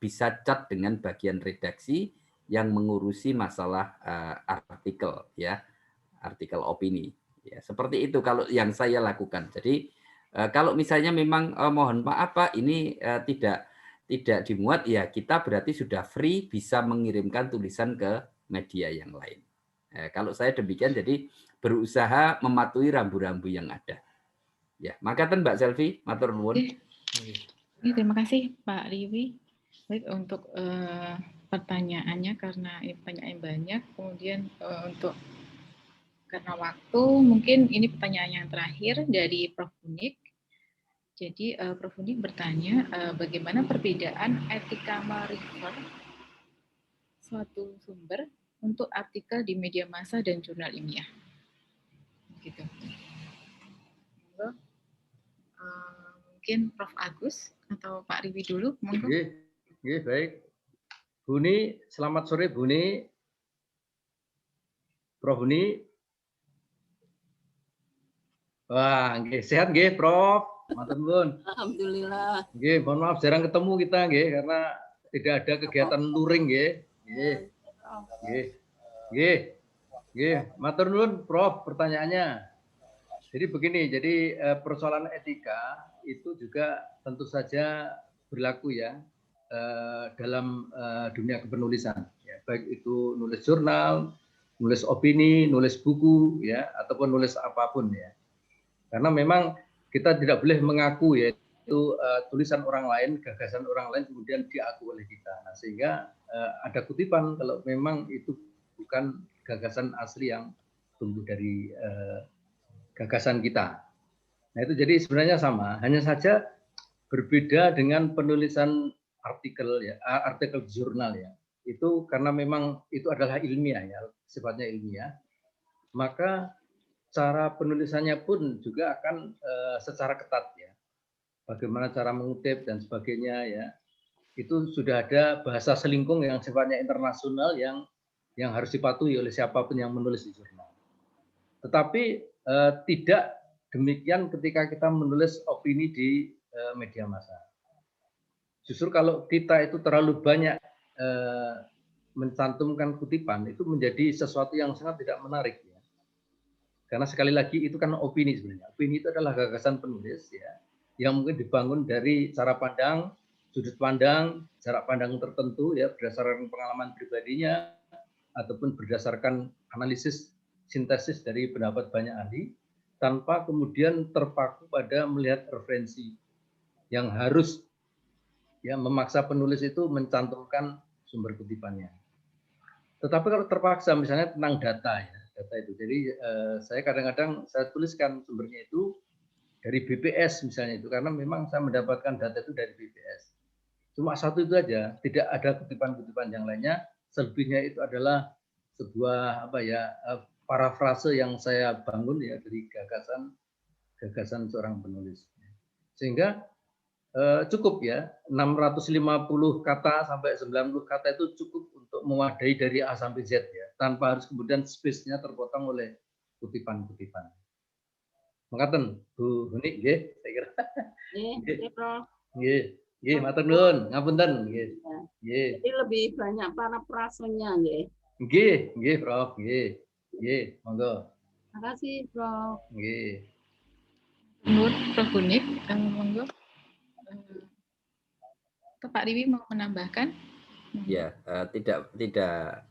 bisa chat dengan bagian redaksi yang mengurusi masalah artikel ya, artikel opini. Ya, seperti itu kalau yang saya lakukan. Jadi kalau misalnya memang mohon maaf Pak, ini tidak dimuat, ya kita berarti sudah free bisa mengirimkan tulisan ke media yang lain. Kalau saya demikian, jadi berusaha mematuhi rambu-rambu yang ada. Ya, makaten Mbak Selvi, matur nuwun. Terima kasih Pak Riwi. Baik, untuk pertanyaannya karena ini pertanyaan banyak, kemudian untuk karena waktu mungkin ini pertanyaan yang terakhir dari Prof. Unik. Jadi Prof. Unik bertanya bagaimana perbedaan etika merefer suatu sumber untuk artikel di media massa dan jurnal ilmiah. Gitu. Mungkin Prof. Agus atau Pak Riwi dulu. Oke, baik. Buni, selamat sore Buni. Prof. Buni. Wah, sehat nggih Prof. Matur nuwun. Alhamdulillah. Nggih, mohon maaf jarang ketemu kita nggih karena tidak ada kegiatan luring nggih. Nggih. Nggih. Nggih. Nggih, matur nuwun Prof pertanyaannya. Jadi begini, jadi persoalan etika itu juga tentu saja berlaku ya dalam dunia kepenulisan, ya, baik itu nulis jurnal, nulis opini, nulis buku, ya, ataupun nulis apapun ya. Karena memang kita tidak boleh mengaku ya itu tulisan orang lain, gagasan orang lain kemudian diaku oleh kita. Nah, sehingga ada kutipan kalau memang itu bukan gagasan asli yang tumbuh dari gagasan kita. Nah itu jadi sebenarnya sama, hanya saja berbeda dengan penulisan artikel ya, artikel jurnal ya. Itu karena memang itu adalah ilmiah ya, sifatnya ilmiah. Maka cara penulisannya pun juga akan secara ketat ya. Bagaimana cara mengutip dan sebagainya ya. Itu sudah ada bahasa selingkung yang sifatnya internasional yang harus dipatuhi oleh siapapun yang menulis di jurnal. Tetapi tidak demikian ketika kita menulis opini di media massa. justru kalau kita itu terlalu banyak mencantumkan kutipan, itu menjadi sesuatu yang sangat tidak menarik ya. Karena sekali lagi itu kan opini sebenarnya. Opini itu adalah gagasan penulis ya, yang mungkin dibangun dari cara pandang, sudut pandang, jarak pandang tertentu ya, berdasarkan pengalaman pribadinya ataupun berdasarkan analisis sintesis dari pendapat banyak ahli, tanpa kemudian terpaku pada melihat referensi yang harus ya memaksa penulis itu mencantumkan sumber kutipannya. Tetapi kalau terpaksa misalnya tentang data ya, data itu. Jadi saya kadang-kadang saya tuliskan sumbernya itu dari BPS misalnya itu, karena memang saya mendapatkan data itu dari BPS. Cuma satu itu aja, tidak ada kutipan-kutipan yang lainnya. Selebihnya itu adalah sebuah apa ya parafrase yang saya bangun ya dari gagasan seorang penulis. Sehingga cukup ya 650 kata sampai 90 kata itu cukup untuk mewadahi dari A sampai Z ya, tanpa harus kemudian space-nya terpotong oleh kutipan-kutipan. Makaten Bu Huni nggih, saya kira. Nggih, Prof. Nggih, matur nuwun, ngapunten nggih. Nggih. Jadi lebih banyak parafrasenya nggih. Nggih, Prof, nggih. Nggih, monggo. Terima kasih, Prof. Nggih. Nur, Prof Unip, monggo. Pak Riwi mau menambahkan? Ya, tidak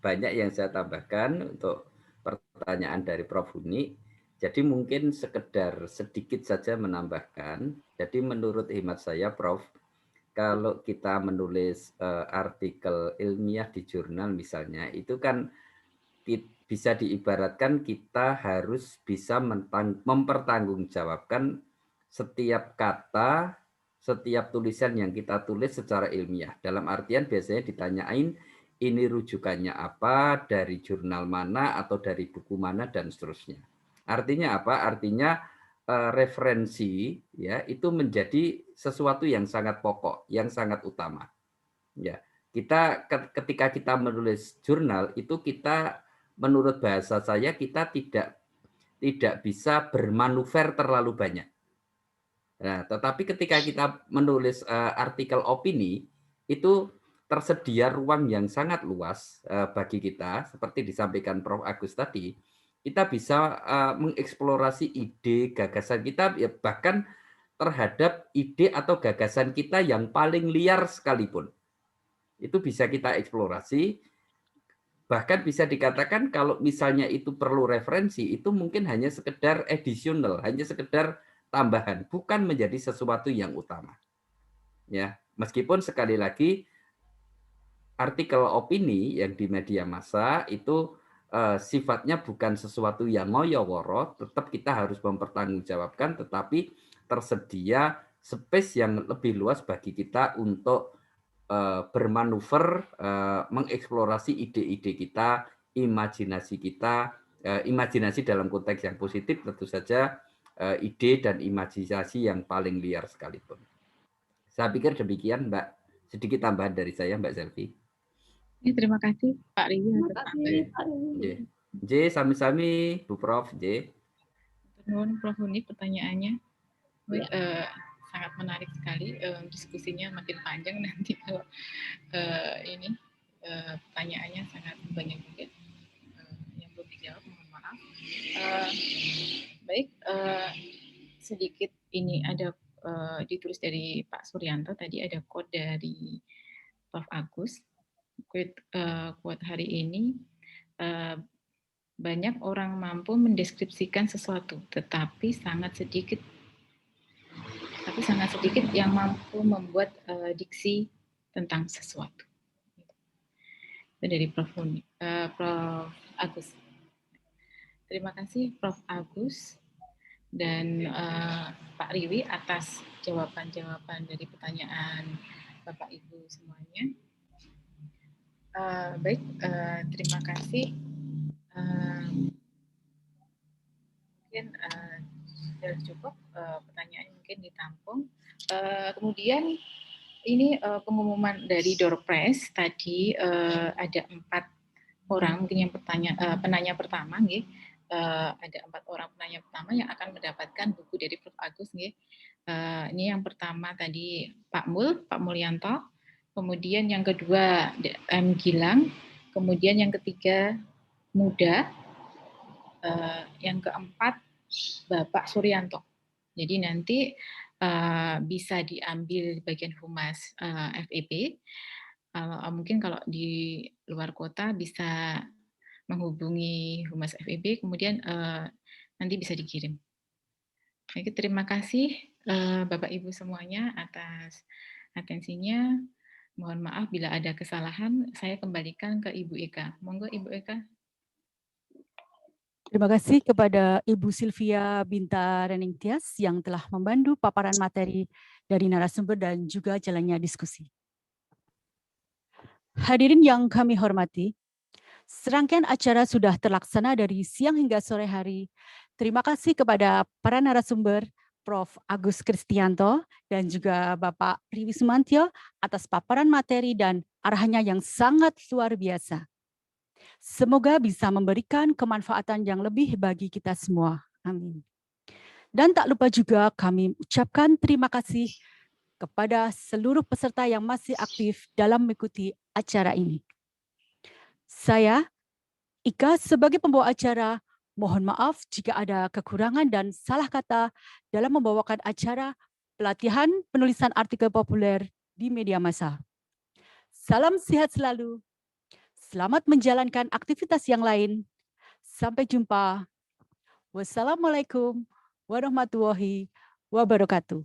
banyak yang saya tambahkan untuk pertanyaan dari Prof Huni. Jadi mungkin sekedar sedikit saja menambahkan. Jadi menurut hemat saya, Prof, kalau kita menulis artikel ilmiah di jurnal misalnya, itu kan bisa diibaratkan kita harus bisa mempertanggungjawabkan setiap kata, setiap tulisan yang kita tulis secara ilmiah. Dalam artian biasanya ditanyain ini rujukannya apa, dari jurnal mana, atau dari buku mana, dan seterusnya. Artinya apa? Artinya referensi ya itu menjadi sesuatu yang sangat pokok, yang sangat utama. Ya, ketika kita menulis jurnal itu kita menurut bahasa saya kita tidak bisa bermanuver terlalu banyak. Nah, tetapi ketika kita menulis artikel opini itu tersedia ruang yang sangat luas bagi kita, seperti disampaikan Prof Agus tadi, kita bisa mengeksplorasi ide, gagasan kita, ya bahkan terhadap ide atau gagasan kita yang paling liar sekalipun. Itu bisa kita eksplorasi, bahkan bisa dikatakan kalau misalnya itu perlu referensi, itu mungkin hanya sekedar additional, hanya sekedar tambahan, bukan menjadi sesuatu yang utama. Ya, meskipun sekali lagi artikel opini yang di media massa itu sifatnya bukan sesuatu yang ngoyo-woro, tetap kita harus mempertanggungjawabkan, tetapi tersedia space yang lebih luas bagi kita untuk bermanuver, mengeksplorasi ide-ide kita, imajinasi kita, imajinasi dalam konteks yang positif tentu saja, ide dan imajinasi yang paling liar sekalipun. Saya pikir demikian, Mbak. Sedikit tambahan dari saya, Mbak Selvi. Terima kasih, Pak Riwi. Terima kasih, Pak Riwi. J, sami-sami, Bu Prof. J. Nuhun, Prof Huni, pertanyaannya. Sangat menarik sekali. Diskusinya makin panjang nanti kalau ini pertanyaannya sangat banyak juga yang belum dijawab, mohon maaf. Baik, sedikit ini ada ditulis dari Pak Suryanto, tadi ada quote dari Prof Agus. Quote hari ini, banyak orang mampu mendeskripsikan sesuatu, tetapi sangat sedikit yang mampu membuat diksi tentang sesuatu. Itu dari Prof Agus. Terima kasih Prof Agus dan Pak Riwi atas jawaban-jawaban dari pertanyaan Bapak Ibu semuanya. Baik, terima kasih. Mungkin sudah cukup pertanyaan mungkin ditampung. Kemudian ini pengumuman dari Doorpress tadi ada 4 orang mungkin yang penanya pertama, ada 4 orang penanya pertama yang akan mendapatkan buku dari Prof Agus, Ini yang pertama tadi Pak Mulyanto, kemudian yang kedua M. Gilang, kemudian yang ketiga Muda, yang keempat Bapak Suryanto. Jadi nanti bisa diambil bagian humas FEB. Mungkin kalau di luar kota bisa menghubungi humas FEB, kemudian nanti bisa dikirim. Oke, terima kasih Bapak Ibu semuanya atas atensinya. Mohon maaf bila ada kesalahan, saya kembalikan ke Ibu Eka. Monggo Ibu Eka. Terima kasih kepada Ibu Sylvia Binta Reningtyas yang telah membantu paparan materi dari narasumber dan juga jalannya diskusi. Hadirin yang kami hormati, serangkaian acara sudah terlaksana dari siang hingga sore hari. Terima kasih kepada para narasumber, Prof. Agus Kristianto dan juga Bapak Riwi Sumantyo atas paparan materi dan arahannya yang sangat luar biasa. Semoga bisa memberikan kemanfaatan yang lebih bagi kita semua. Amin. Dan tak lupa juga kami ucapkan terima kasih kepada seluruh peserta yang masih aktif dalam mengikuti acara ini. Saya, Ika, sebagai pembawa acara, mohon maaf jika ada kekurangan dan salah kata dalam membawakan acara pelatihan penulisan artikel populer di media massa. Salam sehat selalu. Selamat menjalankan aktivitas yang lain. Sampai jumpa. Wassalamualaikum warahmatullahi wabarakatuh.